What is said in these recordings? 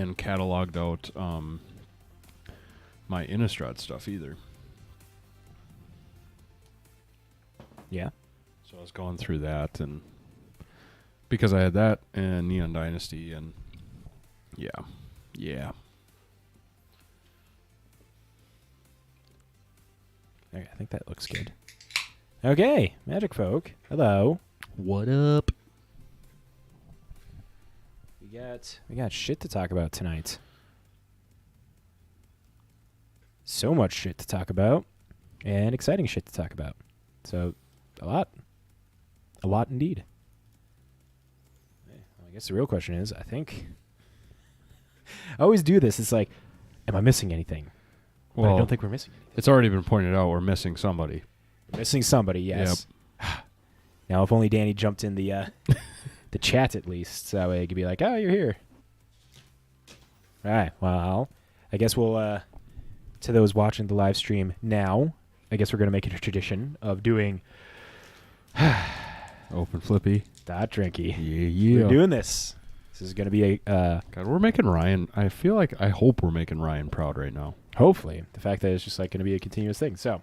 and cataloged out my Innistrad stuff either. Yeah. So I was going through that, and because I had that and Neon Dynasty, and yeah. Okay, I think that looks good. Okay, Magic Folk. Hello. What up? We got shit to talk about tonight. So much shit to talk about, and exciting shit to talk about. So, a lot indeed. Well, I guess the real question is, I think I always do this. It's like, am I missing anything? But I don't think we're missing anything. It's already been pointed out we're missing somebody. We're missing somebody, yes. Yep. Now, if only Danny jumped in the the chat at least, so that way he could be like, "Oh, you're here." All right. Well, I guess we'll to those watching the live stream now. I guess we're gonna make it a tradition of doing Open Flippy. Dot Drinky. Yeah. We're doing this. This is gonna be a God, we're making Ryan. I hope we're making Ryan proud right now. Hopefully, the fact that it's just like going to be a continuous thing. So,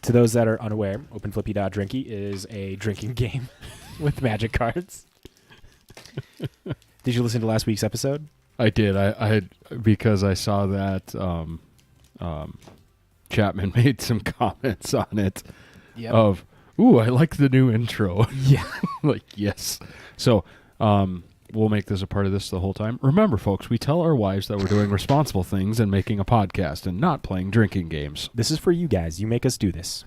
to those that are unaware, Open Flippy Drinky is a drinking game with Magic cards. Did you listen to last week's episode? I did. I had, because I saw that Chapman made some comments on it. Yep. Of, ooh, I like the new intro. Yeah. Like, yes. So, we'll make this a part of this the whole time. Remember, folks, we tell our wives that we're doing responsible things and making a podcast and not playing drinking games. This is for you guys. You make us do this.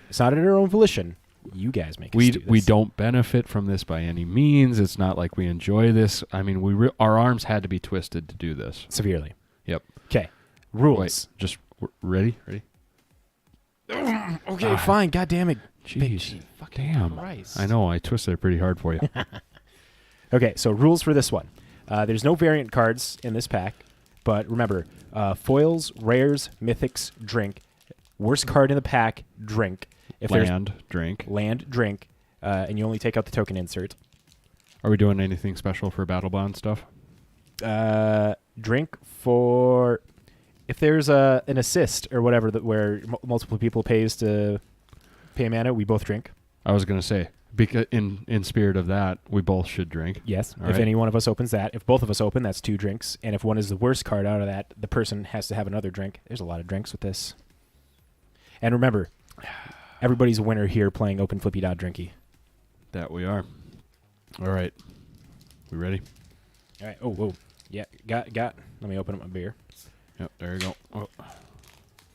It's not at our own volition. You guys make us do this. We don't benefit from this by any means. It's not like we enjoy this. I mean, our arms had to be twisted to do this. Severely. Yep. Okay. Rules. Wait, just ready? Okay, fine. God damn it. Jeez. Fucking Damn. Christ. I know. I twisted it pretty hard for you. Okay, so rules for this one. There's no variant cards in this pack, but remember, foils, rares, mythics, drink. Worst card in the pack, drink. If Land, drink. Land, drink, and you only take out the token insert. Are we doing anything special for Battle Bond stuff? Drink for... If there's an assist or whatever where multiple people pays to pay mana, we both drink. I was going to say, because in spirit of that, we both should drink. Yes. All if right. any one of us opens that. If both of us open, that's 2 drinks. And if one is the worst card out of that, the person has to have another drink. There's a lot of drinks with this. And remember, everybody's a winner here playing Open Flippy Drinky. That we are. All right. We ready? All right. Oh, whoa. Yeah, got. Let me open up my beer. Yep, there you go. Oh.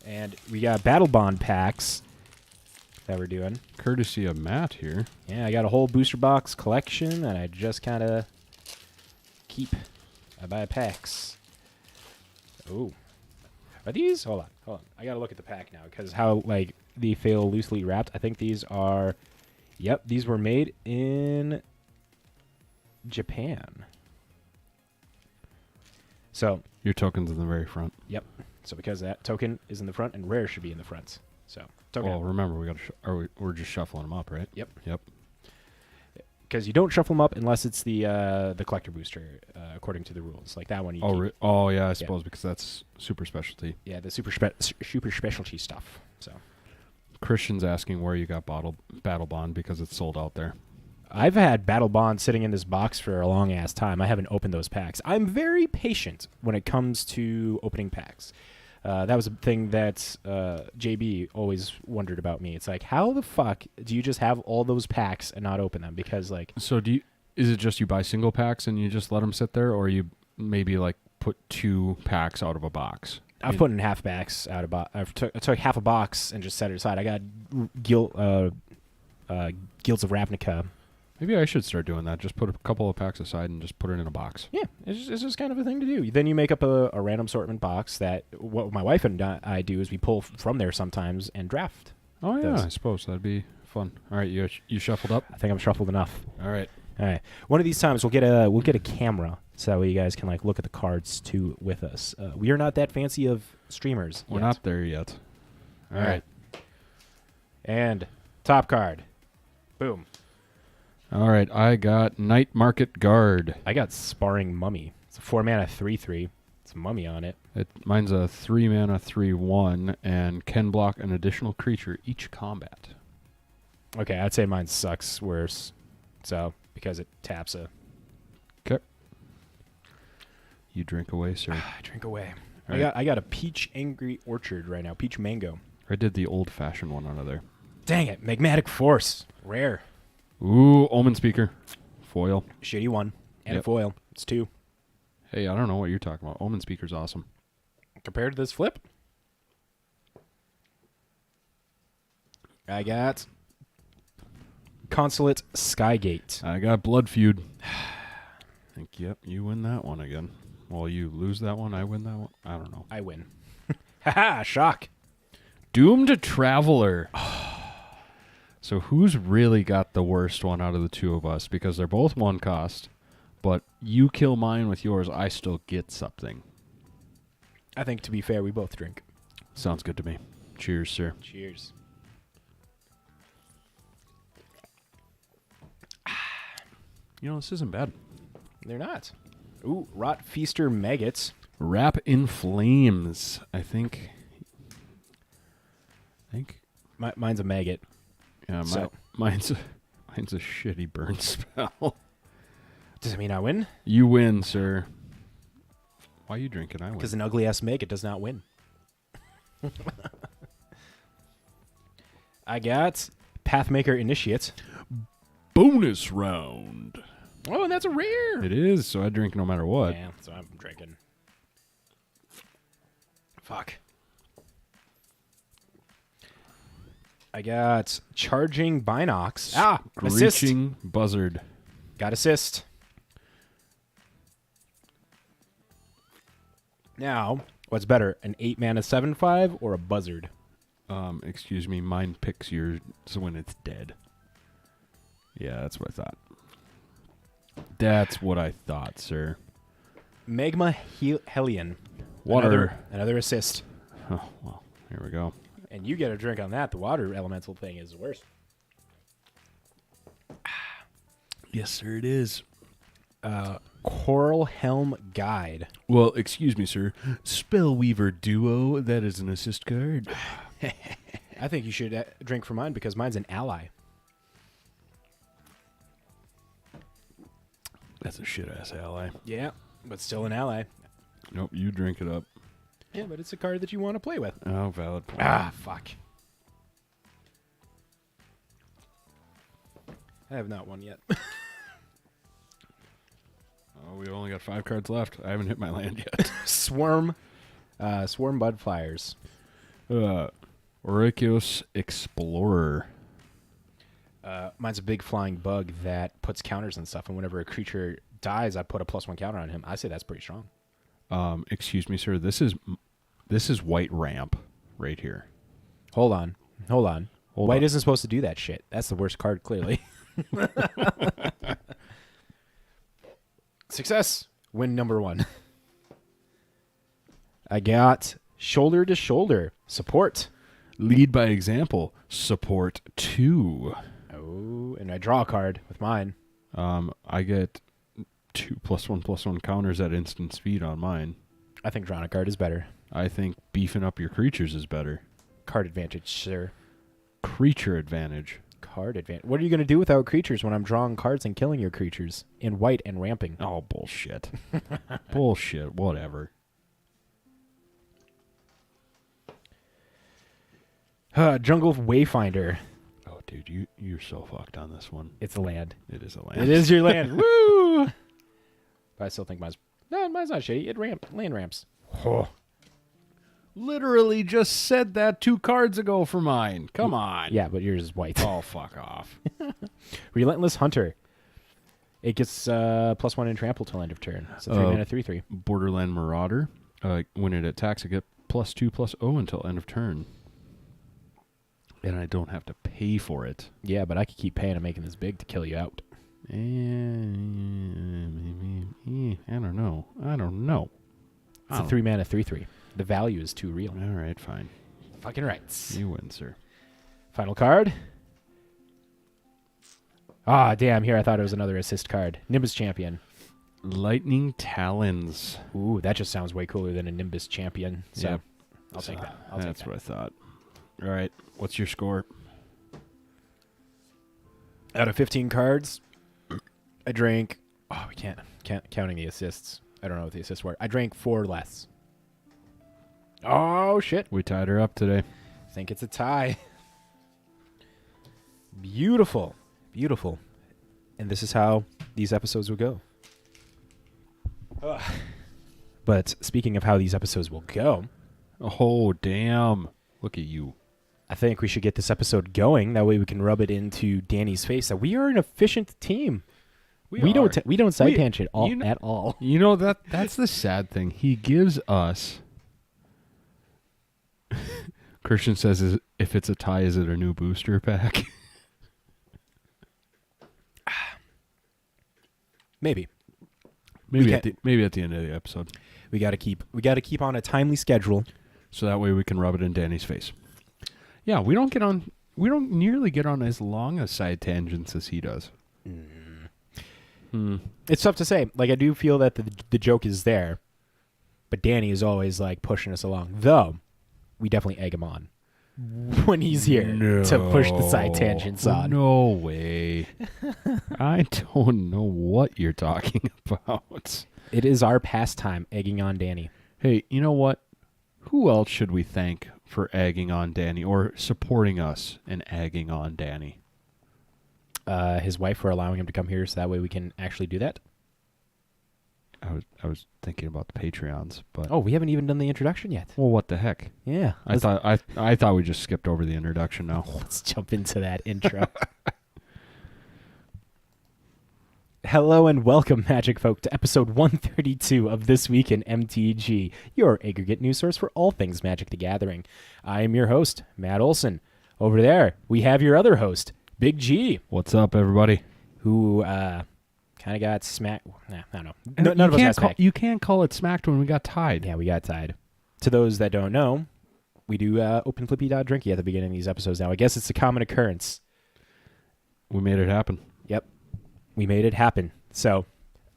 And we got Battle Bond packs that we're doing. Courtesy of Matt here. Yeah, I got a whole booster box collection, and I just kind of keep. I buy packs. Oh. Are these? Hold on. I got to look at the pack now, because how, like, they feel loosely wrapped. I think these are... Yep, these were made in Japan. So... Your token's in the very front. Yep. So because that token is in the front, and rare should be in the front. So token. Well, remember, we're just shuffling them up, right? Yep. Yep. Because you don't shuffle them up unless it's the collector booster, according to the rules. Like that one. You keep. Oh yeah, I suppose because that's super specialty. Yeah, the super specialty stuff. So Christian's asking where you got Battle Bond because it's sold out there. I've had Battle Bond sitting in this box for a long ass time. I haven't opened those packs. I'm very patient when it comes to opening packs. That was a thing that JB always wondered about me. It's like, how the fuck do you just have all those packs and not open them? Because like, so is it just you buy single packs and you just let them sit there, or you maybe like put 2 packs out of a box? I've put in half packs out of box. I took half a box and just set it aside. I got Guilds of Ravnica. Maybe I should start doing that. Just put a couple of packs aside and just put it in a box. Yeah, it's just kind of a thing to do. Then you make up a random assortment box that what my wife and I do is we pull from there sometimes and draft. Oh, yeah, those. I suppose that'd be fun. All right, you shuffled up? I think I'm shuffled enough. All right. One of these times we'll get a camera so that way you guys can like look at the cards too with us. We are not that fancy of streamers. We're yet. not there yet. All right. And top card. Boom. All right, I got Night Market Guard. I got Sparring Mummy. It's a 4-mana 3/3. It's a mummy on it. Mine's a 3-mana 3/1 and can block an additional creature each combat. Okay, I'd say mine sucks worse. So, because it taps a... Okay. You drink away, sir. Drink away. All I got a Peach Angry Orchard right now. Peach Mango. I did the old-fashioned one out of there. Dang it. Magmatic Force. Rare. Ooh, Omen Speaker. Foil. Shitty one. And Yep. foil. It's 2. Hey, I don't know what you're talking about. Omen Speaker's awesome. Compared to this flip, I got Consulate Skygate. I got Blood Feud. I think, yep, you win that one again. Well, you lose that one, I win that one. I don't know. I win. Haha, shock. Doomed Traveler. So who's really got the worst one out of the two of us? Because they're both 1 cost, but you kill mine with yours, I still get something. I think, to be fair, we both drink. Sounds good to me. Cheers, sir. Cheers. You know, this isn't bad. They're not. Ooh, Rot Feaster Maggots. Wrap in Flames. I think. Mine's a maggot. Yeah, So- mine's a shitty burn spell. Does it mean I win? You win, sir. Why you drinking? I win. Because an ugly-ass maggot does not win. I got Pathmaker Initiate. Bonus round. Oh, and that's a rare. It is, so I drink no matter what. Yeah, so I'm drinking. Fuck. I got Charging Binox. Assist. Screeching Buzzard. Got assist. Now, what's better, an 8-mana 7/5 or a Buzzard? Excuse me, mine picks yours when it's dead. Yeah, that's what I thought. That's what I thought, sir. Magma Hellion. Water. Another assist. Oh, well, here we go. And you get a drink on that. The water elemental thing is worse. Yes, sir, it is. Coral Helm Guide. Well, excuse me, sir. Spellweaver Duo, that is an assist card. I think you should drink for mine because mine's an ally. That's a shit-ass ally. Yeah, but still an ally. Nope, you drink it up. Yeah, but it's a card that you want to play with. Oh, valid point. Fuck. I have not won yet. Oh, we only got 5 cards left. I haven't hit my land yet. Swarm Budflyers. Orikios Explorer. Mine's a big flying bug that puts counters and stuff, and whenever a creature dies, I put a +1 counter on him. I say that's pretty strong. Excuse me, sir. This is White Ramp right here. Hold on. Hold White on. isn't supposed to do that shit. That's the worst card, clearly. Success. Win number 1. I got Shoulder to Shoulder. Support. Lead by example. Support 2. Oh, and I draw a card with mine. I get 2 +1/+1 counters at instant speed on mine. I think drawing a card is better. I think beefing up your creatures is better. Card advantage, sir. Creature advantage. Card advantage. What are you going to do without creatures when I'm drawing cards and killing your creatures in white and ramping? Oh, bullshit. Bullshit. Whatever. Jungle Wayfinder. Oh, dude, you're so fucked on this one. It's a land. It is a land. It is your land. Woo! But I still think mine's not shitty. It land ramps. Oh. Literally just said that 2 cards ago for mine. Come on. Yeah, but yours is white. Oh, fuck off. Relentless Hunter. It gets +1 in trample till end of turn. It's a 3-mana 3/3. Borderland Marauder. When it attacks, it gets +2/+0 until end of turn. And I don't have to pay for it. Yeah, but I could keep paying and making this big to kill you out. I don't know. It's a 3-mana 3/3. The value is too real. All right, fine. Fucking rights. You win, sir. Final card. Ah, damn. Here I thought it was another assist card. Nimbus Champion. Lightning Talons. Ooh, that just sounds way cooler than a Nimbus Champion. So Yep. I'll take that. That's what I thought. All right. What's your score? Out of 15 cards, I drank. Oh, we can't counting the assists. I don't know what the assists were. I drank 4 less. Oh shit! We tied her up today. I think it's a tie. Beautiful, beautiful, and this is how these episodes will go. But speaking of how these episodes will go, Oh, damn. Look at you. I think we should get this episode going. That way we can rub it into Danny's face that we are an efficient team. We don't side tangent at all. You know, that's the sad thing. He gives us... Christian says, if it's a tie, is it a new booster pack? Maybe. Maybe at the end of the episode. We got to keep on a timely schedule, so that way we can rub it in Danny's face. Yeah, we don't nearly get on as long a side tangents as he does. It's tough to say. Like, I do feel that the joke is there, but Danny is always like pushing us along. Though we definitely egg him on when he's here to push the side tangents on. No way. I don't know what you're talking about. It is our pastime, egging on Danny. Hey, you know what? Who else should we thank for egging on Danny or supporting us in egging on Danny? His wife for allowing him to come here so that way we can actually do that. I was thinking about the Patreons, but we haven't even done the introduction yet. well, what the heck? Yeah, I thought we just skipped over the introduction now. Let's jump into that intro. Hello and welcome, Magic folk, to episode 132 of This Week in MTG, your aggregate news source for all things Magic the Gathering. I am your host, Matt Olson. Over there, we have your other host, Big G. What's up, everybody? Who kind of got smacked. Nah, I don't know. None of us got smacked. You can't call it smacked when we got tied. Yeah, we got tied. To those that don't know, we do open flippy.drinky at the beginning of these episodes now. I guess it's a common occurrence. We made it happen. Yep. We made it happen. So,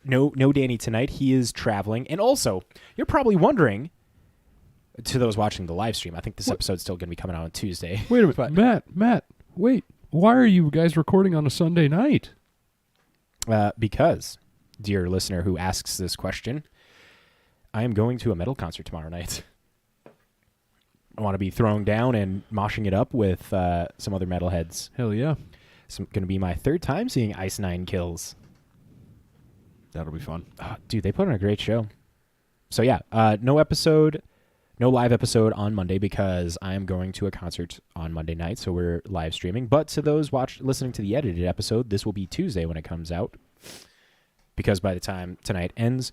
no Danny tonight. He is traveling. And also, you're probably wondering, to those watching the live stream, I think this episode's still going to be coming out on Tuesday. Wait a minute. Matt, wait. Why are you guys recording on a Sunday night? Because, dear listener who asks this question, I am going to a metal concert tomorrow night. I want to be throwing down and moshing it up with some other metalheads. Hell yeah. It's going to be my 3rd time seeing Ice 9 Kills. That'll be fun. Oh, dude, they put on a great show. So yeah, no live episode on Monday because I am going to a concert on Monday night, so we're live streaming. But to those listening to the edited episode, this will be Tuesday when it comes out. Because by the time tonight ends,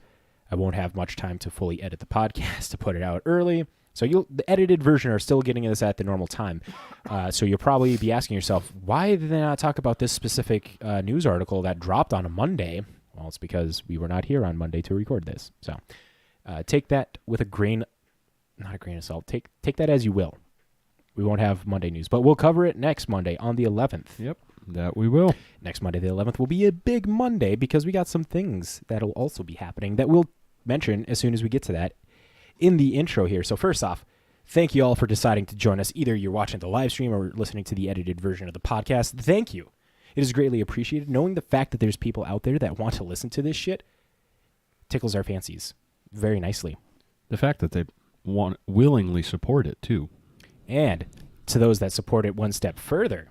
I won't have much time to fully edit the podcast to put it out early. So the edited version are still getting this at the normal time. So you'll probably be asking yourself, why did they not talk about this specific news article that dropped on a Monday? Well, it's because we were not here on Monday to record this. So take that with not a grain of salt. Take that as you will. We won't have Monday news, but we'll cover it next Monday on the 11th. Yep, that we will. Next Monday, the 11th, will be a big Monday because we got some things that'll also be happening that we'll mention as soon as we get to that in the intro here. So first off, thank you all for deciding to join us. Either you're watching the live stream or listening to the edited version of the podcast. Thank you. It is greatly appreciated. Knowing the fact that there's people out there that want to listen to this shit tickles our fancies very nicely. The fact that they willingly support it, too. And to those that support it one step further,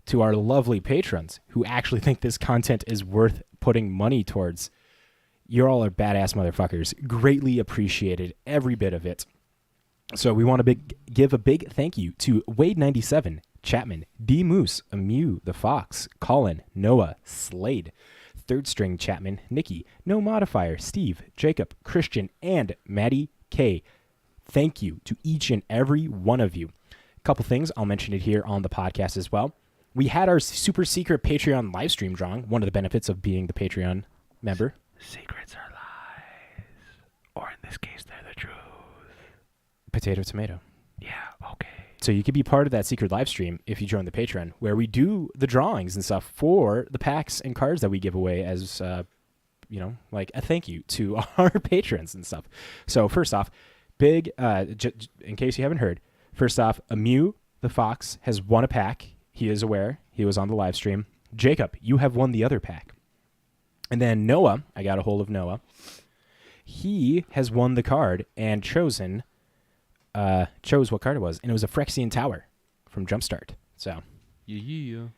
to our lovely patrons who actually think this content is worth putting money towards, you all are badass motherfuckers. Greatly appreciated, every bit of it. So we want to give a big thank you to Wade97, Chapman, D Moose, Amew, The Fox, Colin, Noah, Slade, Third String Chapman, Nikki, No Modifier, Steve, Jacob, Christian, and Maddie K. Thank you to each and every one of you. A couple things, I'll mention it here on the podcast as well. We had our super secret Patreon live stream drawing, one of the benefits of being the Patreon member. Secrets are lies. Or in this case, they're the truth. Potato, tomato. Yeah, okay. So you could be part of that secret live stream if you join the Patreon, where we do the drawings and stuff for the packs and cards that we give away as like a thank you to our patrons and stuff. So first off, big, in case you haven't heard, first off, Mew the Fox has won a pack. He is aware. He was on the live stream. Jacob, you have won the other pack. And then Noah, I got a hold of Noah. He has won the card and chose what card it was, and it was a Phyrexian Tower from Jumpstart. So Yeah.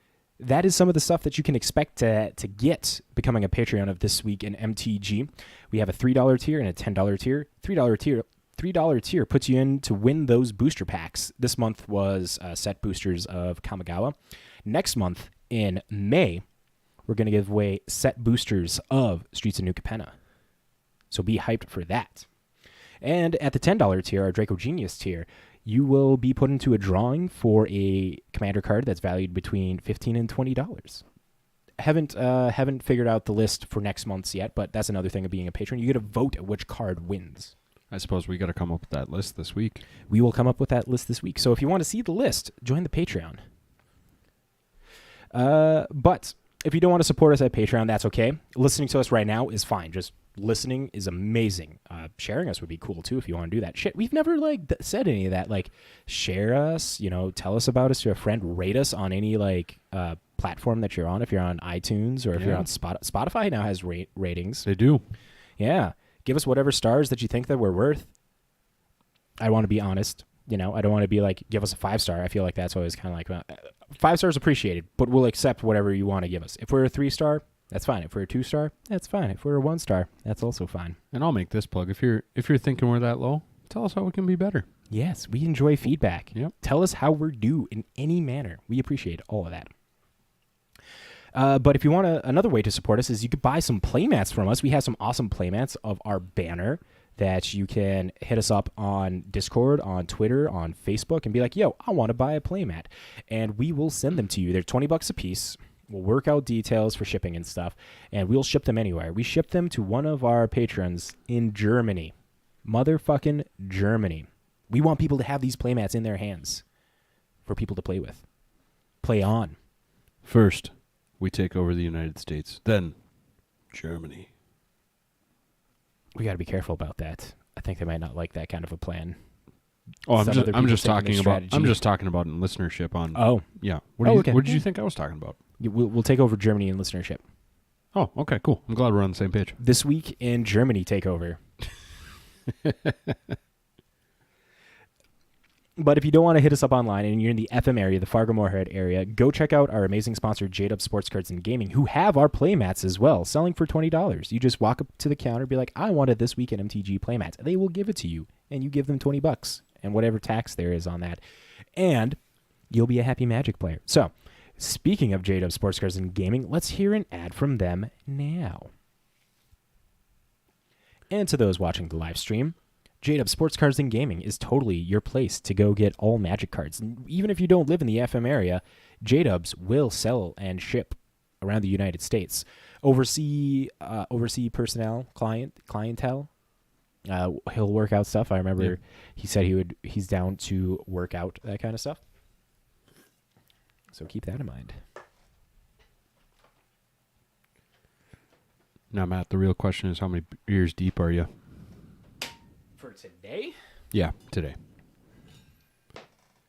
that is some of the stuff that you can expect to get becoming a Patreon of This Week in MTG. We have a $3 tier and a $10 tier. $3 tier puts you in to win those booster packs. This month was set boosters of Kamigawa. Next month, in May, we're going to give away set boosters of Streets of New Capenna. So be hyped for that. And at the $10 tier, our Draco Genius tier, you will be put into a drawing for a commander card that's valued between $15 and $20. Haven't figured out the list for next month's yet, but that's another thing of being a patron. You get to vote at which card wins. I suppose we got to come up with that list this week. We will come up with that list this week. So if you want to see the list, join the Patreon. But if you don't want to support us at Patreon, that's okay. Listening to us right now is fine. Just listening is amazing. Sharing us would be cool too if you want to do that. Shit, we've never said any of that. Like, share us, tell us about us to a friend, rate us on any platform that you're on. If you're on iTunes or if you're on Spotify now has ratings. They do. Yeah. Give us whatever stars that you think that we're worth. I want to be honest. I don't want to be like, give us a 5-star. I feel like that's always kind of like, 5 stars appreciated, but we'll accept whatever you want to give us. If we're a 3-star, that's fine. If we're a 2-star, that's fine. If we're a 1-star, that's also fine. And I'll make this plug. If you're thinking we're that low, tell us how we can be better. Yes, we enjoy feedback. Yep. Tell us how we're due in any manner. We appreciate all of that. But if you want another way to support us is you could buy some playmats from us. We have some awesome playmats of our banner that you can hit us up on Discord, on Twitter, on Facebook, and be like, yo, I want to buy a playmat. And we will send them to you. They're $20 a piece. We'll work out details for shipping and stuff, and we'll ship them anywhere. We ship them to one of our patrons in Germany. Motherfucking Germany. We want people to have these playmats in their hands for people to play with. Play on. First, we take over the United States. Then, Germany. We got to be careful about that. I think they might not like that kind of a plan. Oh, I'm just talking about in listenership on. Oh, yeah. Okay. What did you think I was talking about? We'll take over Germany in listenership. Oh, okay, cool. I'm glad we're on the same page. This week in Germany takeover. But if you don't want to hit us up online and you're in the FM area, the Fargo-Moorhead area, go check out our amazing sponsor, J-Dub Sports Cards and Gaming, who have our playmats as well, selling for $20. You just walk up to the counter, be like, I wanted This Week at MTG playmats. They will give it to you, and you give them $20 and whatever tax there is on that. And you'll be a happy Magic player. So, speaking of J-Dub Sports Cards and Gaming, let's hear an ad from them now. And to those watching the live stream, J-Dub Sports Cards and Gaming is totally your place to go get all Magic cards. Even if you don't live in the FM area, J-Dubs will sell and ship around the United States. Oversee personnel, clientele. He'll work out stuff. I remember he said he's down to work out that kind of stuff. So keep that in mind. Now, Matt, the real question is how many beers deep are you? For today? Yeah, today.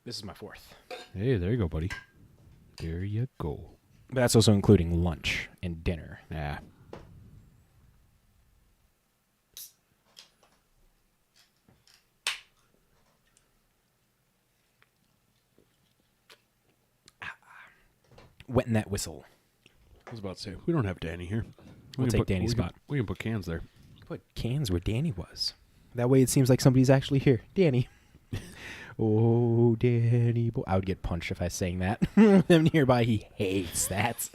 This is my 4th. Hey, there you go, buddy. There you go. But that's also including lunch and dinner. Yeah. Wetting that whistle. I was about to say, we don't have Danny here. We'll take Danny's spot. We can put cans there. Put cans where Danny was. That way it seems like somebody's actually here. Danny. Oh, Danny boy. I would get punched if I sang that. Him nearby, he hates that.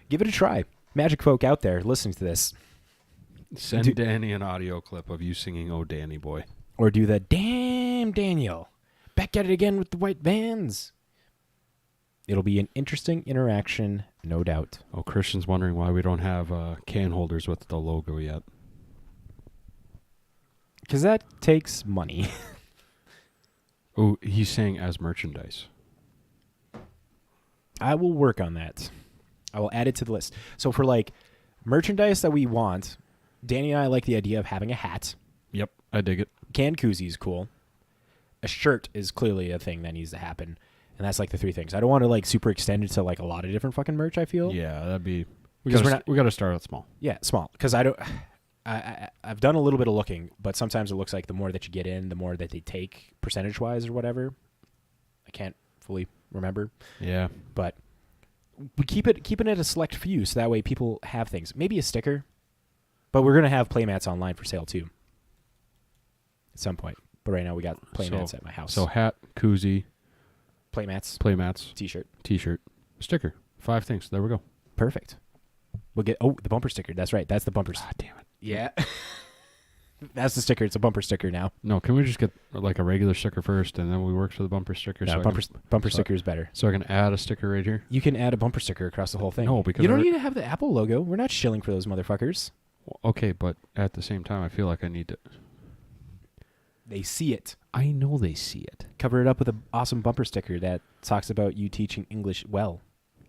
Give it a try. Magic folk out there listening to this. Send Danny an audio clip of you singing Oh Danny Boy. Or do the Damn Daniel. Back at it again with the white vans. It'll be an interesting interaction, no doubt. Oh, Christian's wondering why we don't have can holders with the logo yet. Because that takes money. Oh, he's saying as merchandise. I will work on that. I will add it to the list. So for Merchandise that we want. Danny and I like the idea of having a hat. Yep, I dig it. Canned koozie is cool. A shirt is clearly a thing that needs to happen. And that's like the 3 things. I don't want to like super extend it to like a lot of different fucking merch, I feel. Yeah, that'd be... We 'Cause got to start out small. Yeah, small. Because I don't... I've done a little bit of looking, but sometimes it looks like the more that you get in, the more that they take percentage-wise or whatever. I can't fully remember. Yeah. But we keep it at a select few, so that way people have things. Maybe a sticker, but we're going to have playmats online for sale too at some point. But right now we got playmats at my house. So hat, koozie, playmats, t-shirt, sticker. 5 things. There we go. Perfect. We'll get the bumper sticker. That's right. That's the bumper. God damn it. Yeah. That's the sticker. It's a bumper sticker now. No, can we just get like a regular sticker first, and then we work for the bumper sticker? No, bumper sticker is better. So I can add a sticker right here? You can add a bumper sticker across the whole thing. No, because you don't need to have the Apple logo. We're not shilling for those motherfuckers. Okay, but at the same time, I feel like I need to... They see it. I know they see it. Cover it up with an awesome bumper sticker that talks about you teaching English well.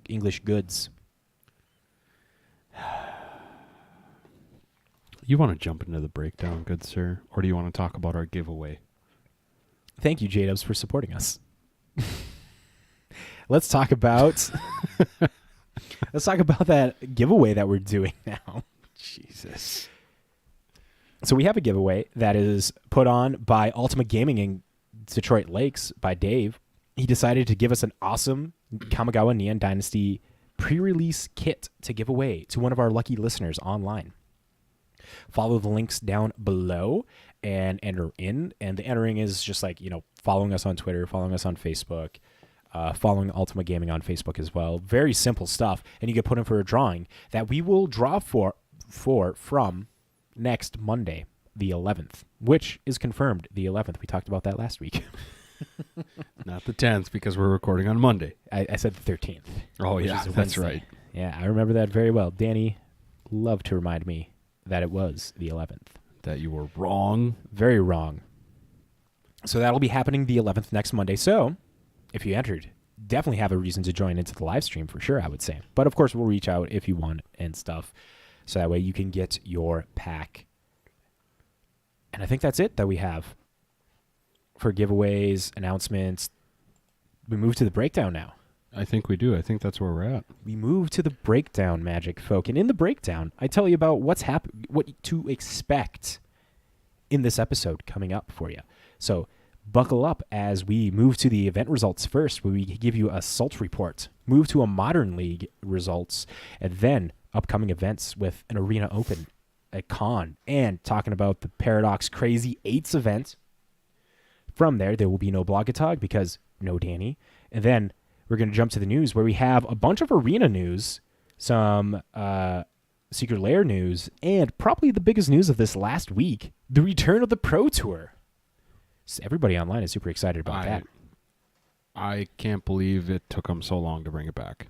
English goods. You want to jump into the breakdown, good sir? Or do you want to talk about our giveaway? Thank you, J-Dubs, for supporting us. Let's talk about that giveaway that we're doing now. Jesus. So we have a giveaway that is put on by Ultimate Gaming in Detroit Lakes by Dave. He decided to give us an awesome Kamigawa Neon Dynasty pre-release kit to give away to one of our lucky listeners online. Follow the links down below and enter in. And the entering is just like, following us on Twitter, following us on Facebook, following Ultimate Gaming on Facebook as well. Very simple stuff. And you get put in for a drawing that we will draw for from next Monday, the 11th, which is confirmed the 11th. We talked about that last week. Not the 10th, because we're recording on Monday. I said the 13th. Oh, yeah, that's right. Yeah, I remember that very well. Danny loved to remind me that it was the 11th. That you were wrong. Very wrong. So that'll be happening the 11th next Monday. So if you entered, definitely have a reason to join into the live stream for sure, I would say. But of course, we'll reach out if you want and stuff. So that way you can get your pack. And I think that's it that we have for giveaways, announcements. We move to the breakdown now. I think we do. I think that's where we're at. We move to the breakdown, Magic folk. And in the breakdown, I tell you about what to expect in this episode coming up for you. So buckle up as we move to the event results first, where we give you a Salt report, move to a Modern League results, and then upcoming events with an Arena Open, a con, and talking about the Paradox Crazy 8s event. From there will be no Blogatog because no Danny. And then we're going to jump to the news where we have a bunch of Arena news, some Secret Lair news, and probably the biggest news of this last week, the return of the Pro Tour. So everybody online is super excited about that. I can't believe it took them so long to bring it back.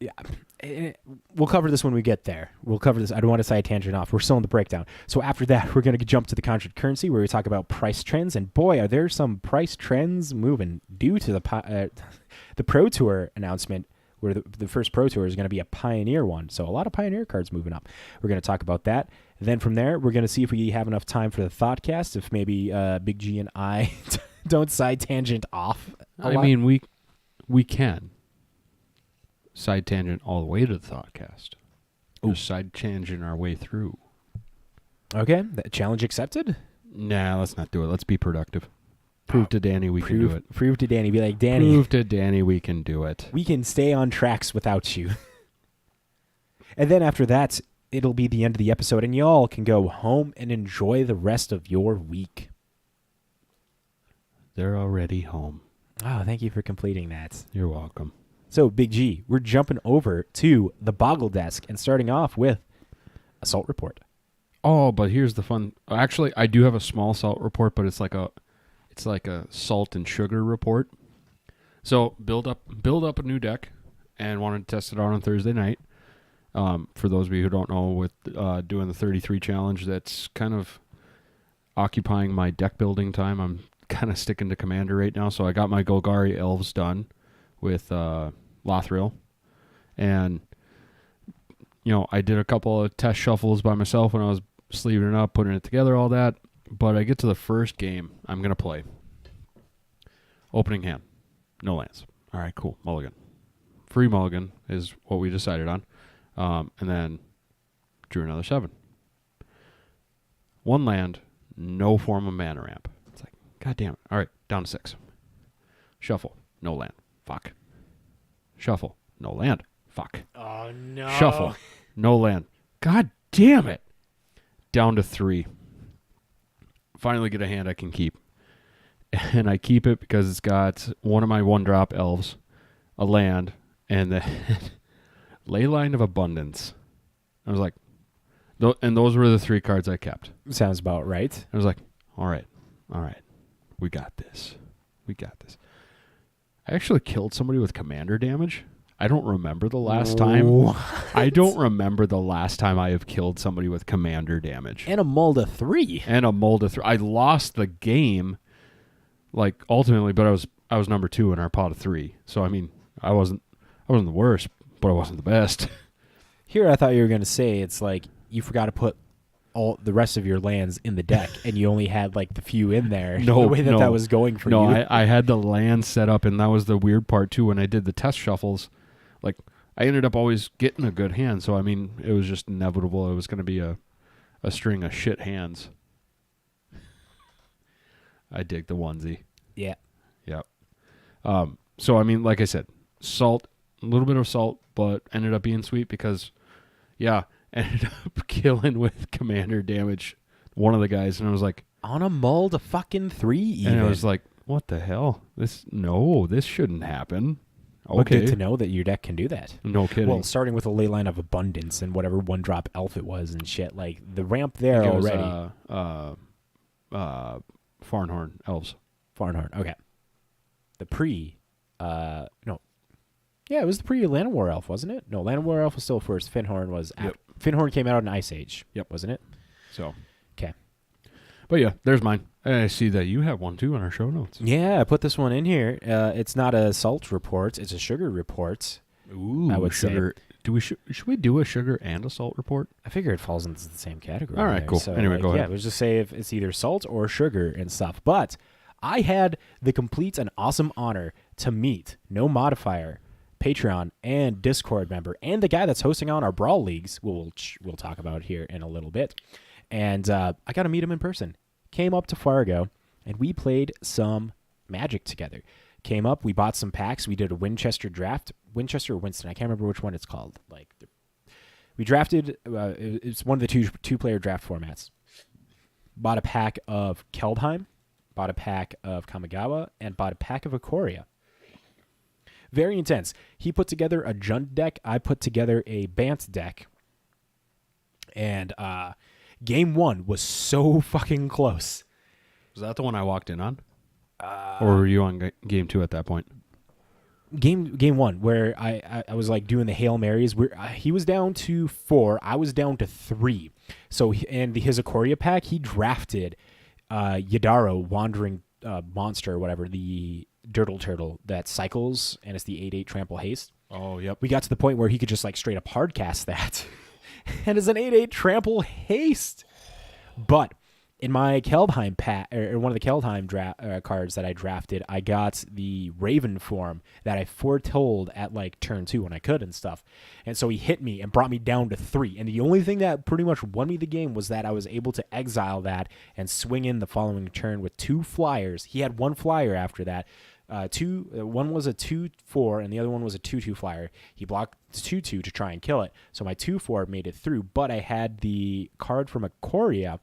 Yeah, we'll cover this when we get there. We'll cover this. I don't want to side tangent off. We're still in the breakdown. So after that, we're going to jump to the contract currency where we talk about price trends. And boy, are there some price trends moving due to the Pro Tour announcement, where the first Pro Tour is going to be a Pioneer one. So a lot of Pioneer cards moving up. We're going to talk about that. Then from there, we're going to see if we have enough time for the Thoughtcast, if maybe Big G and I don't side tangent off. I mean, we can side tangent all the way to the Thoughtcast. Just side tangent our way through. Okay, challenge accepted? Nah, let's not do it. Let's be productive. Prove to Danny we can do it. Prove to Danny. Be like, Danny. Prove to Danny we can do it. We can stay on tracks without you. And then after that, it'll be the end of the episode, and y'all can go home and enjoy the rest of your week. They're already home. Oh, thank you for completing that. You're welcome. So, Big G, we're jumping over to the Boggle Desk and starting off with a Salt report. Oh, but here's the fun. Actually, I do have a small Salt report, but it's like a salt and sugar report. So build up a new deck, and wanted to test it out on Thursday night. For those of you who don't know, with doing the 33 challenge, that's kind of occupying my deck building time. I'm kind of sticking to Commander right now, so I got my Golgari Elves done with Lothriel, and I did a couple of test shuffles by myself when I was sleeving it up, putting it together, all that. But I get to the first game I'm going to play. Opening hand. No lands. All right, cool. Mulligan. Free mulligan is what we decided on. And then drew another 7. 1 land, no form of mana ramp. It's like, God damn it. All right, down to 6. Shuffle. No land. Fuck. Shuffle. No land. Fuck. Oh, no. Shuffle. No land. God damn it. Down to 3. Finally get a hand I can keep. And I keep it because it's got one of my 1-drop elves, a land, and then Leyline of Abundance. I was like, and those were the 3 cards I kept. Sounds about right. I was like, all right. We got this. I actually killed somebody with commander damage. I don't remember the last time. What? I don't remember the last time I have killed somebody with commander damage. And a Mulda 3. I lost the game, like, ultimately, but I was number 2 in our pot of 3. So I mean, I wasn't the worst, but I wasn't the best. Here I thought you were going to say it's like you forgot to put all the rest of your lands in the deck, and you only had like the few in there. No, the way that was going for you. No, I had the land set up, and that was the weird part too. When I did the test shuffles, like, I ended up always getting a good hand. So I mean, it was just inevitable. It was going to be a string of shit hands. I dig the onesie. Yeah. Yep. So I mean, like I said, salt, a little bit of salt, but ended up being sweet because, yeah, ended up killing with commander damage one of the guys, and I was like, on a Mulda fucking 3 even. and I was like, what the hell? This shouldn't happen. But Okay. good to know that your deck can do that. No kidding. Well, starting with a Leyline of Abundance and whatever 1-drop elf it was and shit, like the ramp there it was, already. Farnhorn elves. Farnhorn, okay. The no. Yeah, it was the pre-Land War elf, wasn't it? No, Land War elf was still first. Finhorn was Yep. Finhorn came out in Ice Age. Yep. Wasn't it? So. Okay. But yeah, there's mine. And I see that you have one too on our show notes. Yeah, I put this one in here. It's not a salt report; it's a sugar report. Ooh, I would sugar. Should we do a sugar and a salt report? I figure it falls into the same category. All right, there. cool. So, Anyway, go ahead. Yeah, let's just say if it's either salt or sugar and stuff. But I had the complete and awesome honor to meet No Modifier, Patreon and Discord member, and the guy that's hosting on our Brawl Leagues, we'll talk about here in a little bit. And I got to meet him in person. Came up to Fargo, and we played some Magic together. Came up, we bought some packs. We did a Winchester draft. Winchester or Winston, I can't remember which one it's called. We drafted, it's one of the two-player draft formats. Bought a pack of Keldheim, bought a pack of Kamigawa, and bought a pack of Ikoria. Very intense. He put together a Jund deck. I put together a Bant deck. And game 1 was so fucking close. Was that the one I walked in on? Or were you on game 2 at that point? Game 1, where I was like doing the Hail Marys. He was down to 4. I was down to 3. So his Ikoria pack, he drafted Yadaro, Wandering Monster, or whatever, the Dirtle Turtle that cycles, and it's the 8/8 Trample Haste. Oh, yep. We got to the point where he could just like straight up hardcast that. And it's an 8/8 Trample Haste. But in my Keldheim pack, or one of the Keldheim cards that I drafted, I got the Raven form that I foretold at like turn 2 when I could and stuff. And so he hit me and brought me down to 3. And the only thing that pretty much won me the game was that I was able to exile that and swing in the following turn with 2 flyers. He had 1 flyer after that. One was a 2/4 and the other one was a 2/2 flyer. He blocked the 2/2 to try and kill it. So my 2/4 made it through, but I had the card from Ikoria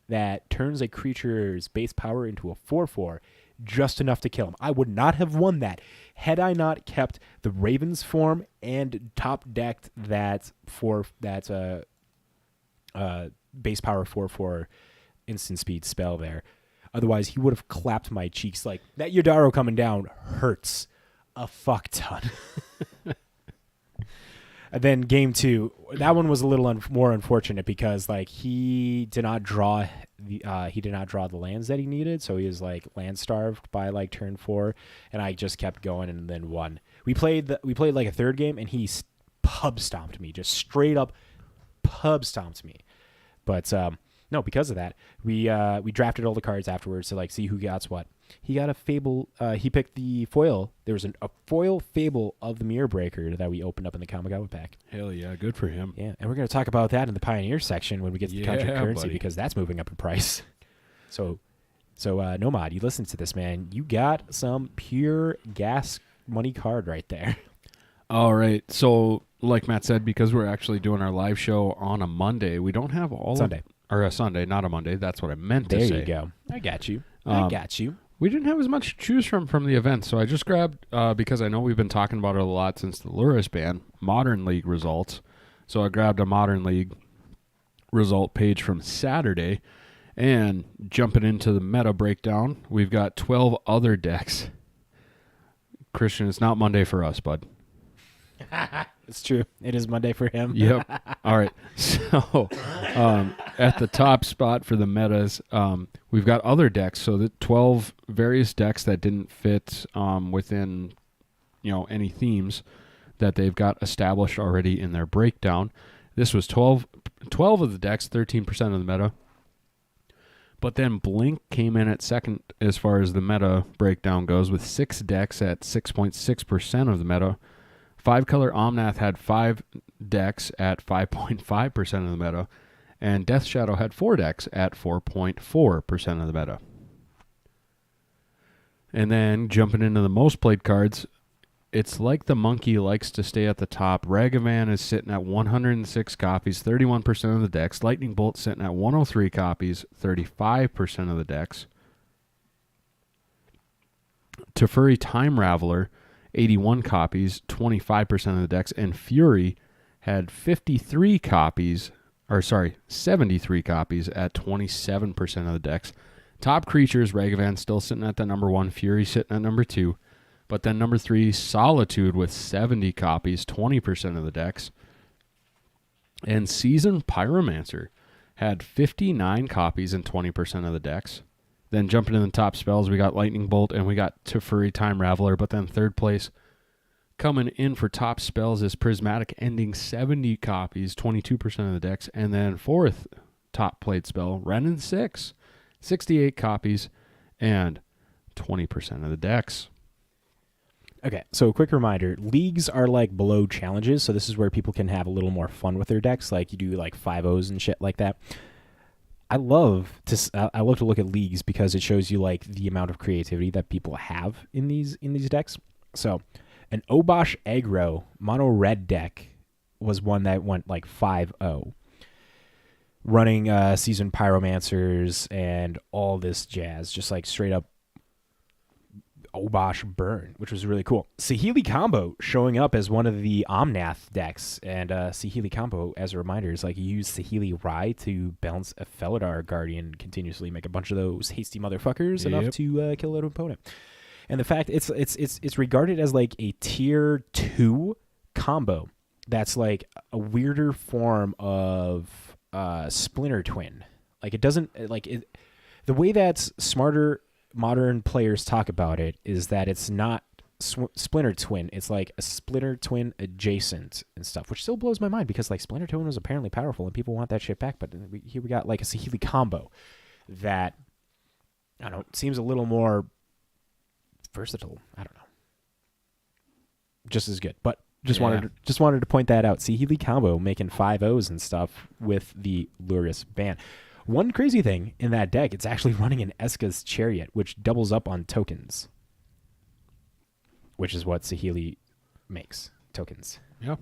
that turns a creature's base power into a 4/4, just enough to kill him. I would not have won that had I not kept the Raven's form and top decked that base power 4/4 instant speed spell there. Otherwise, he would have clapped my cheeks. Like, that Yadaro coming down hurts a fuck ton. And then game 2, that one was a little more unfortunate because like he did not draw the lands that he needed, so he was like land starved by like turn 4, and I just kept going and then won. We played like a third game, and he pub stomped me, just straight up pub stomped me. But no, because of that, we drafted all the cards afterwards to like see who got what. He got a Fable. He picked the foil. There was a foil Fable of the Mirror Breaker that we opened up in the Kamigawa pack. Hell yeah, good for him. Yeah, and we're going to talk about that in the Pioneer section when we get to the country currency buddy. because that's moving up in price. So Nomad, you listen to this, man. You got some pure gas money card right there. All right. So, like Matt said, because we're actually doing our live show on a Monday, we don't have all Sunday. Or a Sunday, not a Monday. That's what I meant to say. There you go. I got you. I got you. We didn't have as much to choose from the event, so I just grabbed, because I know we've been talking about it a lot since the Luris ban, Modern League results. So I grabbed a Modern League result page from Saturday, and jumping into the meta breakdown, we've got 12 other decks. Christian, it's not Monday for us, bud. It's true. It is Monday for him. Yep. All right. So at the top spot for the metas, we've got other decks. So the 12 various decks that didn't fit within, any themes that they've got established already in their breakdown. This was 12 of the decks, 13% of the meta. But then Blink came in at second as far as the meta breakdown goes with 6 decks at 6.6% of the meta. 5-color Omnath had 5 decks at 5.5% of the meta, and Death Shadow had 4 decks at 4.4% of the meta. And then jumping into the most played cards, it's like the monkey likes to stay at the top. Ragavan is sitting at 106 copies, 31% of the decks. Lightning Bolt sitting at 103 copies, 35% of the decks. Teferi Time Raveler, 81 copies, 25% of the decks, and Fury had 73 copies at 27% of the decks. Top creatures, Ragavan still sitting at the number 1, Fury sitting at number 2, but then number 3, Solitude with 70 copies, 20% of the decks. And Seasoned Pyromancer had 59 copies and 20% of the decks. Then jumping in the top spells, we got Lightning Bolt and we got Teferi Time Raveler. But then third place coming in for top spells is Prismatic Ending, 70 copies, 22% of the decks. And then fourth top played spell, Renin 6, 68 copies and 20% of the decks. Okay, so a quick reminder. Leagues are like below challenges, so this is where people can have a little more fun with their decks. Like you do like 5-0s and shit like that. I love to look at leagues because it shows you like the amount of creativity that people have in these decks. So, an Obosh aggro mono red deck was one that went like 5-0, running Seasoned Pyromancers and all this jazz, just like straight up Obosh burn, which was really cool. Saheeli Combo showing up as one of the Omnath decks, and Saheeli Combo, as a reminder, is like you use Saheeli Rai to bounce a Felidar Guardian continuously, make a bunch of those hasty motherfuckers enough to kill an opponent. And the fact it's regarded as like a tier 2 combo that's like a weirder form of Splinter Twin. Like it doesn't like it. The way that smarter modern players talk about it is that it's not Splinter Twin. It's like a Splinter Twin adjacent and stuff, which still blows my mind because like Splinter Twin was apparently powerful and people want that shit back. But here we got like a Saheeli Combo that, I don't know, seems a little more versatile. I don't know. Just as good. But just wanted to point that out. Saheeli Combo making 5-0s and stuff with the Luris ban. One crazy thing in that deck, it's actually running an Eska's Chariot, which doubles up on tokens, which is what Saheeli makes, tokens. Yeah.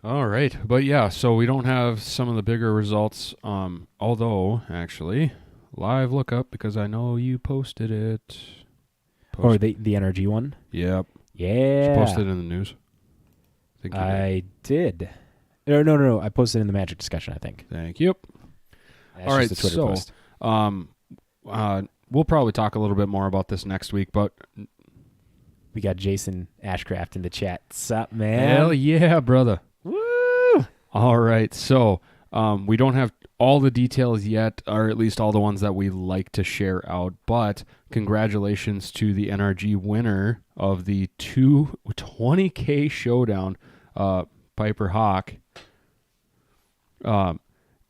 All right. But yeah, so we don't have some of the bigger results, although, actually, live lookup, because I know you posted it. Or the NRG one? Yep. Yeah. Did you post it in the news? I did. No. I posted it in the Magic discussion, I think. Thank you. That's all right, just a Twitter so post. We'll probably talk a little bit more about this next week, but we got Jason Ashcraft in the chat. Sup, man? Hell yeah, brother. Woo! All right, so we don't have all the details yet, or at least all the ones that we like to share out, but congratulations to the NRG winner of the 20K showdown, Piper Hawk.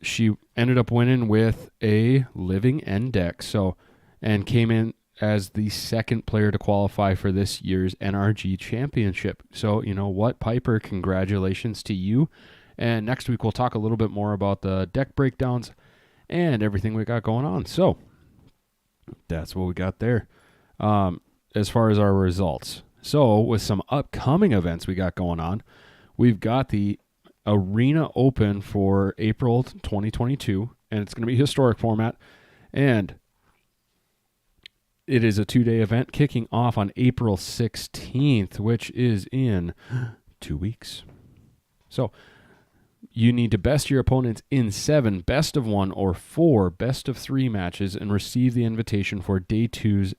She ended up winning with a Living End deck, and came in as the second player to qualify for this year's NRG Championship. So, you know what, Piper, congratulations to you. And next week we'll talk a little bit more about the deck breakdowns and everything we got going on. So, that's what we got there as far as our results. So, with some upcoming events we got going on, we've got the Arena Open for April 2022, and it's going to be historic format. And it is a 2-day event kicking off on April 16th, which is in 2 weeks. So you need to best your opponents in 7 best of 1 or 4 best of 3 matches and receive the invitation for Day 2's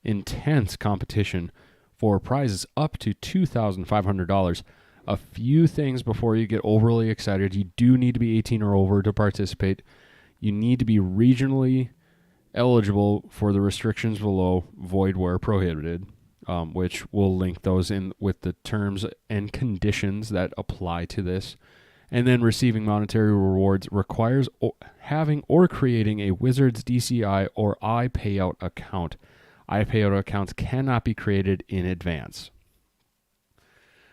intense competition for prizes up to $2,500. A few things before you get overly excited. You do need to be 18 or over to participate. You need to be regionally eligible for the restrictions below, void where prohibited, which we'll link those in with the terms and conditions that apply to this. And then receiving monetary rewards requires having or creating a Wizards DCI or iPayout account. iPayout accounts cannot be created in advance.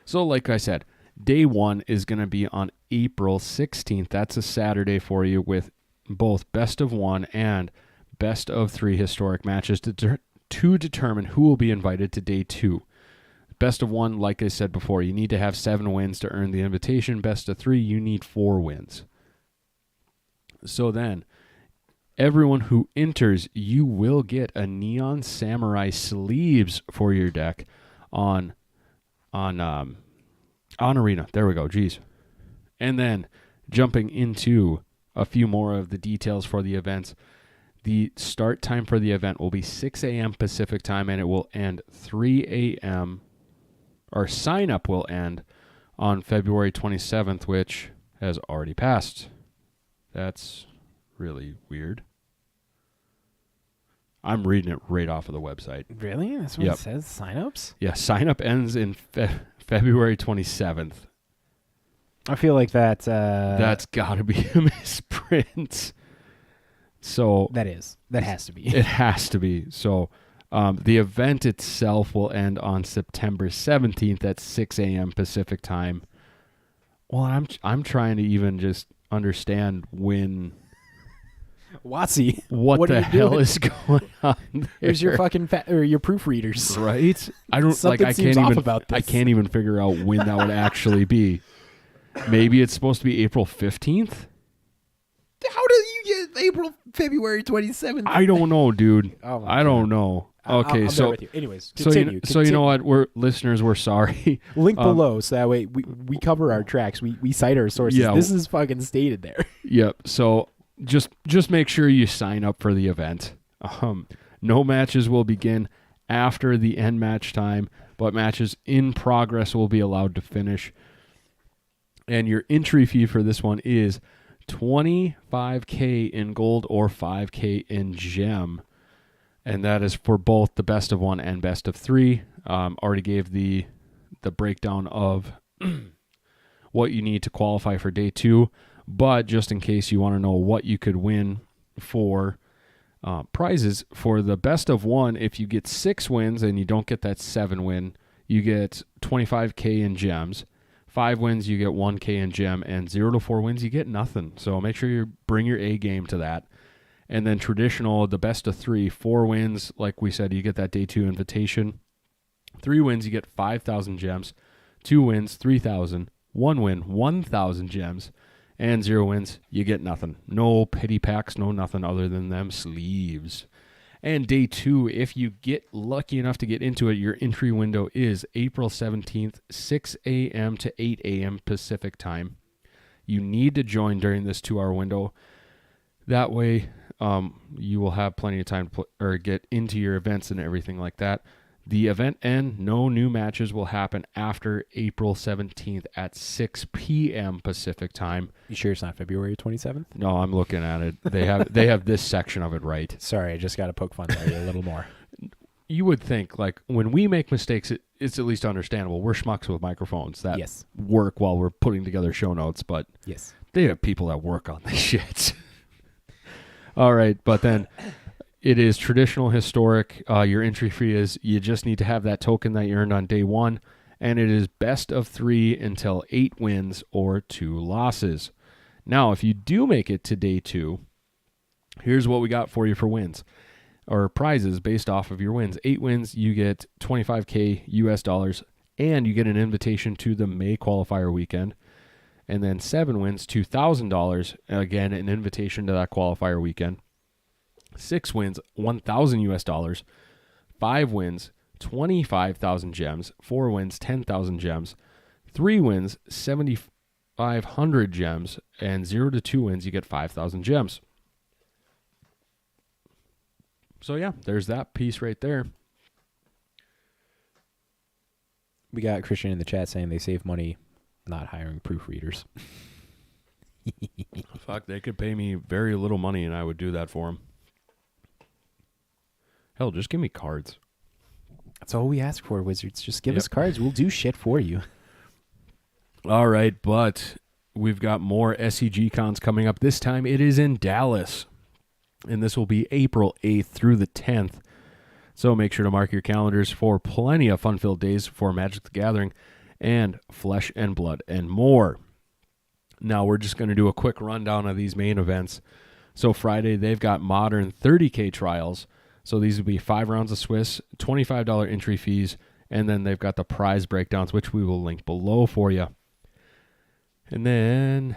So like I said, Day 1 is going to be on April 16th. That's a Saturday for you with both best of 1 and best of 3 historic matches to determine who will be invited to Day 2. Best of 1, like I said before, you need to have 7 wins to earn the invitation. Best of 3, you need 4 wins. So then, everyone who enters, you will get a Neon Samurai sleeves for your deck on Arena. There we go. Jeez. And then, jumping into a few more of the details for the events. The start time for the event will be 6 a.m. Pacific time, and it will end 3 a.m. Our sign-up will end on February 27th, which has already passed. That's really weird. I'm reading it right off of the website. Really? That's what it says? Sign-ups? Yeah, sign-up ends in February 27th. I feel like that's got to be a misprint. So that has to be. It has to be. So the event itself will end on September 17th at 6 a.m. Pacific time. Well, I'm trying to even just understand when. Watsy, what the hell is going on there? Here's your fucking or your proofreaders, right? I don't Something I seems can't off even about this. I can't even figure out when that would actually be. Maybe it's supposed to be April 15th. How did you get February 27th? I don't know, dude. Oh I don't know. Okay, I'm so there with you. Anyways, continue. So you know what? Listeners, we're sorry. Link below so that way we cover our tracks. We cite our sources. Yeah. This is fucking stated there. Yep. So just make sure you sign up for the event. No matches will begin after the end match time, but matches in progress will be allowed to finish. And your entry fee for this one is $25,000 in gold or $5,000 in gem. And that is for both the best of 1 and best of 3. Already gave the breakdown of what you need to qualify for Day 2. But just in case you want to know what you could win for prizes, for the best of 1, if you get 6 wins and you don't get that 7 win, you get $25,000 in gems. 5 wins, you get $1,000 in gem, and 0 to 4 wins, you get nothing. So make sure you bring your A game to that. And then traditional, the best of 3, 4 wins, like we said, you get that Day 2 invitation. 3 wins, you get 5,000 gems. 2 wins, 3,000. 1 win, 1,000 gems. And 0 wins, you get nothing. No pity packs, no nothing other than them sleeves. And Day 2, if you get lucky enough to get into it, your entry window is April 17th, 6 a.m. to 8 a.m. Pacific time. You need to join during this 2-hour window. That way, you will have plenty of time to get into your events and everything like that. The event end, no new matches will happen after April 17th at 6 p.m. Pacific time. You sure it's not February 27th? No, I'm looking at it. They have this section of it right. Sorry, I just got to poke fun at you a little more. you would think, like, when we make mistakes, it's at least understandable. We're schmucks with microphones that Yes. work while we're putting together show notes, but Yes. they have people that work on this shit. All right, but then it is traditional historic. Your entry fee is you just need to have that token that you earned on day 1, and it is best of 3 until 8 wins or 2 losses. Now, if you do make it to day 2, here's what we got for you for wins or prizes based off of your wins. 8 wins, you get $25K US dollars, and you get an invitation to the May qualifier weekend. And then 7 wins, $2,000, again, an invitation to that qualifier weekend. 6 wins, $1,000 US dollars. 5 wins, 25,000 gems. 4 wins, 10,000 gems. 3 wins, 7,500 gems. And 0 to 2 wins, you get 5,000 gems. So yeah, there's that piece right there. We got Christian in the chat saying they save money not hiring proofreaders. Fuck, they could pay me very little money and I would do that for them. Hell, just give me cards. That's all we ask for, Wizards. Just give us cards. We'll do shit for you. All right, but we've got more SCG cons coming up. This time it is in Dallas. And this will be April 8th through the 10th. So make sure to mark your calendars for plenty of fun-filled days for Magic the Gathering and Flesh and Blood and more. Now we're just going to do a quick rundown of these main events. So Friday, they've got Modern 30K trials. So these will be 5 rounds of Swiss, $25 entry fees, and then they've got the prize breakdowns, which we will link below for you. And then...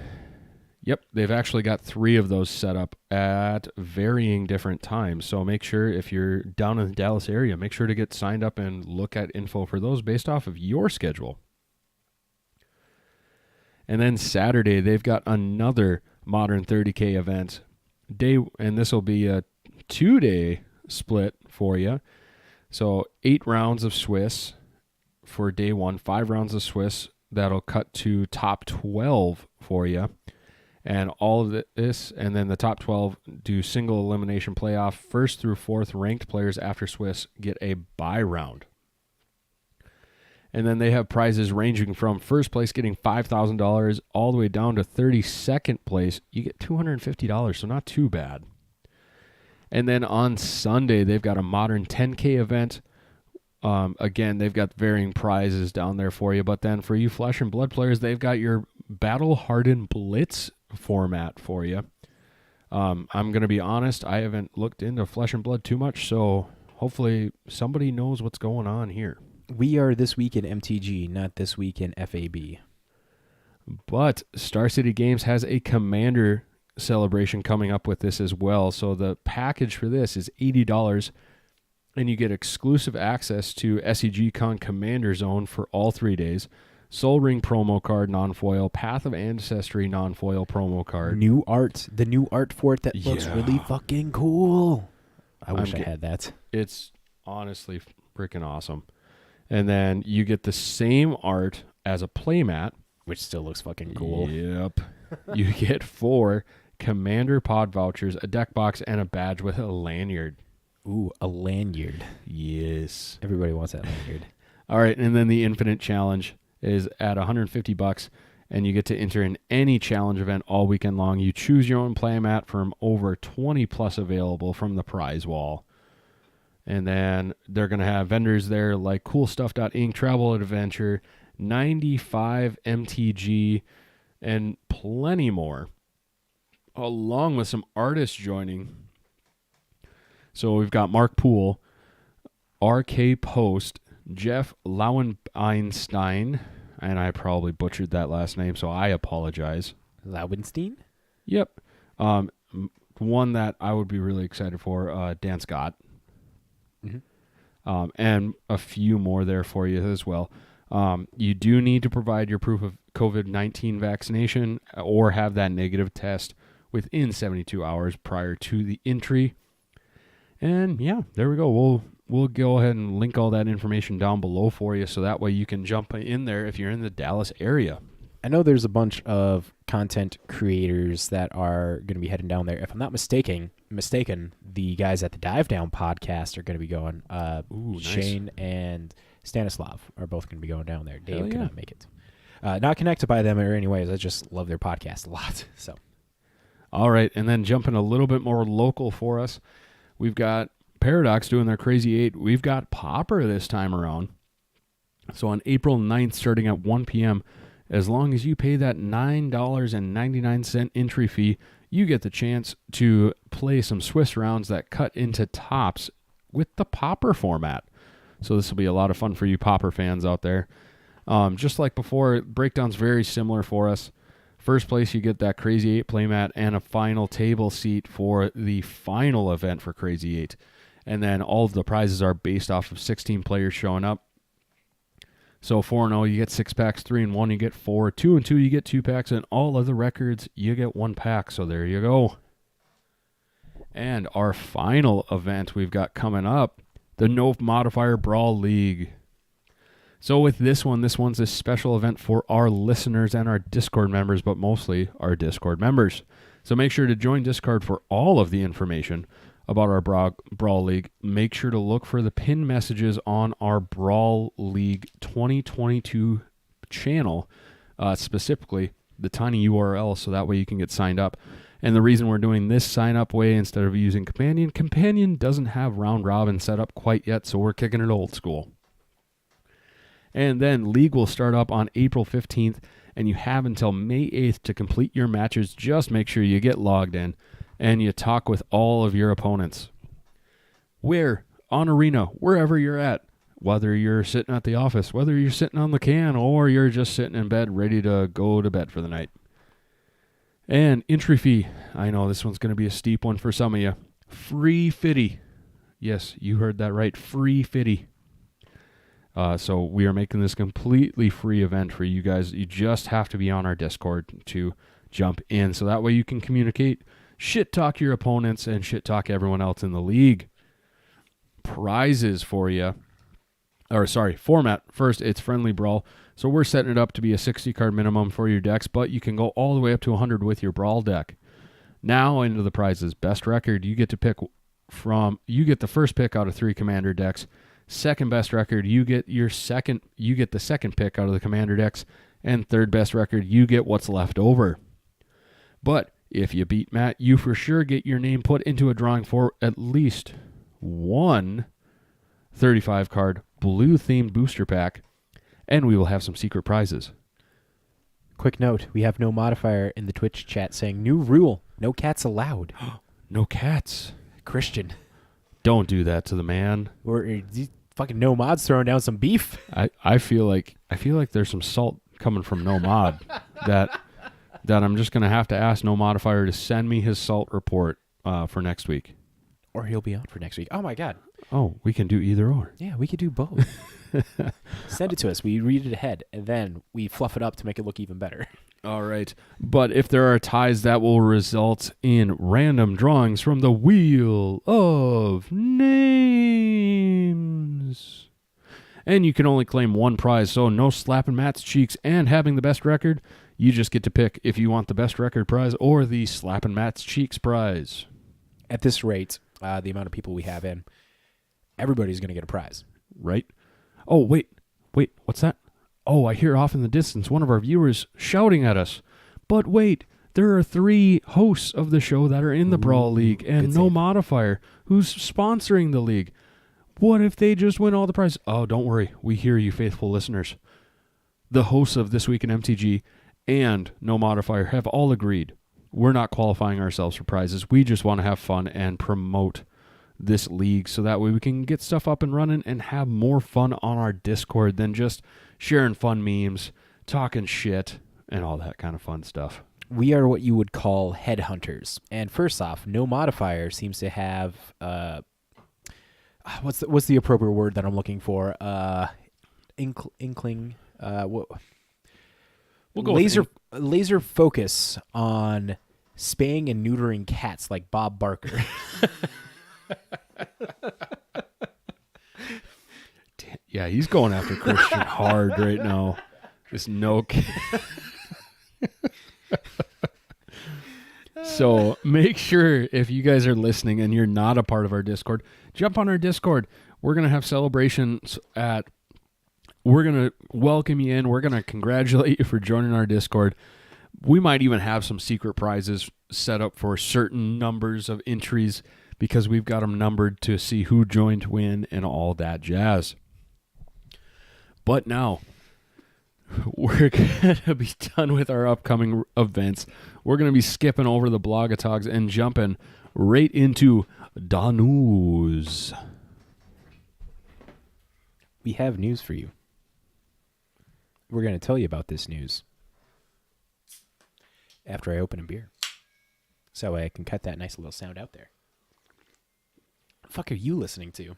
Yep, they've actually got 3 of those set up at varying different times. So make sure if you're down in the Dallas area, make sure to get signed up and look at info for those based off of your schedule. And then Saturday, they've got another Modern 30K event. And this will be a 2-day split for you. So 8 rounds of Swiss for day 1, 5 rounds of Swiss. That'll cut to top 12 for you. And all of this, and then the top 12 do single elimination playoff. 1st through 4th ranked players after Swiss get a bye round. And then they have prizes ranging from first place getting $5,000 all the way down to 32nd place. You get $250, so not too bad. And then on Sunday, they've got a Modern 10K event. Again, they've got varying prizes down there for you. But then for you Flesh and Blood players, they've got your Battle Hardened Blitz format for you. I'm going to be honest, I haven't looked into Flesh and Blood too much, so hopefully somebody knows what's going on here. We are this week in MTG, not this week in FAB. But Star City Games has a Commander celebration coming up with this as well. So the package for this is $80, and you get exclusive access to SCG Con Commander Zone for all 3 days. Soul Ring promo card non-foil, Path of Ancestry non-foil promo card. New art. The new art for it that looks really fucking cool. I wish I had that. It's honestly freaking awesome. And then you get the same art as a playmat. Which still looks fucking cool. Yep. You get 4 Commander pod vouchers, a deck box, and a badge with a lanyard. Ooh, a lanyard. Yes. Everybody wants that lanyard. All right, and then the Infinite Challenge is at $150, and you get to enter in any challenge event all weekend long. You choose your own playmat from over 20 plus available from the prize wall. And then they're going to have vendors there like CoolStuff.Inc., Travel Adventure, 95 MTG, and plenty more, along with some artists joining. So we've got Mark Poole, RK Post, Jeff Lauenstein, and I probably butchered that last name, so I apologize. Lauenstein? Yep. One that I would be really excited for, Dan Scott. Mm-hmm. And a few more there for you as well. You do need to provide your proof of COVID-19 vaccination or have that negative test within 72 hours prior to the entry. And yeah, there we go. We'll go ahead and link all that information down below for you so that way you can jump in there if you're in the Dallas area. I know there's a bunch of content creators that are going to be heading down there. If I'm not mistaken, mistaken, the guys at the Dive Down podcast are going to be going. Ooh, Shane and Stanislav are both going to be going down there. Dave yeah. could not make it. Not connected by them or anyways. I just love their podcast a lot. So, All right, and then jumping a little bit more local for us, we've got Paradox doing their Crazy 8. We've got Popper this time around. So on April 9th, starting at 1 p.m., as long as you pay that $9.99 entry fee, you get the chance to play some Swiss rounds that cut into tops with the Popper format. So this will be a lot of fun for you Popper fans out there. Just like before, breakdown's very similar for us. First place, you get that Crazy 8 playmat and a final table seat for the final event for Crazy 8. And then all of the prizes are based off of 16 players showing up. So 4-0, you get 6 packs. 3-1, you get 4. 2-2, you get 2 packs. And all other records, you get 1 pack. So there you go. And our final event we've got coming up, the No Modifier Brawl League. So with this one's a special event for our listeners and our Discord members, but mostly our Discord members. So make sure to join Discord for all of the information about our Brawl League. Make sure to look for the pinned messages on our Brawl League 2022 channel, specifically the tiny URL, so that way you can get signed up. And the reason we're doing this sign-up way instead of using Companion doesn't have round robin set up quite yet, so we're kicking it old school. And then League will start up on April 15th, and you have until May 8th to complete your matches. Just make sure you get logged in and you talk with all of your opponents. Where? On Arena, wherever you're at. Whether you're sitting at the office, whether you're sitting on the can, or you're just sitting in bed ready to go to bed for the night. And entry fee. I know this one's going to be a steep one for some of you. Free fitty. Yes, you heard that right. Free fitty. So we are making this completely free event for you guys. You just have to be on our Discord to jump in. So that way you can communicate, shit talk your opponents, and shit talk everyone else in the league. Prizes for you. Format. First, it's Friendly Brawl. So we're setting it up to be a 60-card minimum for your decks, but you can go all the way up to 100 with your Brawl deck. Now into the prizes. Best record, you get to pick from, you get the first pick out of 3 commander decks. Second best record, you get the second pick out of the commander decks, and third best record, you get what's left over. But if you beat Matt, you for sure get your name put into a drawing for at least one 35-card blue-themed booster pack, and we will have some secret prizes. quick note, we have no modifier in the Twitch chat saying new rule, no cats allowed. No cats. Christian. Don't do that to the man. Or fucking no mods throwing down some beef. I feel like there's some salt coming from No Mod that I'm just gonna have to ask No Modifier to send me his salt report for next week. Or he'll be on for next week. Oh my god. Oh, we can do either or. Yeah, we could do both. Send it to us. We read it ahead, and then we fluff it up to make it look even better. All right. But if there are ties, that will result in random drawings from the Wheel of Names. And you can only claim one prize, so no slapping Matt's cheeks and having the best record. You just get to pick if you want the best record prize or the slapping Matt's cheeks prize. At this rate, the amount of people we have in, everybody's going to get a prize. Right? Oh, wait, what's that? Oh, I hear off in the distance one of our viewers shouting at us. But wait, there are 3 hosts of the show that are in the Brawl League and No Modifier, who's sponsoring the league. What if they just win all the prizes? Oh, don't worry. We hear you, faithful listeners. The hosts of This Week in MTG and No Modifier have all agreed. We're not qualifying ourselves for prizes. We just want to have fun and promote this league so that way we can get stuff up and running and have more fun on our Discord than just sharing fun memes, talking shit, and all that kind of fun stuff. We are what you would call headhunters. And first off, No Modifier seems to have what's the appropriate word that I'm looking for? Inkling. We'll go laser focus on spaying and neutering cats like Bob Barker. Yeah, he's going after Christian hard right now. Just no. So make sure if you guys are listening and you're not a part of our Discord, jump on our Discord. We're going to have celebrations we're going to welcome you in. We're going to congratulate you for joining our Discord. We might even have some secret prizes set up for certain numbers of entries because we've got them numbered to see who joined when and all that jazz. But now, we're going to be done with our upcoming events. We're going to be skipping over the blogatogs and jumping right into the news. We have news for you. We're going to tell you about this news after I open a beer. So I can cut that nice little sound out there. What the fuck are you listening to?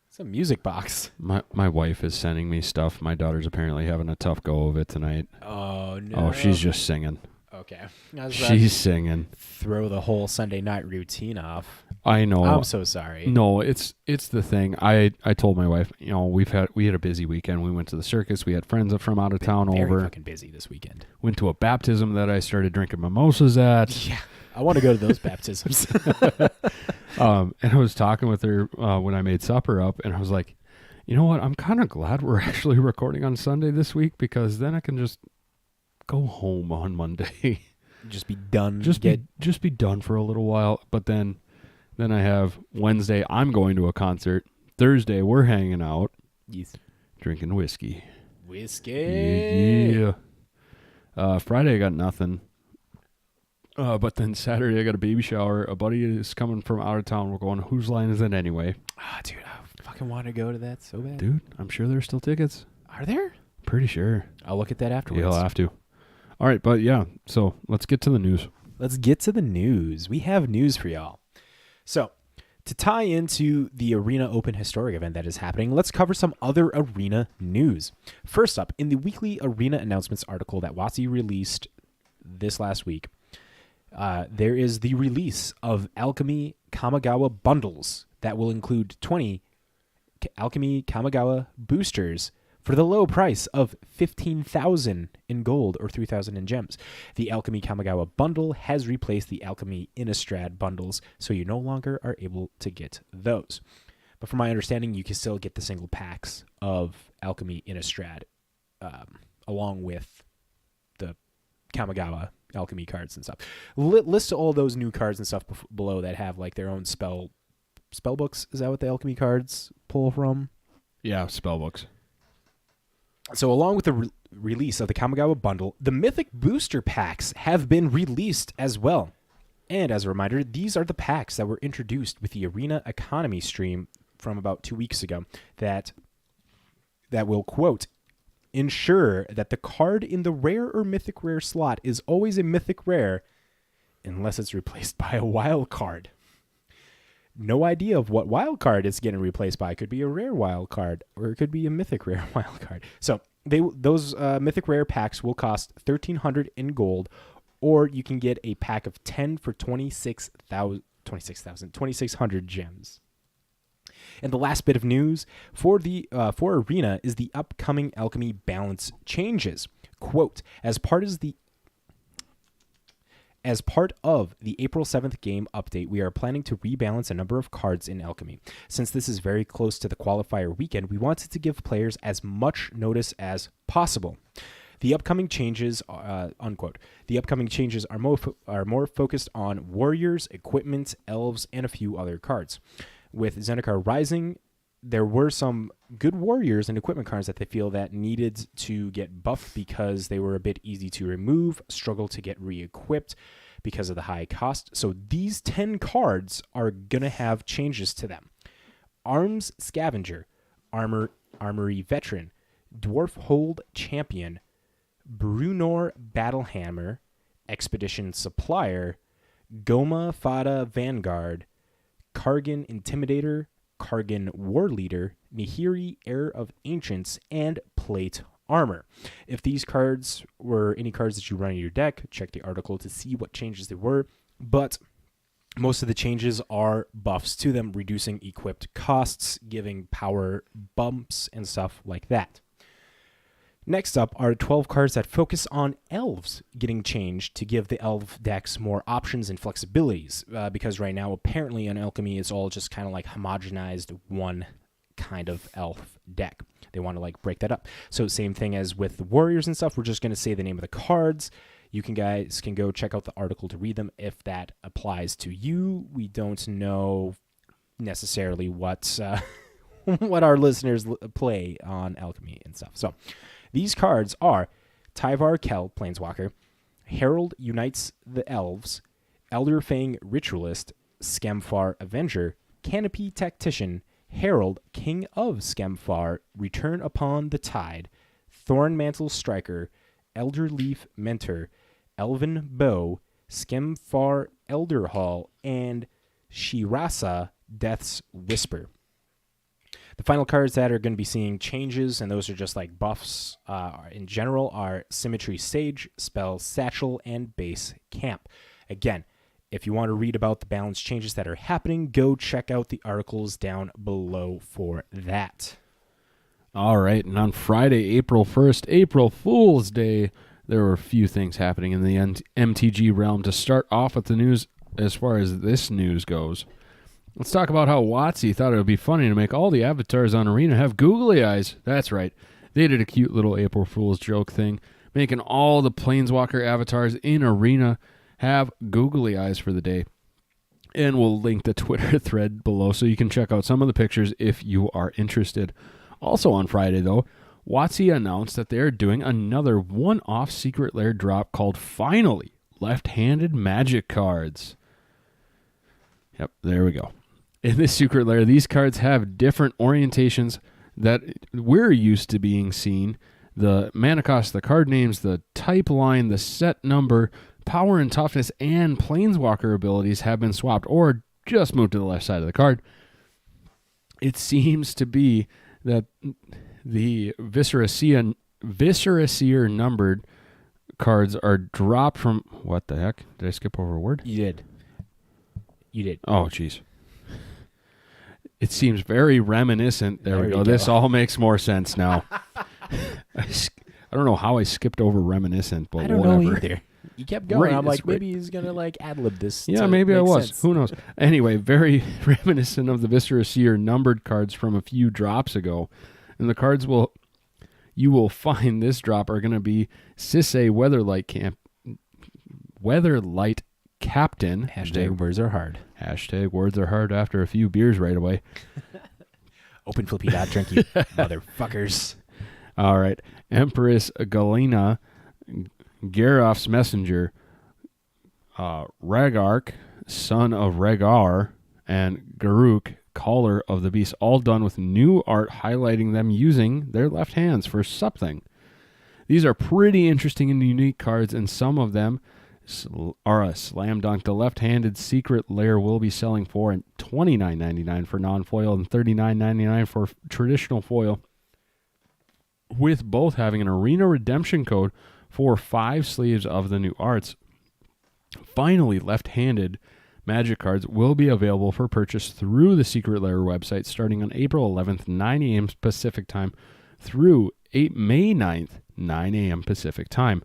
It's a music box. My wife is sending me stuff. My daughter's apparently having a tough go of it tonight. Oh, no. Oh, she's just singing. Okay. She's singing. Throw the whole Sunday night routine off. I know. I'm so sorry. No, it's the thing. I told my wife, we had a busy weekend. We went to the circus. We had friends from out of town Very over. fucking busy this weekend. Went to a baptism that I started drinking mimosas at. Yeah. I want to go to those baptisms. And I was talking with her when I made supper up, and I was like, you know what? I'm kind of glad we're actually recording on Sunday this week because then I can just go home on Monday. Just be done. Just be done for a little while. But then I have Wednesday. I'm going to a concert. Thursday we're hanging out, drinking whiskey. Whiskey. Yeah. Friday I got nothing. But then Saturday I got a baby shower. A buddy is coming from out of town. We're going, whose line is it anyway? Dude, I fucking want to go to that so bad. Dude, I'm sure there's still tickets. Are there? Pretty sure. I'll look at that afterwards. You'll have to. All right, but yeah, so let's get to the news. Let's get to the news. We have news for y'all. So, to tie into the Arena Open Historic event that is happening, let's cover some other Arena news. First up, in the weekly Arena announcements article that WotC released this last week, there is the release of Alchemy Kamigawa bundles that will include 20 Alchemy Kamigawa boosters for the low price of 15,000 in gold or 3,000 in gems. The Alchemy Kamigawa bundle has replaced the Alchemy Innistrad bundles, so you no longer are able to get those. But from my understanding, you can still get the single packs of Alchemy Innistrad along with the Kamigawa Alchemy cards and stuff. List all those new cards and stuff below that have like their own spell books. Is that what the Alchemy cards pull from? Yeah, spell books. So along with the release of the Kamigawa bundle, the Mythic booster packs have been released as well. And as a reminder, these are the packs that were introduced with the Arena Economy stream from about 2 weeks ago that will, quote, ensure that the card in the rare or mythic rare slot is always a mythic rare unless it's replaced by a wild card. No idea of what wild card it's getting replaced by. It could be a rare wild card, or it could be a mythic rare wild card. So those mythic rare packs will cost 1,300 in gold, or you can get a pack of 10 for 2,600 gems. And the last bit of news for Arena is the upcoming Alchemy balance changes. Quote, as part of the April 7th game update, we are planning to rebalance a number of cards in Alchemy. Since this is very close to the qualifier weekend, we wanted to give players as much notice as possible. The upcoming changes, unquote. The upcoming changes are more focused on warriors, equipment, elves, and a few other cards. With Zendikar Rising, there were some good warriors and equipment cards that they feel that needed to get buffed because they were a bit easy to remove, struggle to get re-equipped because of the high cost. So these 10 cards are going to have changes to them. Arms Scavenger, Armory Veteran, Dwarf Hold Champion, Brunor Battlehammer, Expedition Supplier, Goma Fada Vanguard, Kargan Intimidator, Kargan War Leader, Nihiri Heir of Ancients, and Plate Armor. If these cards were any cards that you run in your deck, check the article to see what changes there were, but most of the changes are buffs to them, reducing equipped costs, giving power bumps, and stuff like that. Next up are 12 cards that focus on elves getting changed to give the elf decks more options and flexibilities. Because right now, apparently in Alchemy, it's all just kind of like homogenized one kind of elf deck. They want to like break that up. So same thing as with the warriors and stuff. We're just going to say the name of the cards. You guys can go check out the article to read them if that applies to you. We don't know necessarily what what our listeners play on Alchemy and stuff. So these cards are Tyvar Kell, Planeswalker, Herald Unites the Elves, Elderfang Ritualist, Skemfar Avenger, Canopy Tactician, Herald, King of Skemfar, Return Upon the Tide, Thornmantle Striker, Elderleaf Mentor, Elven Bow, Skemfar Elderhall, and Shirasa, Death's Whisper. The final cards that are going to be seeing changes, and those are just like buffs in general, are Symmetry Sage, Spell Satchel, and Base Camp. Again, if you want to read about the balance changes that are happening, go check out the articles down below for that. All right, and on Friday, April 1st, April Fool's Day, there were a few things happening in the MTG realm. To start off with the news, as far as this news goes, let's talk about how WotC thought it would be funny to make all the avatars on Arena have googly eyes. That's right. They did a cute little April Fool's joke thing, making all the Planeswalker avatars in Arena have googly eyes for the day. And we'll link the Twitter thread below so you can check out some of the pictures if you are interested. Also on Friday, though, WotC announced that they're doing another one-off Secret Lair drop called Finally Left-Handed Magic Cards. Yep, there we go. In this Secret Lair, these cards have different orientations that we're used to being seen. The mana cost, the card names, the type line, the set number, power and toughness, and Planeswalker abilities have been swapped or just moved to the left side of the card. It seems to be that the Viscera Seer numbered cards are dropped from... What the heck? Did I skip over a word? You did. Oh, jeez. It seems very reminiscent. There we go. This all makes more sense now. I don't know how I skipped over reminiscent, but whatever. I don't know either. You kept going. Right, I'm like, maybe he's going to like ad-lib this. Yeah, maybe I was. Sense. Who knows? Anyway, very reminiscent of the Viscera Seer numbered cards from a few drops ago. And the cards you will find this drop are going to be Sisay Weatherlight Captain. Hashtag words are hard. Hashtag words are hard after a few beers right away. Open flippy dot drink, you motherfuckers. All right. Empress Galena, Geralf's Messenger, Ragark, son of Rhaegar, and Garruk, Caller of the Beast, all done with new art highlighting them using their left hands for something. These are pretty interesting and unique cards, and some of them are a slam dunk. The left-handed Secret Lair will be selling for $29.99 for non-foil and $39.99 for traditional foil, with both having an Arena redemption code for 5 sleeves of the new arts. Finally, left-handed Magic cards will be available for purchase through the Secret Lair website starting on April 11th, 9 a.m. Pacific Time through May 9th, 9 a.m. Pacific Time.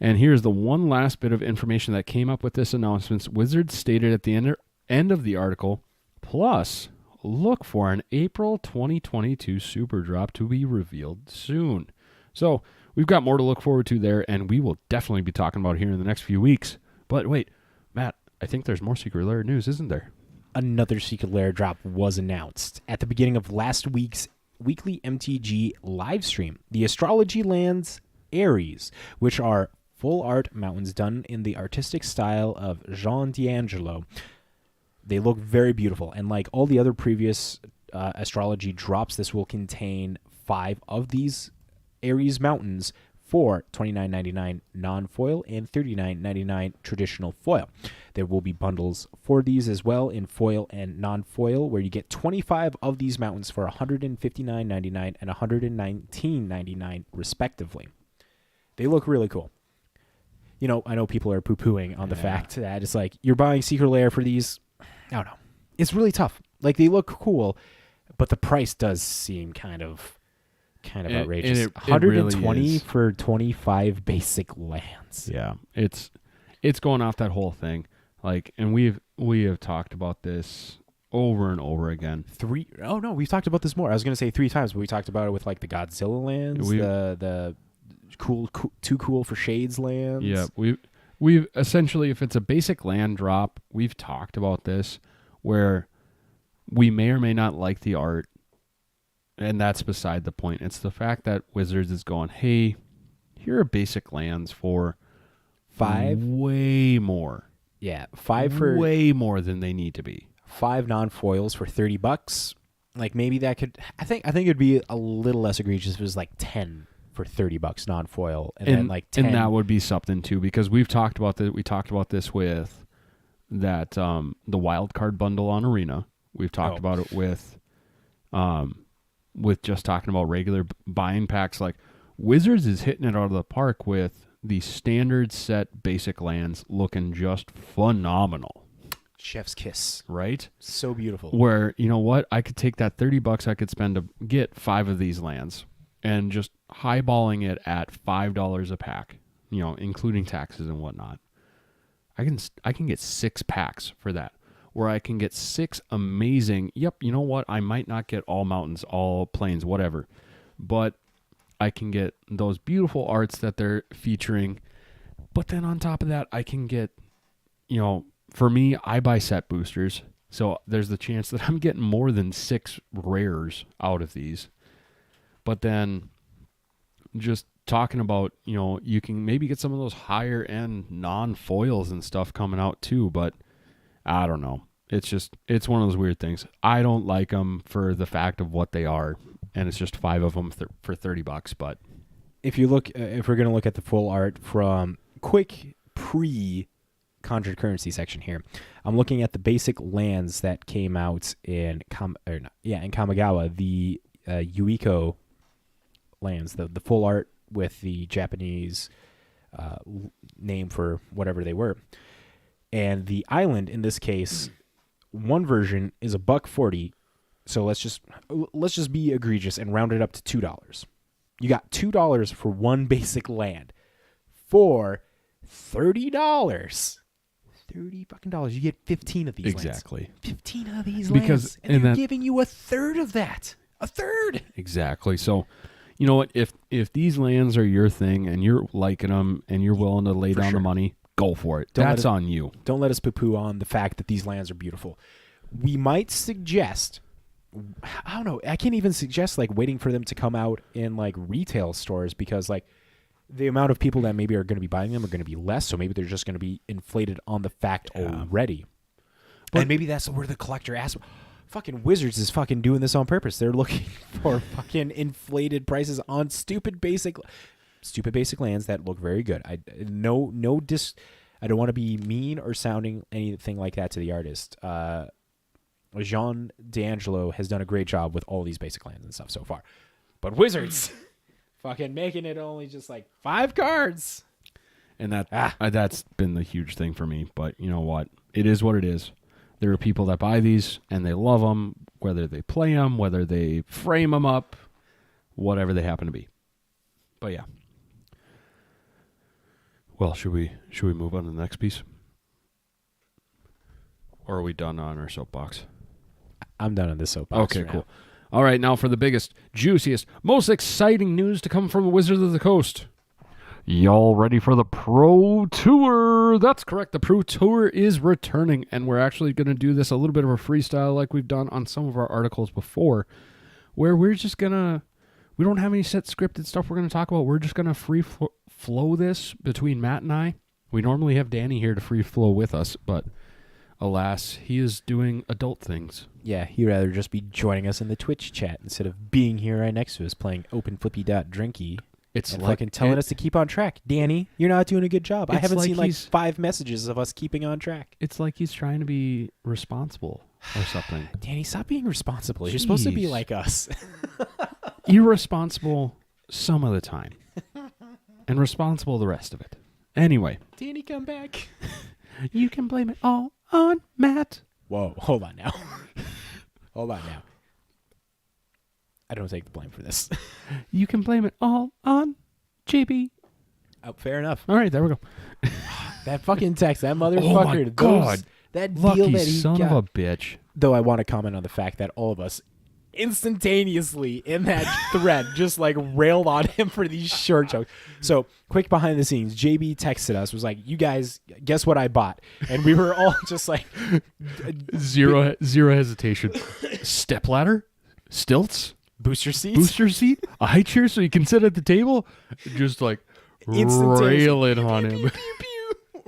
And here's the one last bit of information that came up with this announcement. Wizards stated at the end of the article, plus, look for an April 2022 Super Drop to be revealed soon. So we've got more to look forward to there, and we will definitely be talking about it here in the next few weeks. But wait, Matt, I think there's more Secret Lair news, isn't there? Another Secret Lair drop was announced at the beginning of last week's weekly MTG live stream. The Astrology Lands Aries, which are full art mountains done in the artistic style of Jean D'Angelo. They look very beautiful, and like all the other previous astrology drops, this will contain 5 of these Aries mountains for $29.99 non-foil and $39.99 traditional foil. There will be bundles for these as well in foil and non-foil, where you get 25 of these mountains for $159.99 and $119.99 respectively. They look really cool. You know, I know people are poo-pooing on the fact that it's like, you're buying Secret Lair for these. I don't know. It's really tough. Like, they look cool, but the price does seem kind of kind of And outrageous. it 120 really is. for 25 basic lands. Yeah, it's going off that whole thing. Like, and we have talked about this over and over again. Oh no, we've talked about this more. I was going to say 3 times, but we talked about it with like the Godzilla lands, the too cool for shades lands. Yeah, we've essentially, if it's a basic land drop, we've talked about this where we may or may not like the art, and that's beside the point. It's the fact that Wizards is going, hey, here are basic lands for 5, way more. Yeah, 5 for way more than they need to be. 5 non-foils for $30. Like maybe that could. I think it'd be a little less egregious if it was like 10 for $30 non-foil, and then like 10. And that would be something too, because we've talked about that. We talked about this with that the wild card bundle on Arena. We've talked about it with just talking about regular buying packs. Like Wizards is hitting it out of the park with the standard set basic lands looking just phenomenal. Chef's kiss. Right? So beautiful. Where, you know what? I could take that $30 I could spend to get 5 of these lands and just highballing it at $5 a pack, you know, including taxes and whatnot. I can get 6 packs for that, where I can get 6 amazing, you know what? I might not get all mountains, all plains, whatever, but I can get those beautiful arts that they're featuring. But then on top of that, I can get, you know, for me, I buy set boosters. So there's the chance that I'm getting more than 6 rares out of these. But then just talking about, you know, you can maybe get some of those higher end non-foils and stuff coming out too. But I don't know. It's one of those weird things. I don't like them for the fact of what they are. And it's just 5 of them for $30. But if you look, if we're going to look at the full art from quick Conjured Currency section here, I'm looking at the basic lands that came out in Kamigawa, the Yuiko lands, the full art with the Japanese name for whatever they were, and the island in this case, one version is $1.40. So let's just be egregious and round it up to $2. You got $2 for one basic land for $30. $30 You get 15 of these exactly. lands. 15 of these because, lands. And they're giving you a third of that. A third. Exactly. So, you know what? If these lands are your thing and you're liking them and you're willing to lay down the money, go for it. That's on you. Don't let us poo-poo on the fact that these lands are beautiful. We might suggest, I don't know, I can't even suggest like waiting for them to come out in like retail stores, because like the amount of people that maybe are going to be buying them are going to be less, so maybe they're just going to be inflated on the fact already. And maybe that's where the collector asks. Fucking Wizards is fucking doing this on purpose. They're looking for fucking inflated prices on stupid basic lands that look very good. I don't want to be mean or sounding anything like that to the artist. Jean D'Angelo has done a great job with all these basic lands and stuff so far. But Wizards fucking making it only just like 5 cards. And that's been the huge thing for me. But you know what? It is what it is. There are people that buy these and they love them, whether they play them, whether they frame them up, whatever they happen to be. But yeah. Well, should we move on to the next piece? Or are we done on our soapbox? I'm done on this soapbox. Okay, cool. All right, now for the biggest, juiciest, most exciting news to come from Wizards of the Coast. Y'all ready for the Pro Tour? That's correct. The Pro Tour is returning, and we're actually going to do this a little bit of a freestyle like we've done on some of our articles before, where we're just going to, we don't have any set scripted stuff we're going to talk about. We're just going to free flow this between Matt and I. We normally have Danny here to free flow with us, but alas, he is doing adult things. Yeah, he'd rather just be joining us in the Twitch chat instead of being here right next to us playing OpenFlippy.Drinky. It's and like fucking telling us to keep on track. Danny, you're not doing a good job. I haven't seen like 5 messages of us keeping on track. It's like he's trying to be responsible or something. Danny, stop being responsible. You're supposed to be like us. Irresponsible some of the time. And responsible the rest of it. Anyway. Danny, come back. You can blame it all on Matt. Whoa, hold on now. Hold on now. I don't take the blame for this. You can blame it all on JB. Oh, fair enough. All right, there we go. That fucking text, that motherfucker. Oh my God. That deal Lucky that he son got. of a bitch. Though I want to comment on the fact that all of us instantaneously in that thread just like railed on him for these short jokes. So quick behind the scenes, JB texted us, was like, you guys, guess what I bought? And we were all just like Zero hesitation. Step ladder? Stilts? booster seats. Booster seat? A high chair so you can sit at the table? Just like railing on him. Pew, pew.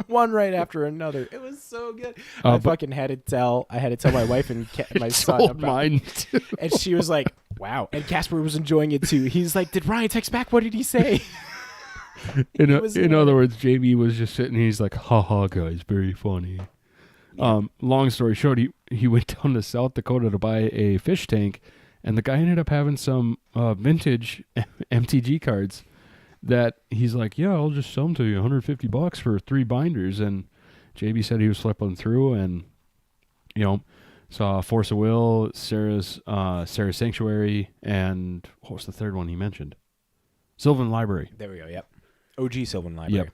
One right after another. It was so good. I But- fucking had to tell my wife and my son Told about mine too. and she was like, wow. And Casper was enjoying it too. He's like, did Ryan text back? What did he say? In was other words, JB was just sitting. He's like, "Ha ha, guys, very funny." Long story short, he went down to South Dakota to buy a fish tank, and the guy ended up having some vintage MTG cards that he's like, "Yeah, I'll just sell them to you, $150 for 3 binders." And JB said he was flipping through, and saw Force of Will, Sarah's Sanctuary, and what was the third one he mentioned? Sylvan Library. There we go. Yep. OG Sylvan Library.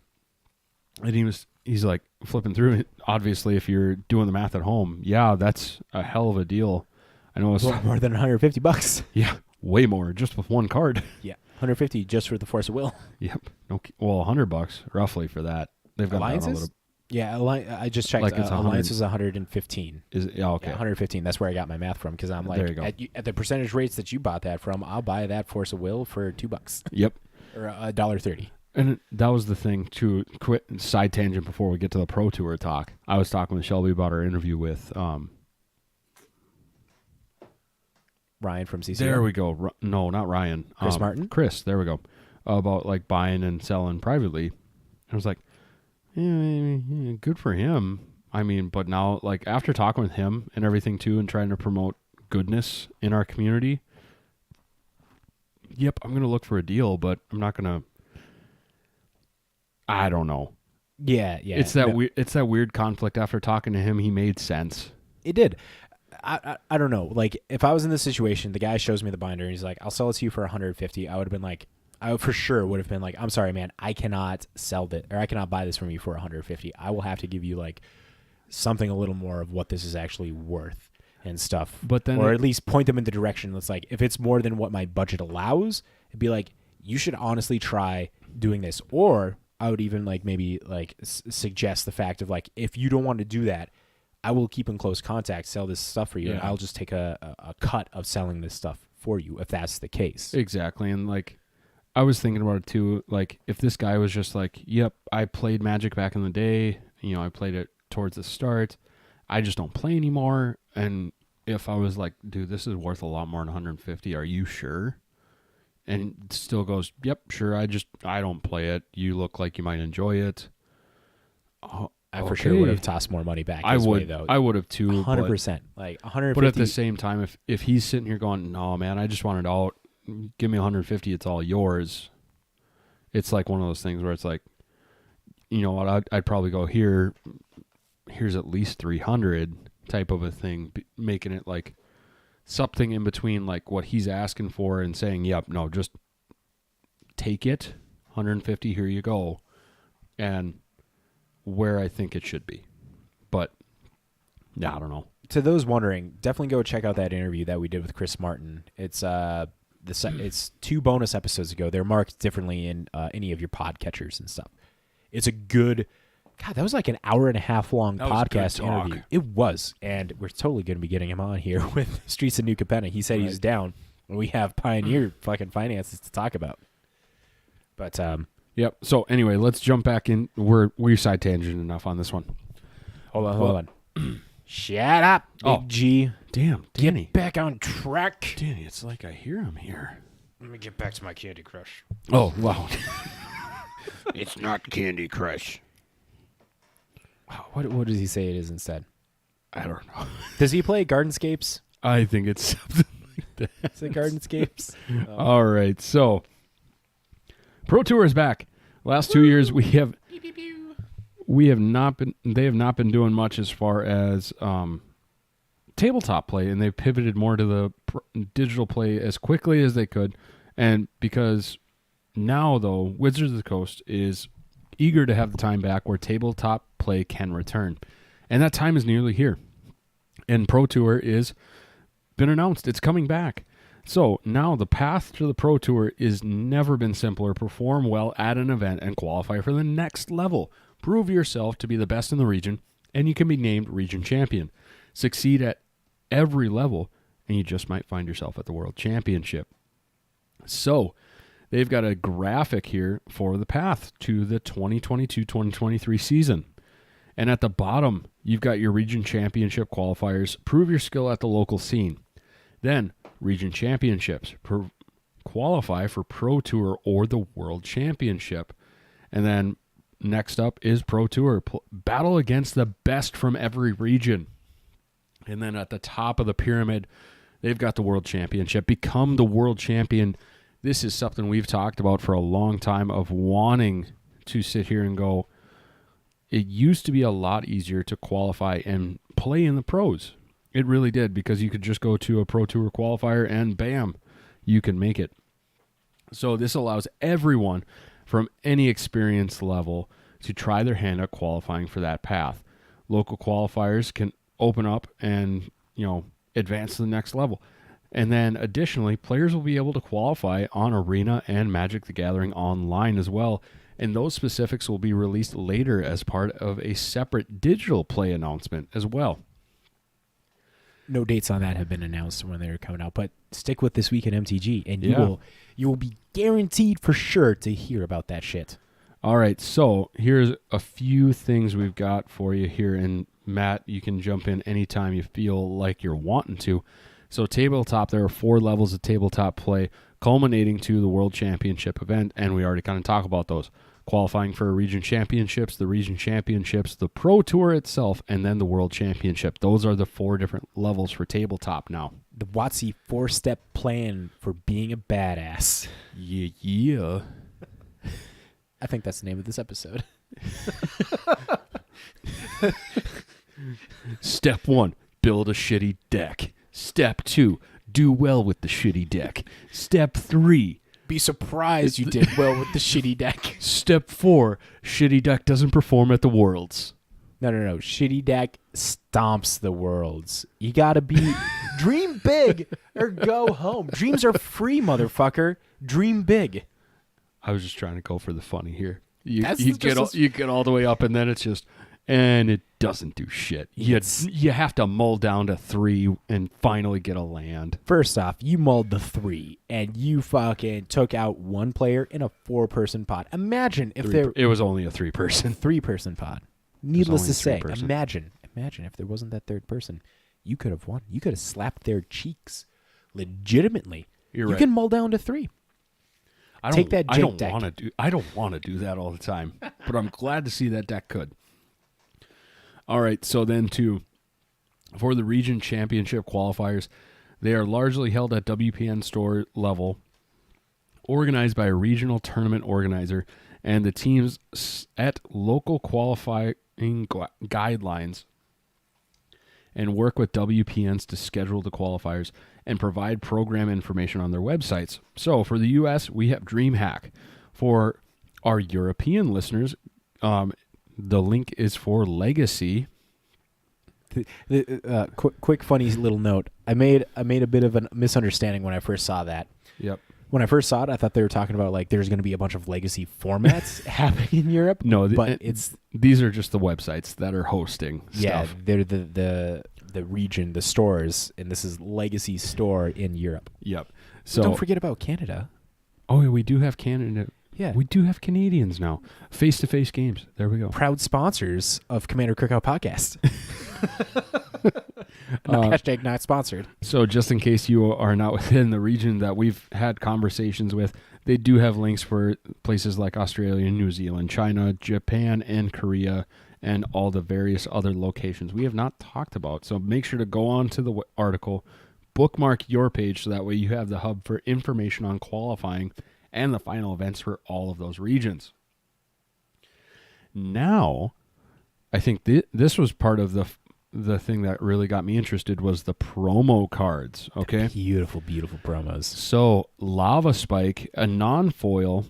Yep. And he's like flipping through it. Obviously, if you're doing the math at home, yeah, that's a hell of a deal. I know it's Well, more than $150. yeah, way more just with one card. Yeah. $150 just for the Force of Will. Yep. Okay. Well, $100 roughly for that. They've got Alliances? that a little. Yeah, I just checked. Like it's Alliance is 115. Okay. Yeah, 115. That's where I got my math from because I'm There you like, go. at the percentage rates that you bought that from, I'll buy that Force of Will for $2 Yep. or $1.30. And that was the thing too. Quit side tangent before we get to the Pro Tour talk. I was talking with Shelby about our interview with Ryan from CC. There we go. No, not Ryan. Chris Martin? Chris. There we go. About like buying and selling privately. I was like, yeah, good for him. I mean, but now like after talking with him and everything too, and trying to promote goodness in our community. Yep, I'm gonna look for a deal, but I'm not gonna. I don't know. Yeah. It's that it's that weird conflict. After talking to him, he made sense. It did. I don't know. Like if I was in this situation, the guy shows me the binder and he's like, "I'll sell it to you for 150." I would have been like, I for sure would have been like, "I'm sorry, man, I cannot sell this, or I cannot buy this from you for 150. I will have to give you like something a little more of what this is actually worth and stuff." But then, or at least point them in the direction that's like, if it's more than what my budget allows, it'd be like, you should honestly try doing this. Or I would even like maybe like suggest the fact of like, if you don't want to do that, I will keep in close contact, sell this stuff for you, and I'll just take a cut of selling this stuff for you if that's the case. Exactly. And like, I was thinking about it too. Like, if this guy was just like, "Yep, I played Magic back in the day. I played it towards the start. I just don't play anymore." And if I was like, "Dude, this is worth a lot more than 150. Are you sure?" And it still goes, "Yep, sure. I don't play it. You look like you might enjoy it." Oh, I for sure would have tossed more money back. I his would. way, though. I would have too. 100%. Like 150. But at the same time, if he's sitting here going, "No, man, I just want it out. Give me 150. It's all yours." It's like one of those things where it's like, you know what? I'd probably go here. Here's at least 300 type of a thing, making it like something in between, like what he's asking for and saying, "Yep, no, just take it. 150. Here you go," and where I think it should be. But yeah, I don't know. To those wondering, definitely go check out that interview that we did with Chris Martin. It's it's 2 bonus episodes ago. They're marked differently in any of your podcatchers and stuff. It's a good. God, that was like an hour and a half long podcast interview. It was, and we're totally going to be getting him on here with Streets of New Capenna. He said he's down, and we have Pioneer fucking finances to talk about. But Yep. So anyway, let's jump back in. We're side tangent enough on this one. hold on. Shut up, Big G. Damn, Danny. Get back on track. Danny, it's like I hear him here. Let me get back to my Candy Crush. Oh, wow. It's not Candy Crush. What does he say it is instead? I don't know. Does he play Gardenscapes? I think it's something like that. Is it Gardenscapes? All right. So, Pro Tour is back. Last 2 years they have not been doing much as far as tabletop play, and they pivoted more to the digital play as quickly as they could. And because now, though, Wizards of the Coast is eager to have the time back where tabletop play can return. And that time is nearly here. And Pro Tour is been announced. It's coming back. So now the path to the Pro Tour is never been simpler. Perform well at an event and qualify for the next level. Prove yourself to be the best in the region, and you can be named region champion. Succeed at every level, and you just might find yourself at the World Championship. So they've got a graphic here for the path to the 2022-2023 season. And at the bottom, you've got your region championship qualifiers. Prove your skill at the local scene. Then, region championships. Qualify for Pro Tour or the World Championship. And then, next up is Pro Tour. Battle against the best from every region. And then at the top of the pyramid, they've got the World Championship. Become the World Champion. This is something we've talked about for a long time of wanting to sit here and go, it used to be a lot easier to qualify and play in the pros. It really did, because you could just go to a Pro Tour qualifier and bam, you can make it. So this allows everyone from any experience level to try their hand at qualifying for that path. Local qualifiers can open up and, advance to the next level. And then additionally, players will be able to qualify on Arena and Magic the Gathering online as well. And those specifics will be released later as part of a separate digital play announcement as well. No dates on that have been announced when they're coming out, but stick with This Week in MTG, and you will be guaranteed for sure to hear about that shit. All right, so here's a few things we've got for you here, and Matt, you can jump in anytime you feel like you're wanting to. So tabletop, there are 4 levels of tabletop play, culminating to the World Championship event, and we already kind of talked about those. Qualifying for region championships, the Pro Tour itself, and then the World Championship. Those are the 4 different levels for tabletop now. The WotC 4-step plan for being a badass. Yeah. I think that's the name of this episode. Step 1, build a shitty deck. Step 2, do well with the shitty deck. Step 3, be surprised you did well with the shitty deck. Step 4, shitty deck doesn't perform at the Worlds. No. Shitty deck stomps the Worlds. You gotta be dream big or go home. Dreams are free, motherfucker. Dream big. I was just trying to go for the funny here. You get all the way up, and then it's just, and it doesn't do shit. You have to mull down to 3 and finally get a land. First off, you mulled the 3, and you fucking took out one player in a 4-person pod. Imagine if it was only a 3-person. 3-person pod. Needless to say, imagine if there wasn't that 3rd person. You could have won. You could have slapped their cheeks legitimately. You can mull down to 3. I don't want to do that all the time, but I'm glad to see that deck could. All right, so then for the region championship qualifiers, they are largely held at WPN store level, organized by a regional tournament organizer, and the teams set local qualifying guidelines and work with WPNs to schedule the qualifiers and provide program information on their websites. So for the U.S., we have DreamHack. For our European listeners, the link is for Legacy. Quick funny little note. I made a bit of a misunderstanding when I first saw that. Yep. When I first saw it, I thought they were talking about like there's going to be a bunch of Legacy formats happening in Europe. No, but these are just the websites that are hosting stuff. Yeah, they're the region, the stores, and this is Legacy store in Europe. Yep. So don't forget about Canada. Oh, we do have Canada. Yeah. We do have Canadians now. Face-to-face games. There we go. Proud sponsors of Commander Cookout Podcast. Hashtag not sponsored. So just in case you are not within the region that we've had conversations with, they do have links for places like Australia, New Zealand, China, Japan, and Korea, and all the various other locations we have not talked about. So make sure to go on to the article, bookmark your page so that way you have the hub for information on qualifying and the final events for all of those regions. Now, I think this was part of the the thing that really got me interested was the promo cards. Okay. Beautiful, beautiful promos. So, Lava Spike, a non-foil,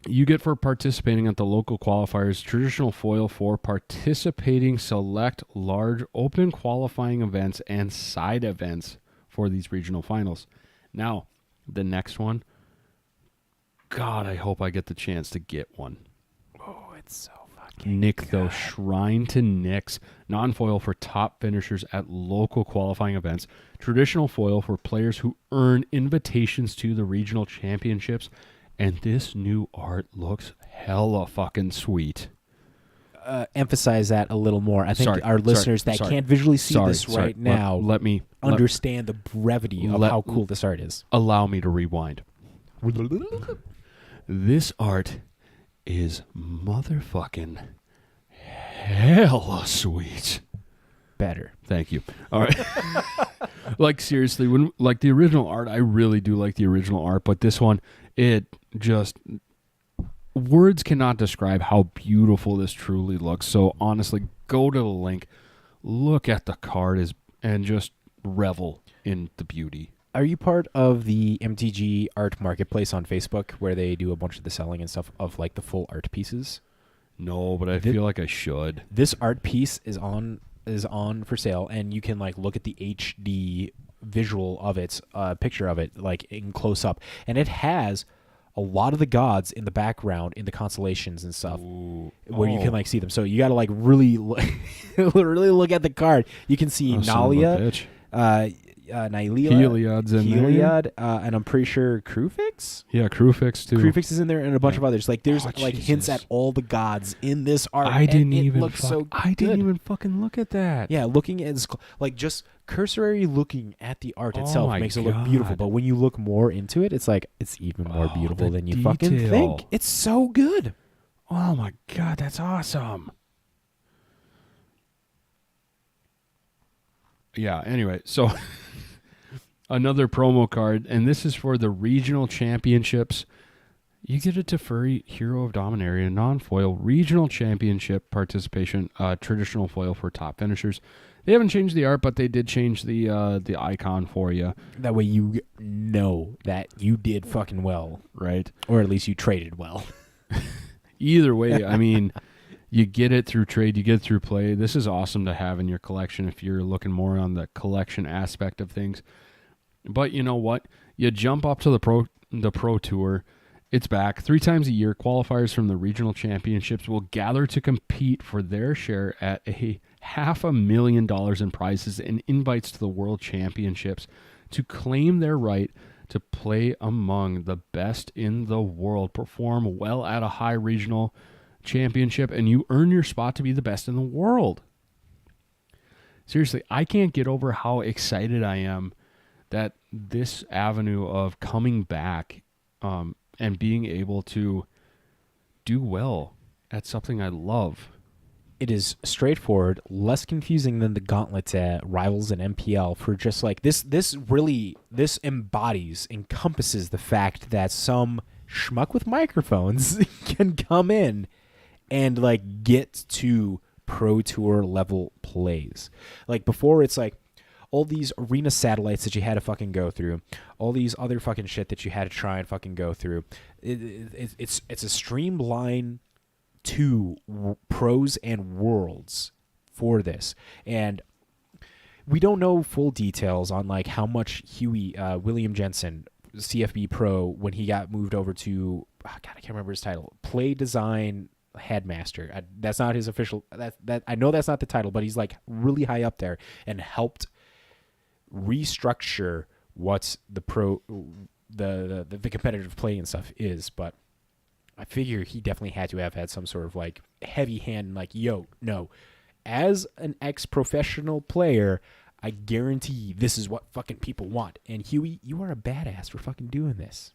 you get for participating at the local qualifiers, traditional foil for participating select large open qualifying events and side events for these regional finals. Now, the next one, God, I hope I get the chance to get one. Oh, it's so fucking Nick, though, Shrine to Nick's, non-foil for top finishers at local qualifying events, traditional foil for players who earn invitations to the regional championships, and this new art looks hella fucking sweet. Emphasize that a little more. I think our listeners that can't visually see this right now let me understand the brevity of how cool this art is. Allow me to rewind. This art is motherfucking hella sweet. Better. Thank you. All right. Like, seriously, when like the original art, I really do like the original art, but this one, it just, words cannot describe how beautiful this truly looks. So honestly, go to the link, look at the card and just revel in the beauty. Are you part of the MTG art marketplace on Facebook where they do a bunch of the selling and stuff of like the full art pieces? No, but I feel like I should. This art piece is on for sale, and you can like look at the HD visual of it, picture of it, like in close up, and it has a lot of the gods in the background in the constellations and stuff. Ooh. Where you can like see them. So you got to like really really look at the card. You can see Nalia, Nylea, Heliod, and I'm pretty sure Crewfix? Yeah, Crewfix too. Crewfix is in there, and a bunch of others. Like there's like hints at all the gods in this art. I didn't even fucking look at that. Yeah, looking at like just cursory looking at the art itself makes it look beautiful. But when you look more into it, it's like it's even more beautiful than you fucking think. It's so good. Oh my God, that's awesome. Yeah, anyway, so another promo card, and this is for the regional championships. You get a Teferi Hero of Dominaria non-foil regional championship participation, traditional foil for top finishers. They haven't changed the art, but they did change the icon for you. That way you know that you did fucking well. Right. Or at least you traded well. Either way, I mean, you get it through trade, you get it through play. This is awesome to have in your collection if you're looking more on the collection aspect of things. But you know what? You jump up to the Pro Tour. It's back 3 times a year. Qualifiers from the regional championships will gather to compete for their share at $500,000 in prizes and invites to the World Championships to claim their right to play among the best in the world, perform well at a high regional championship, and you earn your spot to be the best in the world. Seriously, I can't get over how excited I am that this avenue of coming back and being able to do well at something I love. It is straightforward, less confusing than the gauntlets at Rivals and MPL for just like this encompasses the fact that some schmuck with microphones can come in and like get to Pro Tour level plays. Like before, it's like all these arena satellites that you had to fucking go through, all these other fucking shit that you had to try and fucking go through. It's a streamline to pros and worlds for this, and we don't know full details on like how much Huey William Jensen, CFB Pro, when he got moved over to I can't remember his title, Play Design Headmaster. That's not his official. That I know that's not the title, but he's like really high up there and helped restructure what the competitive play and stuff is. But I figure he definitely had to have had some sort of like heavy hand, like, yo, no, as an ex-professional player, I guarantee this is what fucking people want. And Huey, you are a badass for fucking doing this.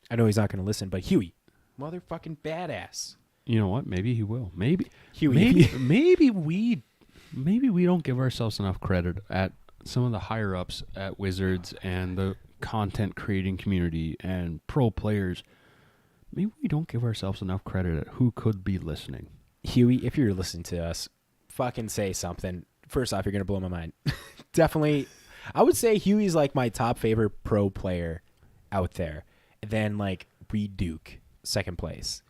I know he's not going to listen, but Huey, motherfucking badass. You know what? Maybe he will. Maybe Huey, maybe we don't give ourselves enough credit at some of the higher ups at Wizards and the content creating community and pro players. Maybe we don't give ourselves enough credit at who could be listening. Huey, if you're listening to us, fucking say something. First off, you're going to blow my mind. Definitely, I would say Huey's like my top favorite pro player out there. And then like Reed Duke, second place.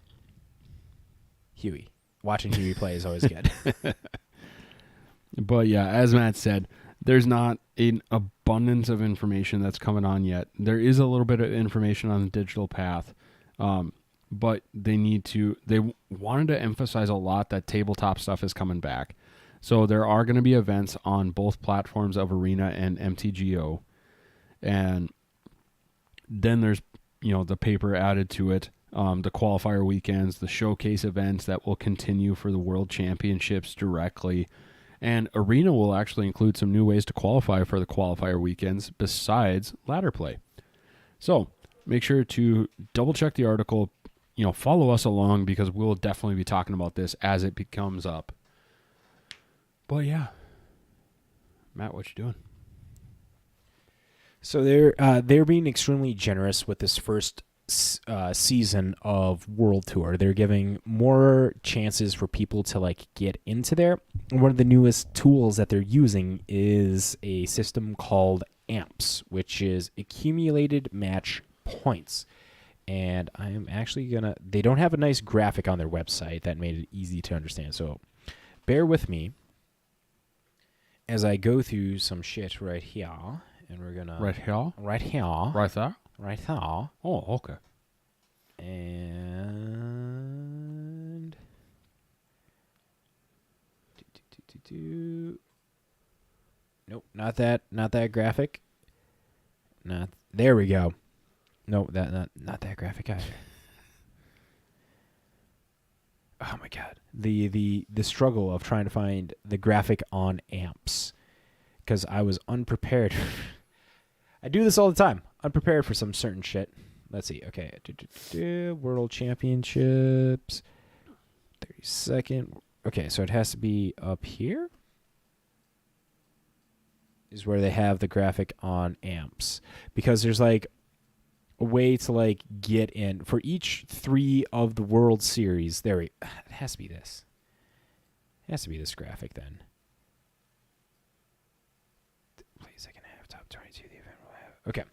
Huey. Watching Huey play is always good. But yeah, as Matt said, there's not an abundance of information that's coming on yet. There is a little bit of information on the digital path, but they wanted to emphasize a lot that tabletop stuff is coming back. So there are going to be events on both platforms of Arena and MTGO. And then there's, the paper added to it, the qualifier weekends, the showcase events that will continue for the World Championships directly. And Arena will actually include some new ways to qualify for the qualifier weekends besides ladder play. So make sure to double check the article, follow us along because we'll definitely be talking about this as it becomes up. But yeah, Matt, what you doing? So they're being extremely generous with this first season of World Tour. They're giving more chances for people to like get into there. One of the newest tools that they're using is a system called AMPS, which is accumulated match points. And I'm actually they don't have a nice graphic on their website that made it easy to understand. So bear with me as I go through some shit right here. And we're gonna Right here? Right here. Right there? Right here. Oh, okay. And nope, not that graphic. There we go. No, not that graphic either. Oh my god. The struggle of trying to find the graphic on AMPS because I was unprepared. I do this all the time. Unprepared for some certain shit. Let's see. Okay. World Championships. 32nd. Okay, so it has to be up here. Is where they have the graphic on AMPS. Because there's like a way to like get in. For each 3 of the World Series, it has to be this. It has to be this graphic then. Play second half, top 22. The event will have. Okay.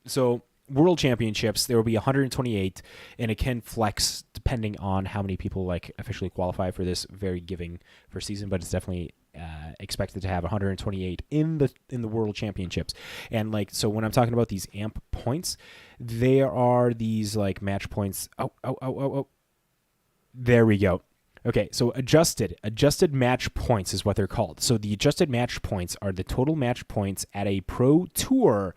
So World Championships, there will be 128, and it can flex depending on how many people like officially qualify for this very giving first season. But it's definitely expected to have 128 in the World Championships. And like, so when I'm talking about these AMP points, there are these like match points. Oh. There we go. Okay, so adjusted match points is what they're called. So the adjusted match points are the total match points at a pro tour,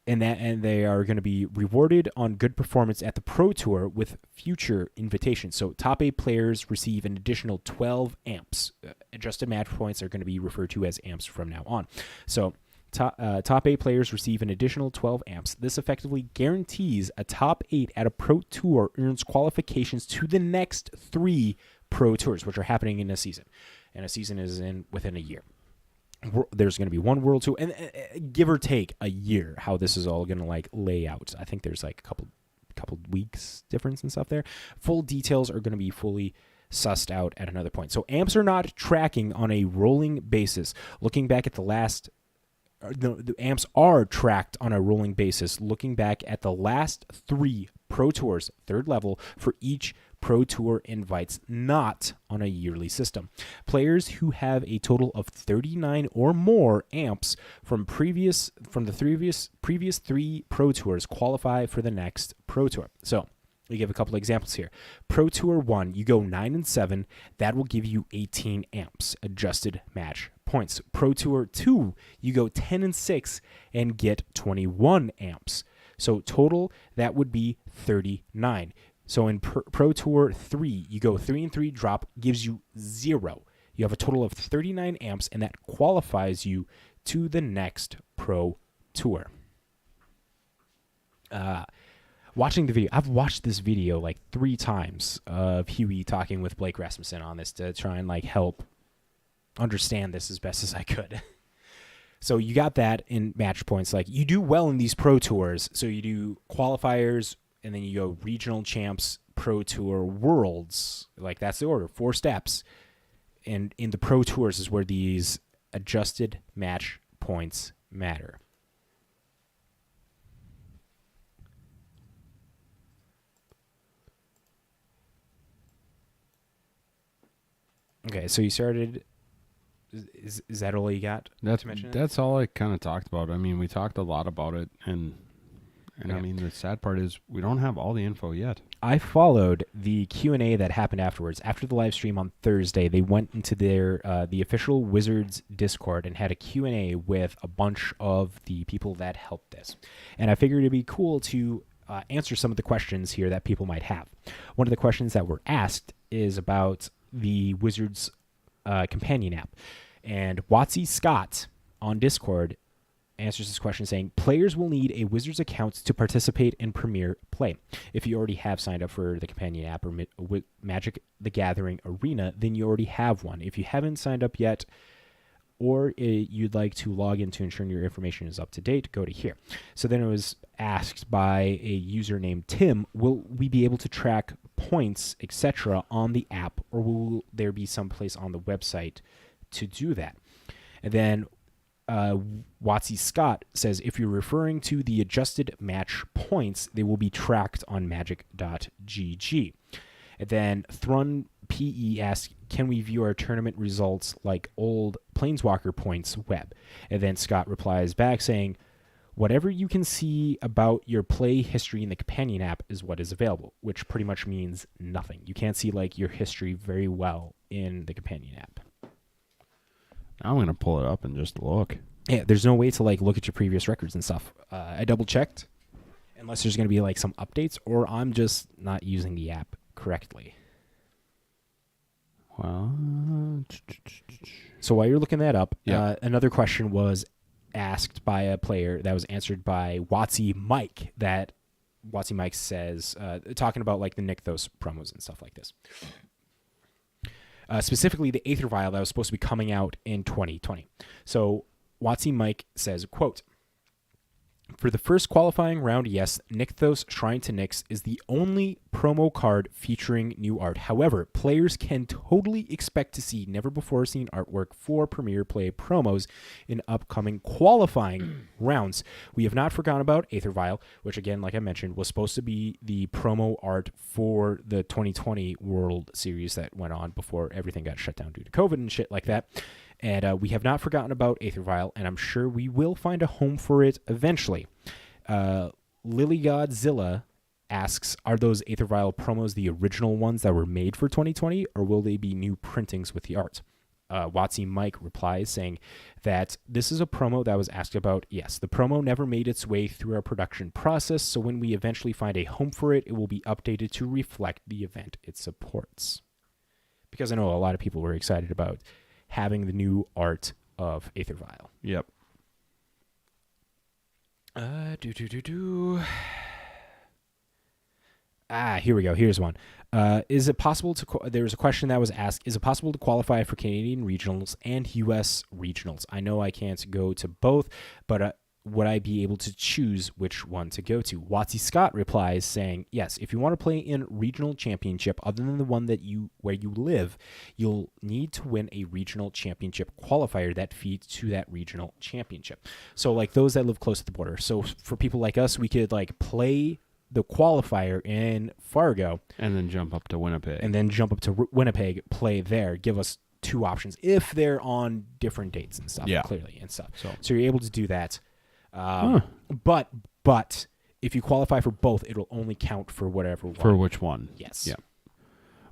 and they are going to be rewarded on good performance at the pro tour with future invitations. So top 8 players receive an additional 12 AMPs. Adjusted match points are going to be referred to as AMPs from now on. So top 8 players receive an additional 12 AMPs. This effectively guarantees a top 8 at a pro tour earns qualifications to the next 3 pro tours, which are happening in a season. And a season is within a year. There's going to be one World Tour, and give or take a year, how this is all going to like lay out. I think there's like a couple weeks difference and stuff there. Full details are going to be fully sussed out at another point. So AMPs are not tracking on a rolling basis. Looking back at the AMPs are tracked on a rolling basis, looking back at the last 3 Pro Tours, third level, for each Pro Tour invites, not on a yearly system. Players who have a total of 39 or more AMPs from the previous 3 Pro Tours qualify for the next Pro Tour. So we give a couple of examples here. Pro Tour 1, you go 9 and 7, that will give you 18 AMPs, adjusted match points. Pro Tour 2, you go 10 and 6 and get 21 AMPs. So total, that would be 39. So in Pro Tour 3, you go 3 and 3, drop, gives you 0. You have a total of 39 AMPs, and that qualifies you to the next Pro Tour. Watching the video, I've watched this video like 3 times of Huey talking with Blake Rasmussen on this to try and like help understand this as best as I could. So you got that in match points. Like, you do well in these Pro Tours, so you do qualifiers, and then you go regional champs, Pro Tour Worlds. Like, that's the order, 4 steps. And in the Pro Tours is where these adjusted match points matter. Okay, so you started. Is that all you got? That's all I kind of talked about. I mean, we talked a lot about it, and I mean, the sad part is we don't have all the info yet. I followed the Q&A that happened afterwards. After the live stream on Thursday, they went into their the official Wizards Discord and had a Q&A with a bunch of the people that helped this. And I figured it'd be cool to answer some of the questions here that people might have. One of the questions that were asked is about the Wizards companion app. And Watsy Scott on Discord answers this question saying, players will need a Wizards account to participate in Premier Play. If you already have signed up for the companion app or Magic the Gathering Arena, then you already have one. If you haven't signed up yet, or you'd like to log in to ensure your information is up to date, go to here. So then it was asked by a user named Tim, will we be able to track points, etc. on the app, or will there be some place on the website to do that? And then Watsy Scott says, if you're referring to the adjusted match points, they will be tracked on magic.gg. And then Thrun PE asks, can we view our tournament results like old Planeswalker points web? And then Scott replies back saying, whatever you can see about your play history in the companion app is what is available, which pretty much means nothing. You can't see like your history very well in the companion app. I'm going to pull it up and just look. Yeah, there's no way to like look at your previous records and stuff. I double checked, unless there's going to be like some updates, or I'm just not using the app correctly. Well, so while you're looking that up, another question was asked by a player that was answered by Watsy Mike. That Watsy Mike says, talking about like the Nykthos promos and stuff like this. Specifically the Aether Vial that was supposed to be coming out in 2020. So Watsy Mike says, quote, for the first qualifying round, yes, Nykthos Shrine to Nyx is the only promo card featuring new art. However, players can totally expect to see never-before-seen artwork for Premier Play promos in upcoming qualifying rounds. We have not forgotten about Aether Vial, which, again, like I mentioned, was supposed to be the promo art for the 2020 World Series that went on before everything got shut down due to COVID and shit like that. And we have not forgotten about Aether Vial, and I'm sure we will find a home for it eventually. Lily Godzilla asks, are those Aether Vial promos the original ones that were made for 2020, or will they be new printings with the art? Watsy Mike replies saying that this is a promo that was asked about. Yes, the promo never made its way through our production process, so when we eventually find a home for it, it will be updated to reflect the event it supports. Because I know a lot of people were excited about having the new art of Aether Vial. Yep. Here we go. Here's one. Is it possible to... there was a question that was asked. Is it possible to qualify for Canadian regionals and U.S. regionals? I know I can't go to both, but would I be able to choose which one to go to? Watsy Scott replies saying, yes, if you want to play in regional championship other than the one that where you live, you'll need to win a regional championship qualifier that feeds to that regional championship. So like those that live close to the border. So for people like us, we could like play the qualifier in Fargo. And then jump up to Winnipeg. And then jump up to Winnipeg, play there, give us 2 options if they're on different dates and stuff, clearly, and stuff. So you're able to do that. But if you qualify for both, it'll only count for whatever one. For which one? Yes. Yeah.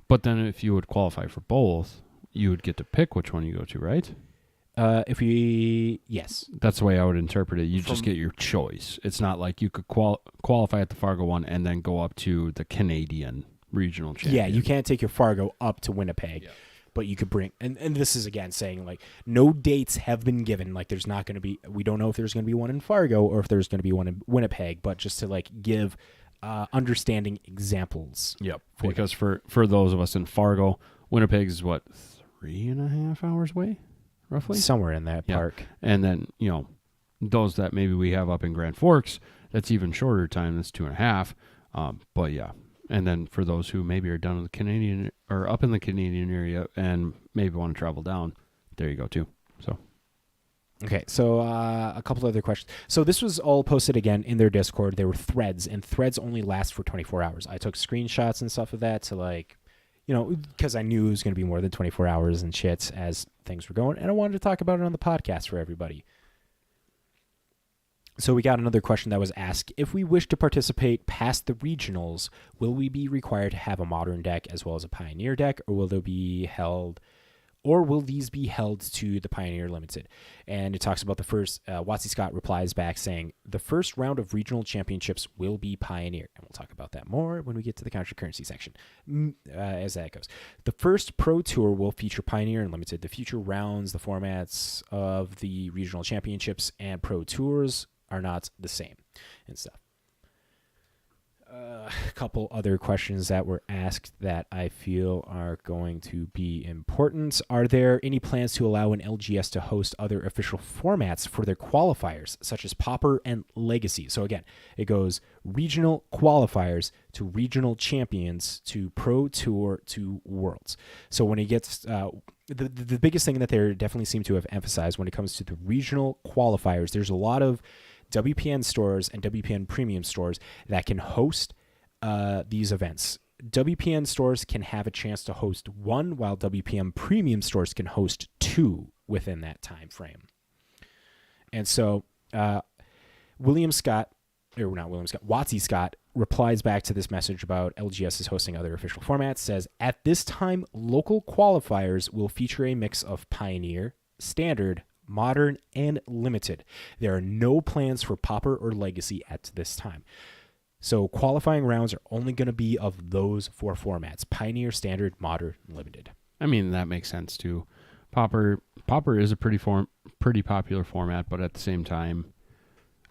But then if you would qualify for both, you would get to pick which one you go to, right? Yes. That's the way I would interpret it. You just get your choice. It's not like you could qualify at the Fargo one and then go up to the Canadian regional champion. Yeah, you can't take your Fargo up to Winnipeg. Yeah. But you could bring, and this is again saying like no dates have been given. Like there's not going to be, we don't know if there's going to be one in Fargo or if there's going to be one in Winnipeg, but just to like give understanding examples. Yep. Because for those of us in Fargo, Winnipeg is what, 3.5 hours away, roughly? Somewhere in that park. And then, those that maybe we have up in Grand Forks, that's even shorter time, that's 2.5. But yeah, And then for those who maybe are down in the Canadian or up in the Canadian area and maybe want to travel down, there you go too. So Okay, so a couple other questions. So this was all posted again in their Discord. There were threads, and threads only last for 24 hours. I took screenshots and stuff of that to because I knew it was going to be more than 24 hours and shit as things were going, and I wanted to talk about it on the podcast for everybody. So we got another question that was asked: if we wish to participate past the regionals, will we be required to have a modern deck as well as a Pioneer deck, or will these be held to the Pioneer Limited? And it talks about the first, Watsy Scott replies back saying, the first round of regional championships will be Pioneer. And we'll talk about that more when we get to the counter currency section, as that goes. The first Pro Tour will feature Pioneer and Limited. The future rounds, the formats of the regional championships and Pro Tours are not the same and stuff. A couple other questions that were asked that I feel are going to be important. Are there any plans to allow an LGS to host other official formats for their qualifiers, such as Pauper and Legacy? So again, it goes regional qualifiers to regional champions to Pro Tour to Worlds. So when it gets the biggest thing that they definitely seem to have emphasized when it comes to the regional qualifiers, there's a lot of WPN stores and WPN premium stores that can host these events. WPN stores can have a chance to host one, while WPN premium stores can host two within that time frame. And so Watsy Scott replies back to this message about LGS is hosting other official formats, says, at this time, local qualifiers will feature a mix of Pioneer, Standard, Modern, and Limited. There are no plans for Pauper or Legacy at this time. So qualifying rounds are only going to be of those four formats: Pioneer, Standard, Modern, Limited. I mean, that makes sense too. Pauper is a pretty popular format, but at the same time,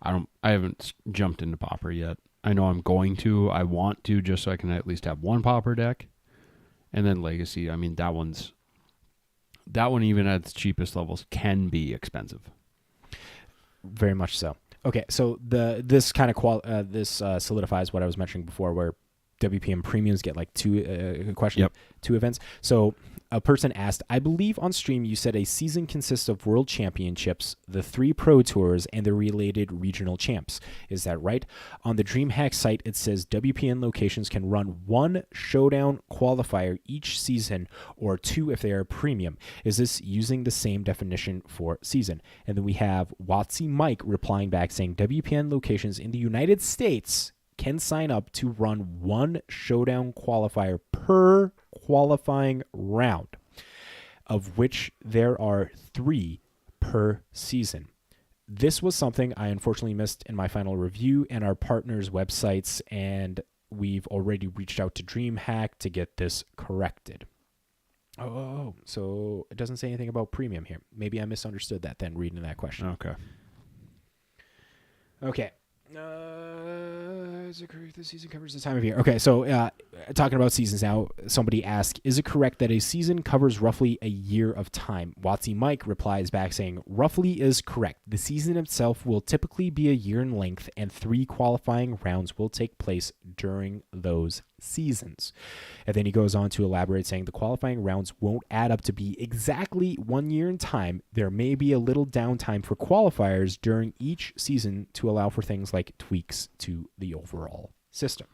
I haven't jumped into Pauper yet. I know I'm going to. I want to, just so I can at least have one Pauper deck. And then Legacy, I mean, that one even at its cheapest levels can be expensive. Very much so. Okay, so this kind of solidifies what I was mentioning before, where WPM premiums get like two events. So a person asked, I believe on stream you said a season consists of World Championships, the 3 Pro Tours, and the related regional champs. Is that right? On the DreamHack site, it says WPN locations can run 1 showdown qualifier each season, or 2 if they are premium. Is this using the same definition for season? And then we have Watsy Mike replying back saying WPN locations in the United States can sign up to run 1 showdown qualifier per qualifying round, of which there are 3 per season. This was something I unfortunately missed in my final review and our partners' websites, and we've already reached out to DreamHack to get this corrected. Oh, so it doesn't say anything about premium here. Maybe I misunderstood that then reading that question. Okay. Is it correct the season covers the time of year? Okay, so talking about seasons now, somebody asked, is it correct that a season covers roughly a year of time? Watsy Mike replies back saying, roughly is correct. The season itself will typically be a year in length, and 3 qualifying rounds will take place during those seasons. And then he goes on to elaborate saying the qualifying rounds won't add up to be exactly 1 year in time. There may be a little downtime for qualifiers during each season to allow for things like tweaks to the overall system.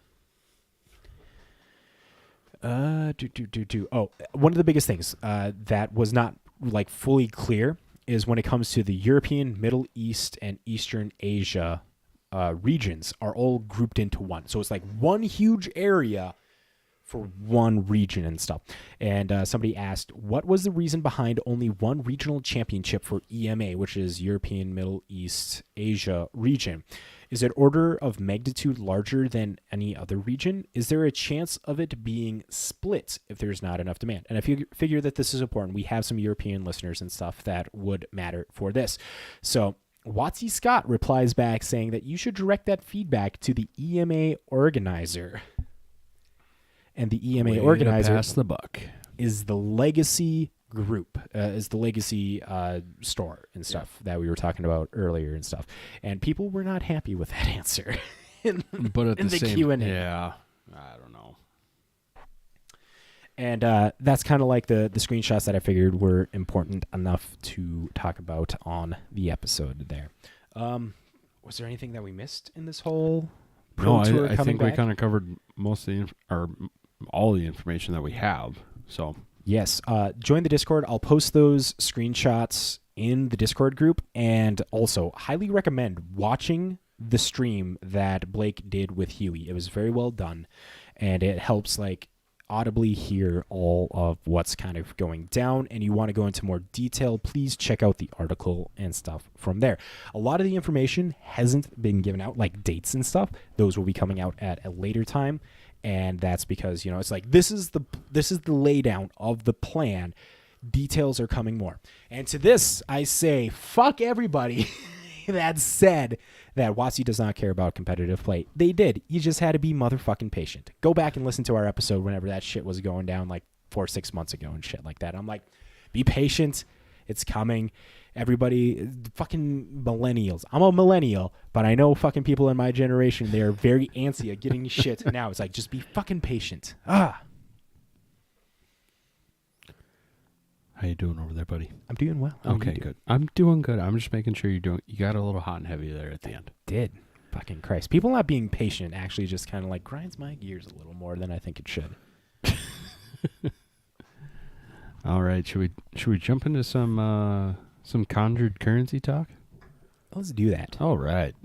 One of the biggest things that was not like fully clear is when it comes to the European, Middle East, and Eastern Asia regions are all grouped into one. So it's like one huge area for one region and stuff. And somebody asked, what was the reason behind only one regional championship for EMA, which is European, Middle East, Asia region? Is it order of magnitude larger than any other region? Is there a chance of it being split if there's not enough demand? And I figure that this is important. We have some European listeners and stuff that would matter for this. So Watsy Scott replies back saying that you should direct that feedback to the EMA organizer. And the EMA organizer pass the buck is the Legacy group, is the Legacy store and stuff that we were talking about earlier and stuff. And people were not happy with that answer but at in the same, Q&A. Yeah. I don't know. And that's kind of like the screenshots that I figured were important enough to talk about on the episode there. Was there anything that we missed in this whole Pro Tour I coming think we back? kind of covered most of or all the information that we have. So Yes. Join the Discord. I'll post those screenshots in the Discord group, and also highly recommend watching the stream that Blake did with Huey. It was very well done, and it helps like audibly hear all of what's kind of going down. And you want to go into more detail, please check out the article and stuff from there. A lot of the information hasn't been given out, like dates and stuff. Those will be coming out at a later time. And that's because, it's like this is the laydown of the plan. Details are coming more. And to this, I say, fuck everybody that said that WotC does not care about competitive play. They did. You just had to be motherfucking patient. Go back and listen to our episode whenever that shit was going down like 4 or 6 months ago and shit like that. I'm like, be patient. It's coming. Everybody, fucking millennials. I'm a millennial, but I know fucking people in my generation, they are very antsy at getting shit now. It's like, just be fucking patient. how you doing over there, buddy? I'm doing well. How are you Okay, doing? good. I'm doing good. I'm just making sure you got a little hot and heavy there at the end. Did. Fucking Christ. People not being patient actually just kind of like grinds my gears a little more than I think it should. All right, should we jump into some conjured currency talk? Let's do that. All right.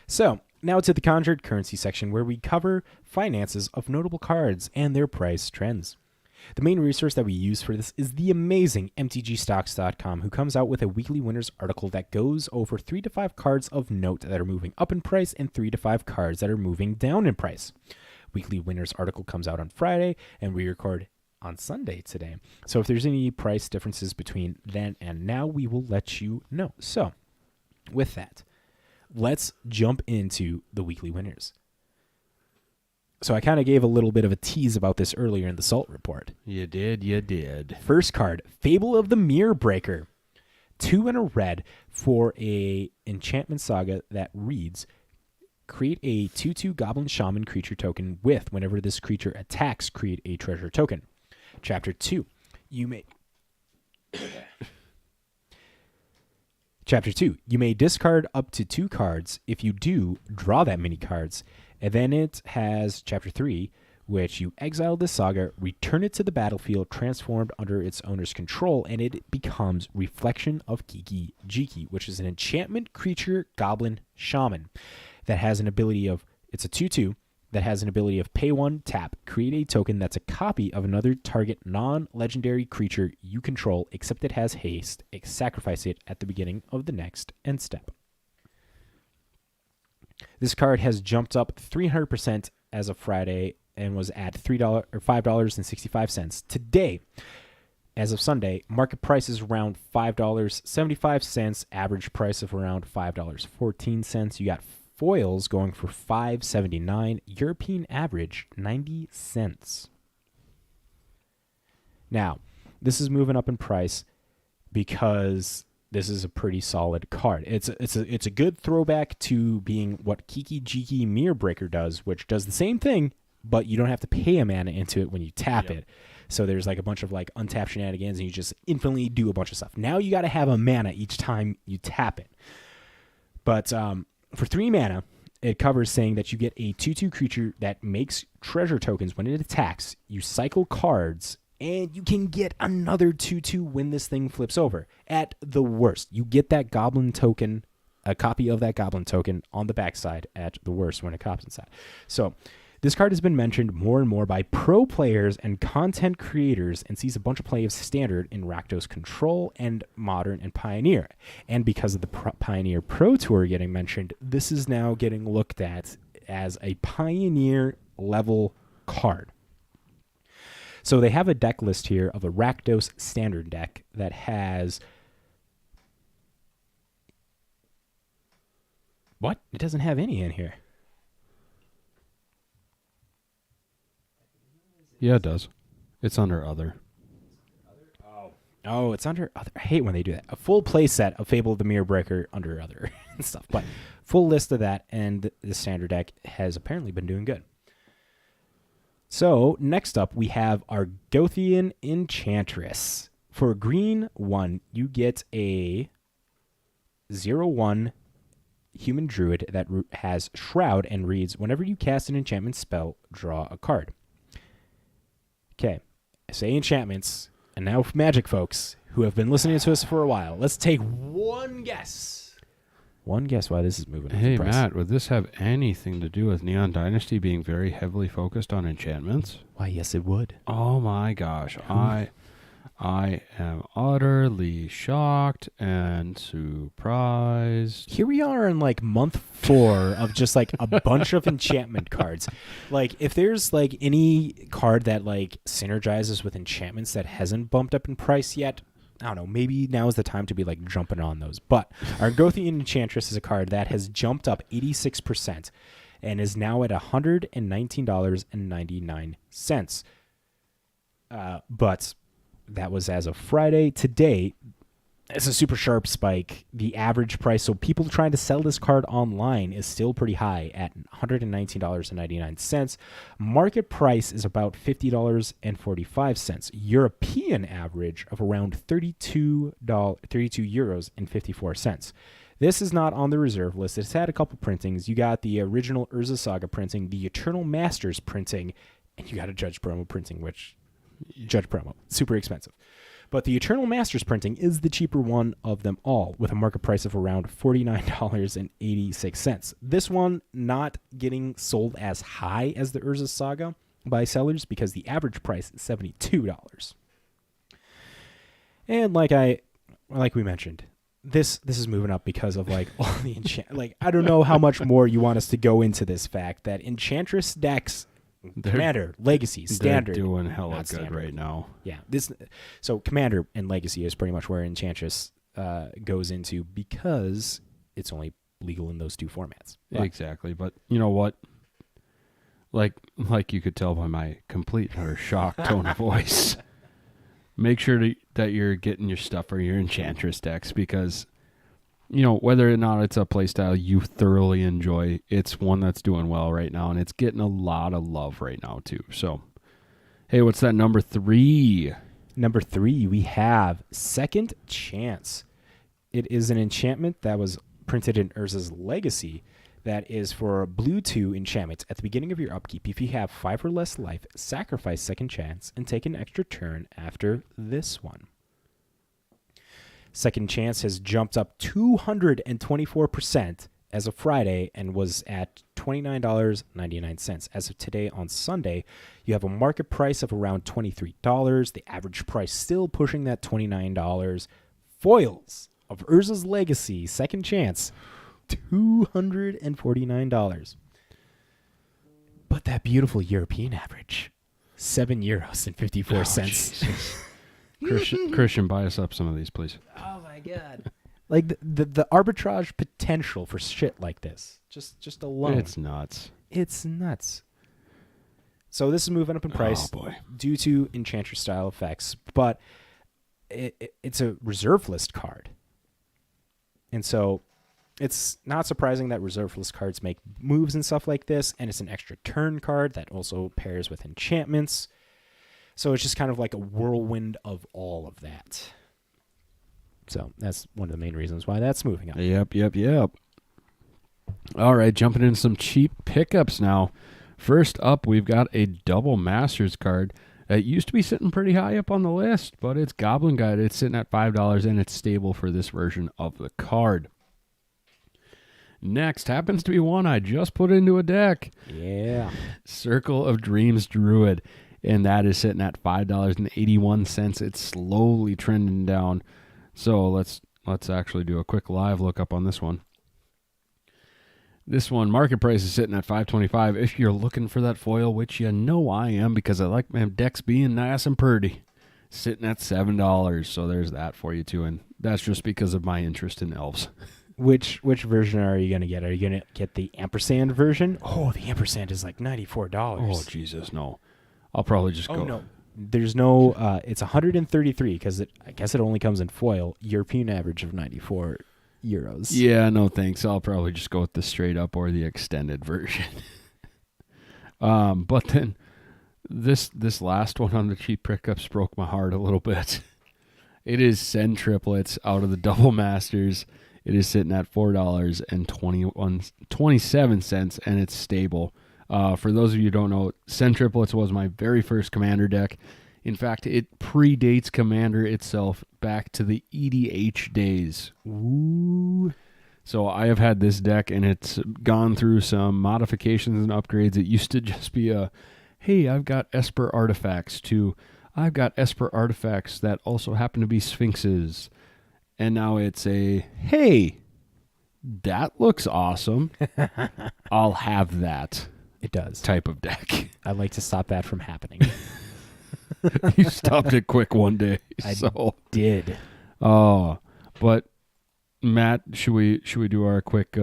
So, now to the conjured currency section where we cover finances of notable cards and their price trends. The main resource that we use for this is the amazing MTGstocks.com, who comes out with a weekly winners article that goes over 3 to 5 cards of note that are moving up in price and 3 to 5 cards that are moving down in price. Weekly winners article comes out on Friday, and we record on Sunday today. So if there's any price differences between then and now, we will let you know. So, with that, let's jump into the weekly winners. So I kind of gave a little bit of a tease about this earlier in the Salt Report. You did. First card, Fable of the Mirror Breaker. 2 and a red for a enchantment saga that reads, create a 2/2 Goblin Shaman creature token with, whenever this creature attacks, create a treasure token. Chapter 2, you may discard up to 2 cards. If you do, draw that many cards. And then it has Chapter 3, which you exile this saga, return it to the battlefield, transformed under its owner's control, and it becomes Reflection of Kiki Jiki, which is an enchantment creature Goblin Shaman that has an ability of, it's a 2/2, that has an ability of pay 1, tap, create a token that's a copy of another target non-legendary creature you control, except it has haste, sacrifice it at the beginning of the next end step. This card has jumped up 300% as of Friday and was at $3 or $5.65 today. As of Sunday, market price is around $5.75, average price of around $5.14. You got foils going for $5.79, European average 90 cents. Now, this is moving up in price because this is a pretty solid card. It's a good throwback to being what Kiki Jiki Mirror Breaker does, which does the same thing, but you don't have to pay a mana into it when you tap it. So there's like a bunch of like untapped shenanigans, and you just infinitely do a bunch of stuff. Now you got to have a mana each time you tap it. But for 3 mana, it covers saying that you get a 2/2 creature that makes treasure tokens when it attacks. You cycle cards, and you can get another 2/2 when this thing flips over. At the worst, you get that goblin token, a copy of that goblin token on the backside at the worst when it comes inside. So this card has been mentioned more and more by pro players and content creators and sees a bunch of play of standard in Rakdos Control and Modern and Pioneer. And because of the Pioneer Pro Tour getting mentioned, this is now getting looked at as a Pioneer level card. So they have a deck list here of a Rakdos standard deck that has... What? It doesn't have any in here. Yeah, it does. It's under other. Oh, it's under other. I hate when they do that. A full play set of Fable of the Mirror Breaker under other and stuff. But full list of that, and the standard deck has apparently been doing good. So next up, we have Argothian Enchantress. For a green one, you get a 0/1 human druid that has Shroud and reads, whenever you cast an enchantment spell, draw a card. Okay, I say enchantments, and now magic folks who have been listening to us for a while, let's take one guess. One guess why this is moving up in Hey, price. Matt, would this have anything to do with Neon Dynasty being very heavily focused on enchantments? Why, yes, it would. Oh my gosh. I am utterly shocked and surprised. Here we are in like month 4 of just like a bunch of enchantment cards. Like if there's like any card that like synergizes with enchantments that hasn't bumped up in price yet, I don't know, maybe now is the time to be like jumping on those. But Argothian Enchantress is a card that has jumped up 86% and is now at $119.99. But that was as of Friday. Today, it's a super sharp spike. The average price, so people trying to sell this card online, is still pretty high at $119.99. Market price is about $50.45. European average of around €32.54. This is not on the reserve list. It's had a couple printings. You got the original Urza Saga printing, the Eternal Masters printing, and you got a Judge Promo printing, which Judge Promo, super expensive. But the Eternal Masters printing is the cheaper one of them all, with a market price of around $49.86. This one not getting sold as high as the Urza Saga by sellers because the average price is $72. And like we mentioned, this is moving up because of like all the like I don't know how much more you want us to go into this fact that Enchantress decks, Commander, Legacy, Standard, They're doing hella not good Standard. right now. Yeah, so Commander and Legacy is pretty much where Enchantress goes into because it's only legal in those two formats. But Exactly. But you know what? Like you could tell by my complete or shocked tone of voice. Make sure that you're getting your stuff for your Enchantress decks because, you know, whether or not it's a playstyle you thoroughly enjoy, it's one that's doing well right now, and it's getting a lot of love right now, too. So, hey, what's that number 3? Number 3, we have Second Chance. It is an enchantment that was printed in Urza's Legacy that is for blue 2 enchantments. At the beginning of your upkeep, if you have 5 or less life, sacrifice Second Chance and take an extra turn after this one. Second Chance has jumped up 224% as of Friday and was at $29.99. As of today on Sunday, you have a market price of around $23. The average price still pushing that $29. Foils of Urza's Legacy, Second Chance, $249. But that beautiful European average, €7.54. Christian, buy us up some of these, please. Oh my god! Like the arbitrage potential for shit like this, just alone, It's nuts. it's nuts. So this is moving up in price Oh, boy. due to Enchantress style effects, but it's a reserve list card, and so it's not surprising that reserve list cards make moves and stuff like this, and it's an extra turn card that also pairs with enchantments. So it's just kind of like a whirlwind of all of that. So that's one of the main reasons why that's moving up. Yep. All right, jumping into some cheap pickups now. First up, we've got a double Masters card. It used to be sitting pretty high up on the list, but it's Goblin Guide. It's sitting at $5, and it's stable for this version of the card. Next happens to be one I just put into a deck. Yeah. Circle of Dreams Druid, and that is sitting at $5.81. It's slowly trending down. So let's actually do a quick live lookup on this one. This one, market price is sitting at $5.25. If you're looking for that foil, which you know I am because I like my decks being nice and pretty, sitting at $7. So there's that for you too, and that's just because of my interest in elves. Which version are you going to get? Are you going to get the ampersand version? Oh, the ampersand is like $94. Oh, Jesus, no. I'll probably just go. Oh, no. There's no, it's 133 because I guess it only comes in foil. European average of 94 euros. Yeah, no thanks. I'll probably just go with the straight up or the extended version. But then This last one on the cheap pickups broke my heart a little bit. It is Send Triplets out of the Double Masters. It is sitting at $4.27, and it's stable. For those of you who don't know, Send Triplets was my very first Commander deck. In fact, it predates Commander itself back to the EDH days. Ooh. So I have had this deck, and it's gone through some modifications and upgrades. It used to just be a, hey, I've got Esper artifacts, to I've got Esper artifacts that also happen to be Sphinxes. And now it's a, hey, that looks awesome. I'll have that. It does. Type of deck. I'd like to stop that from happening. You stopped it quick one day. I did. Oh, but Matt, should we do our quick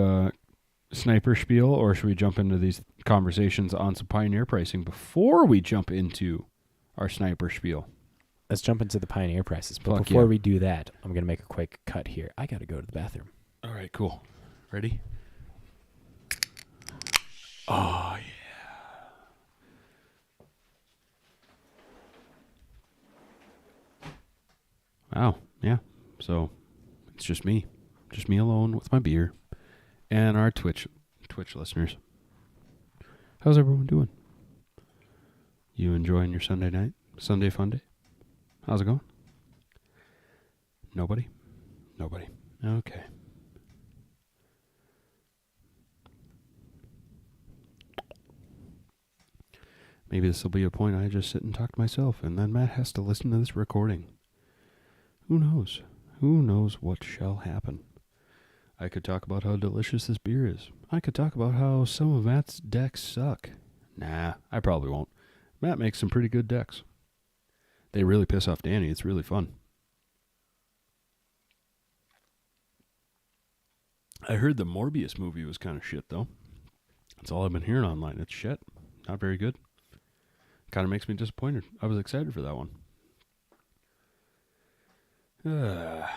sniper spiel, or should we jump into these conversations on some Pioneer pricing before we jump into our sniper spiel? Let's jump into the Pioneer prices. But Fuck before yeah. we do that, I'm going to make a quick cut here. I got to go to the bathroom. All right, cool. Ready? Oh, yeah. Wow, yeah. So it's just me alone with my beer, and our Twitch listeners. How's everyone doing? You enjoying your Sunday night? Sunday fun day? How's it going? Nobody? Okay. Maybe this will be a point I just sit and talk to myself, and then Matt has to listen to this recording. Who knows? Who knows what shall happen? I could talk about how delicious this beer is. I could talk about how some of Matt's decks suck. Nah, I probably won't. Matt makes some pretty good decks. They really piss off Danny. It's really fun. I heard the Morbius movie was kind of shit, though. That's all I've been hearing online. It's shit. Not very good. Kind of makes me disappointed. I was excited for that one. I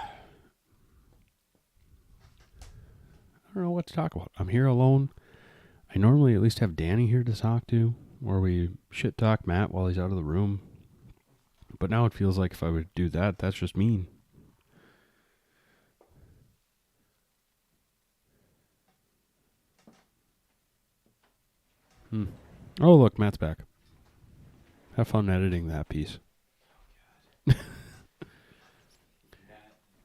don't know what to talk about. I'm here alone. I normally at least have Danny here to talk to, or we shit talk Matt while he's out of the room. But now it feels like if I would do that, that's just mean. Oh, look, Matt's back. Have fun editing that piece. That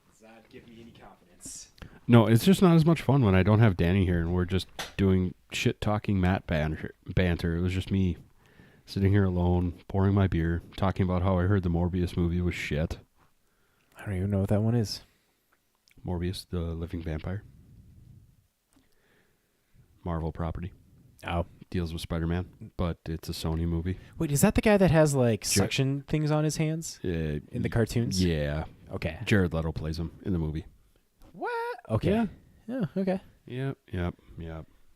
does not give me any confidence. No, it's just not as much fun when I don't have Danny here and we're just doing shit-talking Matt banter. It was just me sitting here alone, pouring my beer, talking about how I heard the Morbius movie was shit. I don't even know what that one is. Morbius, the living vampire. Marvel property. Oh. Deals with Spider-Man, but it's a Sony movie. Wait, is that the guy that has like suction things on his hands in the cartoons? Yeah. Okay. Jared Leto plays him in the movie. What? Okay. Yeah. Yeah, okay. Yep.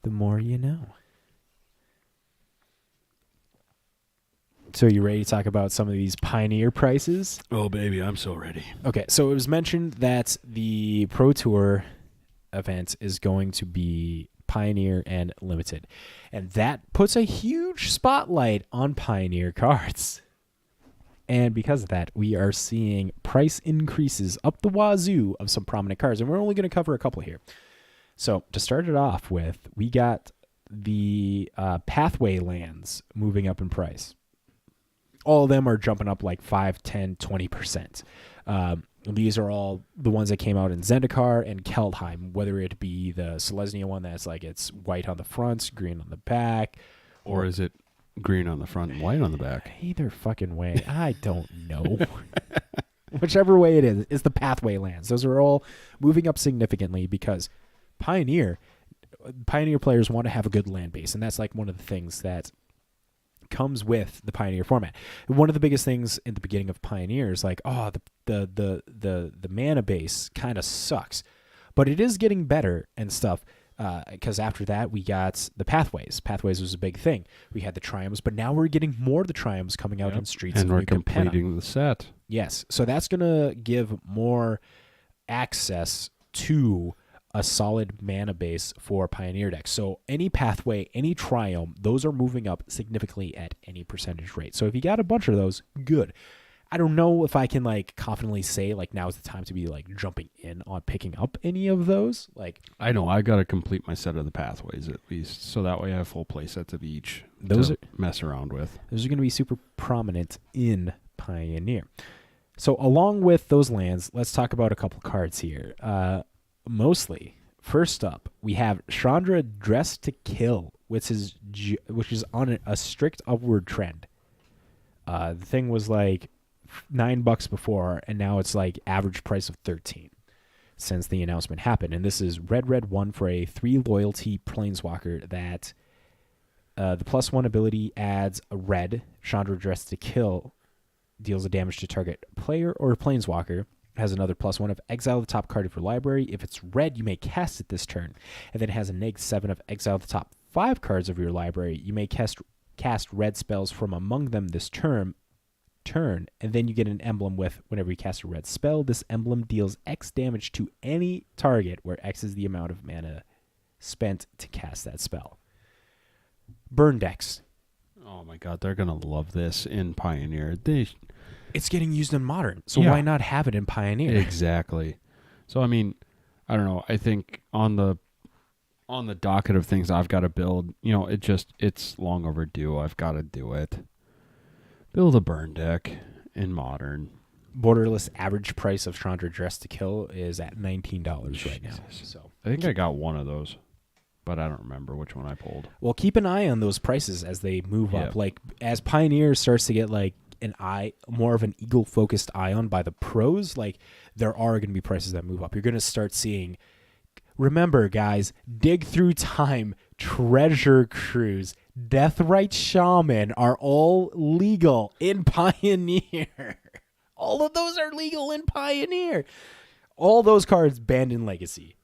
The more you know. So you ready to talk about some of these Pioneer prices? Oh, baby, I'm so ready. Okay, so it was mentioned that the Pro Tour event is going to be Pioneer and Limited. And that puts a huge spotlight on Pioneer cards. And because of that, we are seeing price increases up the wazoo of some prominent cards. And we're only going to cover a couple here. So to start it off with, we got the Pathway lands moving up in price. All of them are jumping up like 5, 10, 20%. These are all the ones that came out in Zendikar and Keldheim, whether it be the Selesnya one that's like it's white on the front, green on the back. Or is it green on the front and white on the back? Either fucking way. I don't know. Whichever way it is the Pathway lands. Those are all moving up significantly because Pioneer players want to have a good land base, and that's like one of the things that comes with the Pioneer format. One of the biggest things in the beginning of Pioneer is like, oh, the mana base kind of sucks, but it is getting better and stuff. Because after that we got the Pathways. Pathways was a big thing. We had the Triumphs, but now we're getting more of the Triumphs coming out in Streets and of we're New Capenna. completing the set. Yes, so that's gonna give more access to a solid mana base for Pioneer decks. So any Pathway, any Triome, those are moving up significantly at any percentage rate. So if you got a bunch of those, good. I don't know if I can like confidently say like now is the time to be like jumping in on picking up any of those. Like I know I got to complete my set of the pathways at least, so that way I have full play sets of each. Those to are mess around with. Those are going to be super prominent in Pioneer. So along with those lands, let's talk about a couple cards here. Mostly, first up, we have Chandra Dressed to Kill, which is on a strict upward trend. The thing was like $9 before, and now it's like average price of 13 since the announcement happened. And this is red 1 for a 3 loyalty planeswalker that the +1 ability adds a red. Chandra Dressed to Kill deals a damage to target player or planeswalker. Has another +1 of exile the top card of your library. If it's red, you may cast it this turn. And then it has a -7 of exile the top 5 cards of your library. You may cast red spells from among them this turn, and then you get an emblem with whenever you cast a red spell, this emblem deals X damage to any target, where X is the amount of mana spent to cast that spell. Burn decks. Oh my god, they're gonna love this in Pioneer. It's getting used in Modern, so Yeah. why not have it in Pioneer? Exactly. So I mean, I don't know. I think on the docket of things I've got to build, it's long overdue. I've got to do it. Build a burn deck in Modern. Borderless average price of Chandra Dressed to Kill is at $19 right now. Jesus. So, I think I got one of those, but I don't remember which one I pulled. well, keep an eye on those prices as they move up. Yep. Like as Pioneer starts to get like more of an eagle focused eye on by the pros, like there are going to be prices that move up. You're going to start seeing. Remember, guys, Dig Through Time, Treasure Cruise, Deathrite Shaman are all legal in Pioneer. All of those are legal in Pioneer. All those cards banned in Legacy.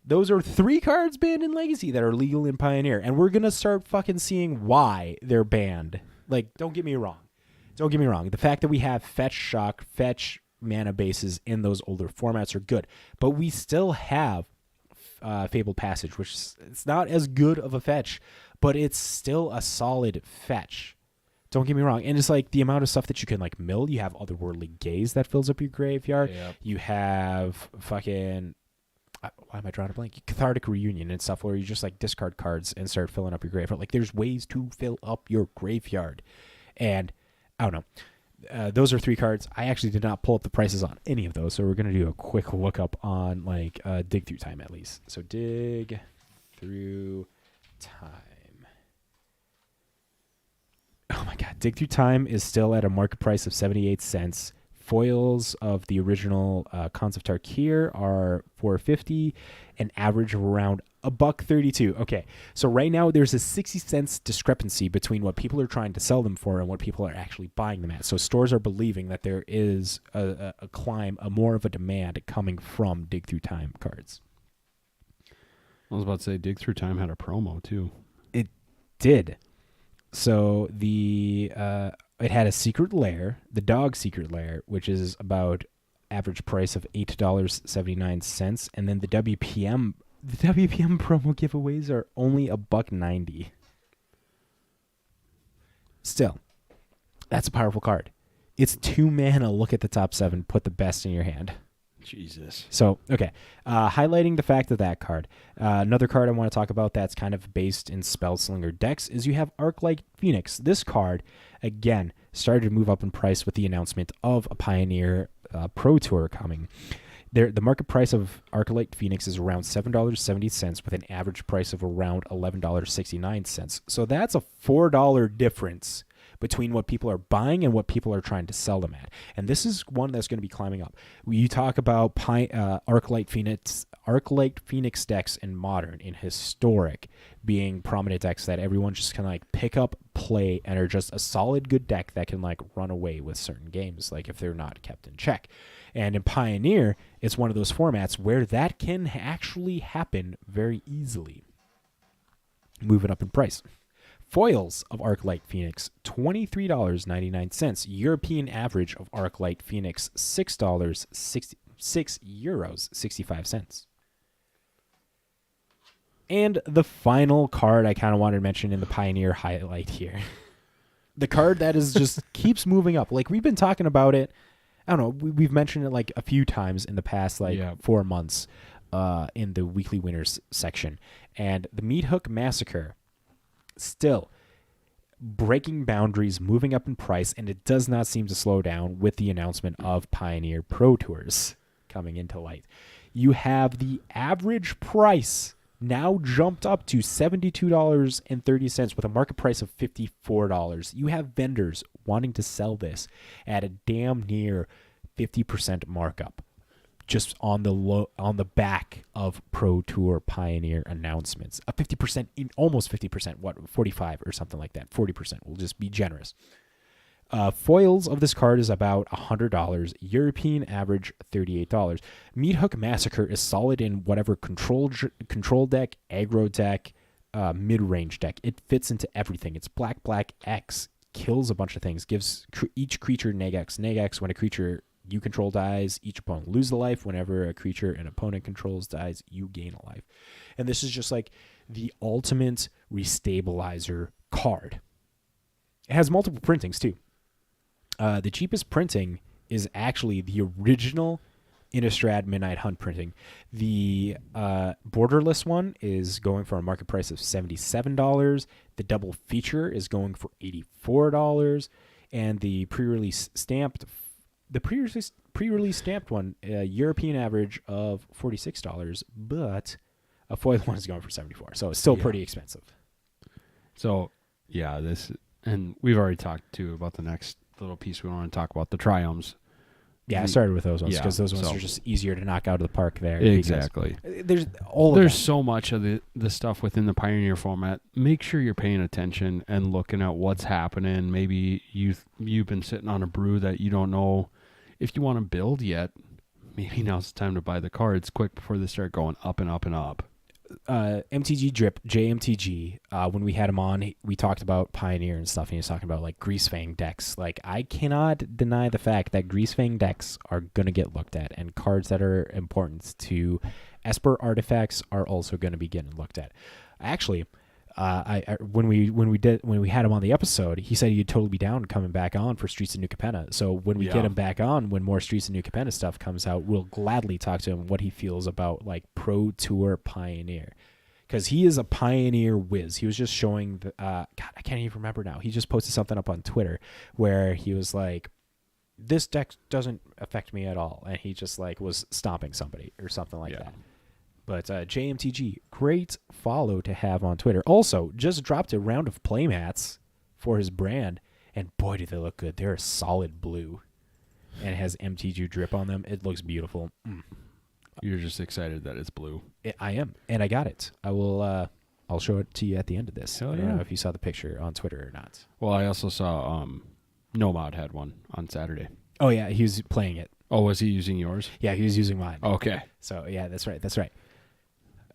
Those are 3 cards banned in Legacy that are legal in Pioneer. And we're going to start fucking seeing why they're banned. Like, don't get me wrong. The fact that we have Fetch Shock, Fetch mana bases in those older formats are good. But we still have Fabled Passage, which it's not as good of a fetch, but it's still a solid fetch. Don't get me wrong. And it's like the amount of stuff that you can like mill. You have Otherworldly Gaze that fills up your graveyard. Yep. You have fucking why am I drawing a blank? Cathartic Reunion and stuff where you just like discard cards and start filling up your graveyard. Like there's ways to fill up your graveyard. And I don't know. Those are 3 cards. I actually did not pull up the prices on any of those, so we're going to do a quick lookup on like Dig Through Time at least. So Dig Through Time. Oh my god, Dig Through Time is still at a market price of 78 cents. Foils of the original Cons of Tarkir are $4.50, an average of around $1.32. Okay, so right now there's a 60 cents discrepancy between what people are trying to sell them for and what people are actually buying them at. So stores are believing that there is a more of a demand coming from Dig Through Time cards. I was about to say Dig Through Time had a promo too. It did. So it had a secret lair, the dog secret lair, which is about average price of $8.79, and then the WPM promo giveaways are only $1.90. Still, that's a powerful card. It's 2 mana. Look at the top 7. Put the best in your hand. Jesus. So, okay. Highlighting the fact of that card. Another card I want to talk about that's kind of based in Spellslinger decks is you have Arclight Phoenix. This card, again, started to move up in price with the announcement of a Pioneer Pro Tour coming. The market price of Arclight Phoenix is around $7.70 with an average price of around $11.69. So that's a $4 difference between what people are buying and what people are trying to sell them at. And this is one that's going to be climbing up. You talk about Arclight Phoenix decks in Modern, in Historic, being prominent decks that everyone just can like pick up, play, and are just a solid good deck that can like run away with certain games, like if they're not kept in check. And in Pioneer, it's one of those formats where that can actually happen very easily. Move it up in price. Foils of Arclight Phoenix, $23.99. European average of Arclight Phoenix, €6.65. And the final card I kind of wanted to mention in the Pioneer highlight here. The card that is just keeps moving up. Like, we've been talking about it. I don't know. We've mentioned it like a few times in the past, 4 months in the weekly winners section. And the Meat Hook Massacre, still breaking boundaries, moving up in price, and it does not seem to slow down with the announcement of Pioneer Pro Tours coming into light. You have the average price now jumped up to $72.30 with a market price of $54. You have vendors wanting to sell this at a damn near 50% markup just on the back of Pro Tour Pioneer announcements. A 50%, almost 50%, 45 or something like that. 40%. We'll just be generous. Foils of this card is about $100. European average $38. Meat Hook Massacre is solid in whatever control deck, aggro deck, mid-range deck. It fits into everything. It's black X, kills a bunch of things, gives each creature neg-X. When a creature you control dies, each opponent loses a life. Whenever a creature an opponent controls dies, you gain a life. And this is just like the ultimate restabilizer card. It has multiple printings too. The cheapest printing is actually the original Innistrad Midnight Hunt printing. The borderless one is going for a market price of $77. The double feature is going for $84, and the pre-release stamped one, European average of $46, but a foil one is going for $74. So it's still pretty expensive. So and we've already talked too about the next little piece we want to talk about, the Triumphs. Yeah, I started with those ones because those ones are just easier to knock out of the park there. Exactly. There's so much of the stuff within the Pioneer format. Make sure you're paying attention and looking at what's happening. Maybe you've been sitting on a brew that you don't know if you want to build yet. Maybe now's the time to buy the cards quick before they start going up and up and up. MTG Drip, JMTG, when we had him on, we talked about Pioneer and stuff, and he was talking about like Greasefang decks. Like, I cannot deny the fact that Greasefang decks are going to get looked at, and cards that are important to Esper artifacts are also going to be getting looked at. Actually, when we had him on the episode, he said he'd totally be down coming back on for Streets of New Capenna. So when we get him back on, when more Streets of New Capenna stuff comes out, we'll gladly talk to him what he feels about like Pro Tour Pioneer, because he is a Pioneer whiz. He was just showing God, I can't even remember now. He just posted something up on Twitter where he was like, "This deck doesn't affect me at all," and he just like was stomping somebody or something like that. But JMTG, great follow to have on Twitter. Also, just dropped a round of playmats for his brand, and boy, do they look good. They're a solid blue, and it has MTG drip on them. It looks beautiful. You're just excited that it's blue. I am, and I got it. I will. I'll show it to you at the end of this. Hell I don't yeah. know if you saw the picture on Twitter or not. Well, I also saw Nomad had one on Saturday. Oh yeah, he was playing it. Oh, was he using yours? Yeah, he was using mine. Okay. So yeah, that's right. That's right.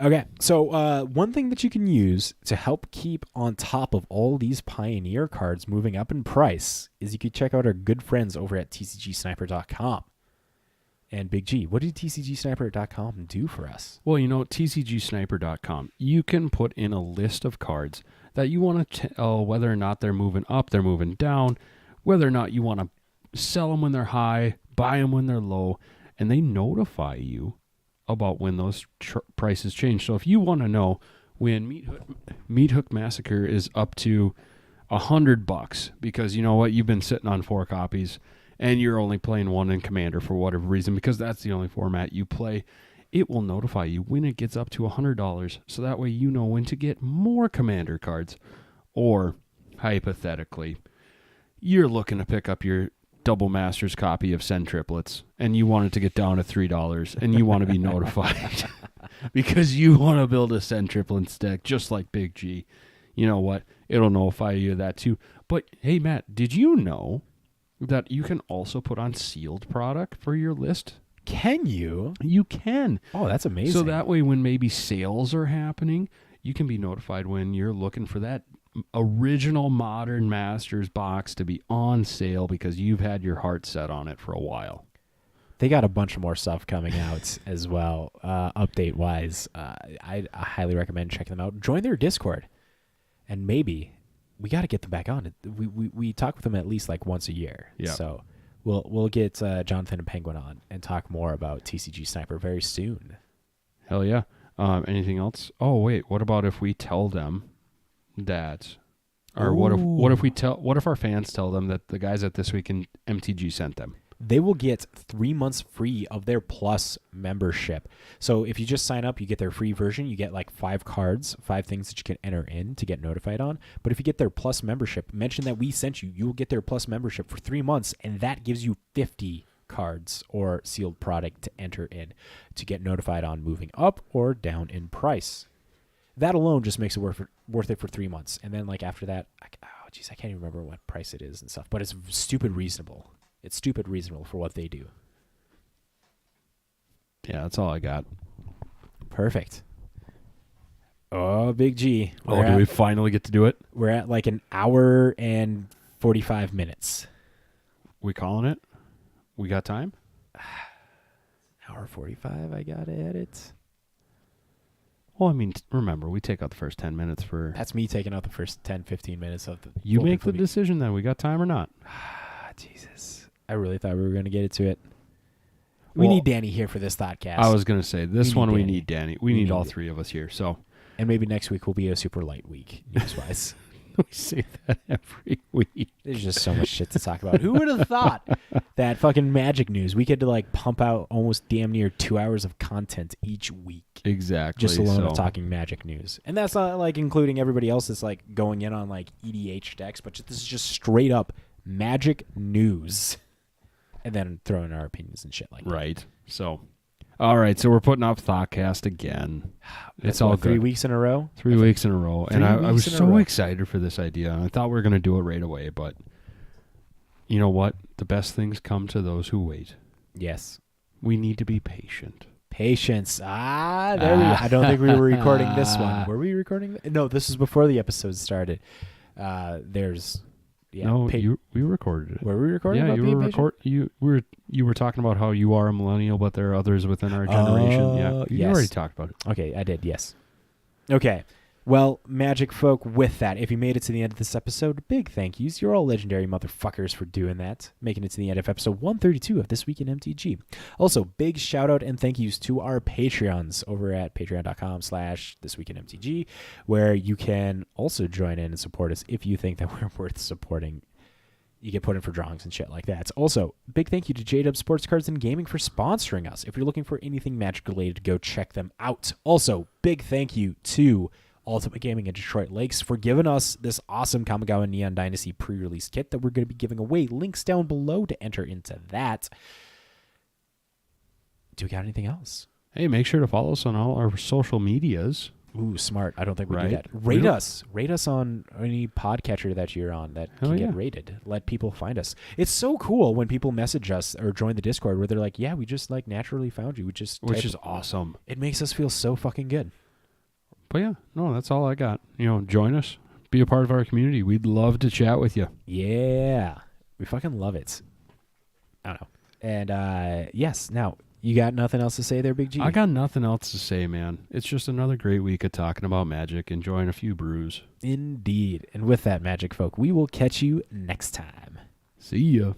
Okay, so one thing that you can use to help keep on top of all these Pioneer cards moving up in price is you could check out our good friends over at tcgsniper.com. And Big G, what did tcgsniper.com do for us? Well, tcgsniper.com, you can put in a list of cards that you want to tell whether or not they're moving up, they're moving down, whether or not you want to sell them when they're high, buy them when they're low, and they notify you about when those prices change. So if you want to know when Meat Hook Massacre is up to $100, because you know what, you've been sitting on 4 copies and you're only playing one in Commander for whatever reason, because that's the only format you play, it will notify you when it gets up to $100, so that way you know when to get more Commander cards. Or hypothetically, you're looking to pick up your double masters copy of Send Triplets and you want it to get down to $3 and you want to be notified because you want to build a Send Triplets deck just like Big G. You know what? It'll notify you of that too. But hey, Matt, did you know that you can also put on sealed product for your list? Can you? You can. Oh, that's amazing. So that way when maybe sales are happening, you can be notified when you're looking for that original Modern Masters box to be on sale because you've had your heart set on it for a while. They got a bunch of more stuff coming out as well, update wise. I highly recommend checking them out. Join their Discord, and maybe we got to get them back on. We talk with them at least like once a year. Yeah. So we'll get Jonathan and Penguin on and talk more about TCG Sniper very soon. Hell yeah. Anything else? Oh wait, what about if we tell them that, or what if our fans tell them that the guys at This Week in MTG sent them? They will get 3 months free of their Plus membership. So if you just sign up, you get their free version. You get like 5 cards, 5 things that you can enter in to get notified on. But if you get their Plus membership, mention that we sent you. You will get their Plus membership for 3 months, and that gives you 50 cards or sealed product to enter in to get notified on moving up or down in price. That alone just makes it worth it for 3 months. And then like after that, I can't even remember what price it is and stuff. But it's stupid reasonable. It's stupid reasonable for what they do. Yeah, that's all I got. Perfect. Oh, Big G. Do we finally get to do it? We're at like an hour and 45 minutes. We calling it? We got time? Hour 45, I got to edit. Well, I mean, remember, we take out the first 10 minutes for... That's me taking out the first 10, 15 minutes of the... You make the decision then. We got time or not? Jesus. I really thought we were going to get into it. We need Danny here for this Thoughtcast. I was going to say, this one we Danny. need Danny. We need all 3 of us here, so... And maybe next week will be a super light week, news-wise. We say that every week. There's just so much shit to talk about. Who would have thought that fucking Magic news, we could like pump out almost damn near 2 hours of content each week. Exactly. Just alone of talking Magic news. And that's not like including everybody else that's like going in on like EDH decks, but this is just straight up Magic news. And then throw in our opinions and shit like that. Right. So, all right. So we're putting up Thoughtcast again. It's all good. 3 weeks in a row? 3 weeks in a row. And I was so row. excited for this idea. I thought we were going to do it right away, but you know what? The best things come to those who wait. Yes. We need to be patient. Patience. There we go. I don't think we were recording this one. Were we recording? No, this is before the episode started. We recorded it. Were we recording? Yeah, about you were talking about how you are a millennial, but there are others within our generation. Yeah, you already talked about it. Okay, I did. Yes. Okay. Well, Magic folk, with that, if you made it to the end of this episode, big thank yous. You're all legendary motherfuckers for doing that, making it to the end of episode 132 of This Week in MTG. Also, big shout out and thank yous to our Patreons over at patreon.com/thisweekinmtg, where you can also join in and support us if you think that we're worth supporting. You get put in for drawings and shit like that. Also, big thank you to J-Dub Sports Cards and Gaming for sponsoring us. If you're looking for anything Magic related, go check them out. Also, big thank you to Ultimate Gaming and Detroit Lakes for giving us this awesome Kamigawa Neon Dynasty pre-release kit that we're going to be giving away. Links down below to enter into that. Do we got anything else? Hey, make sure to follow us on all our social medias. Ooh, smart. I don't think we do that. Rate us. Rate us on any podcatcher that you're on that can get rated. Let people find us. It's so cool when people message us or join the Discord where they're like, yeah, we just like naturally found you. Which is awesome. It makes us feel so fucking good. But yeah, no, that's all I got. Join us. Be a part of our community. We'd love to chat with you. Yeah. We fucking love it. I don't know. And yes, now, you got nothing else to say there, Big G? I got nothing else to say, man. It's just another great week of talking about Magic, enjoying a few brews. Indeed. And with that, Magic folk, we will catch you next time. See ya.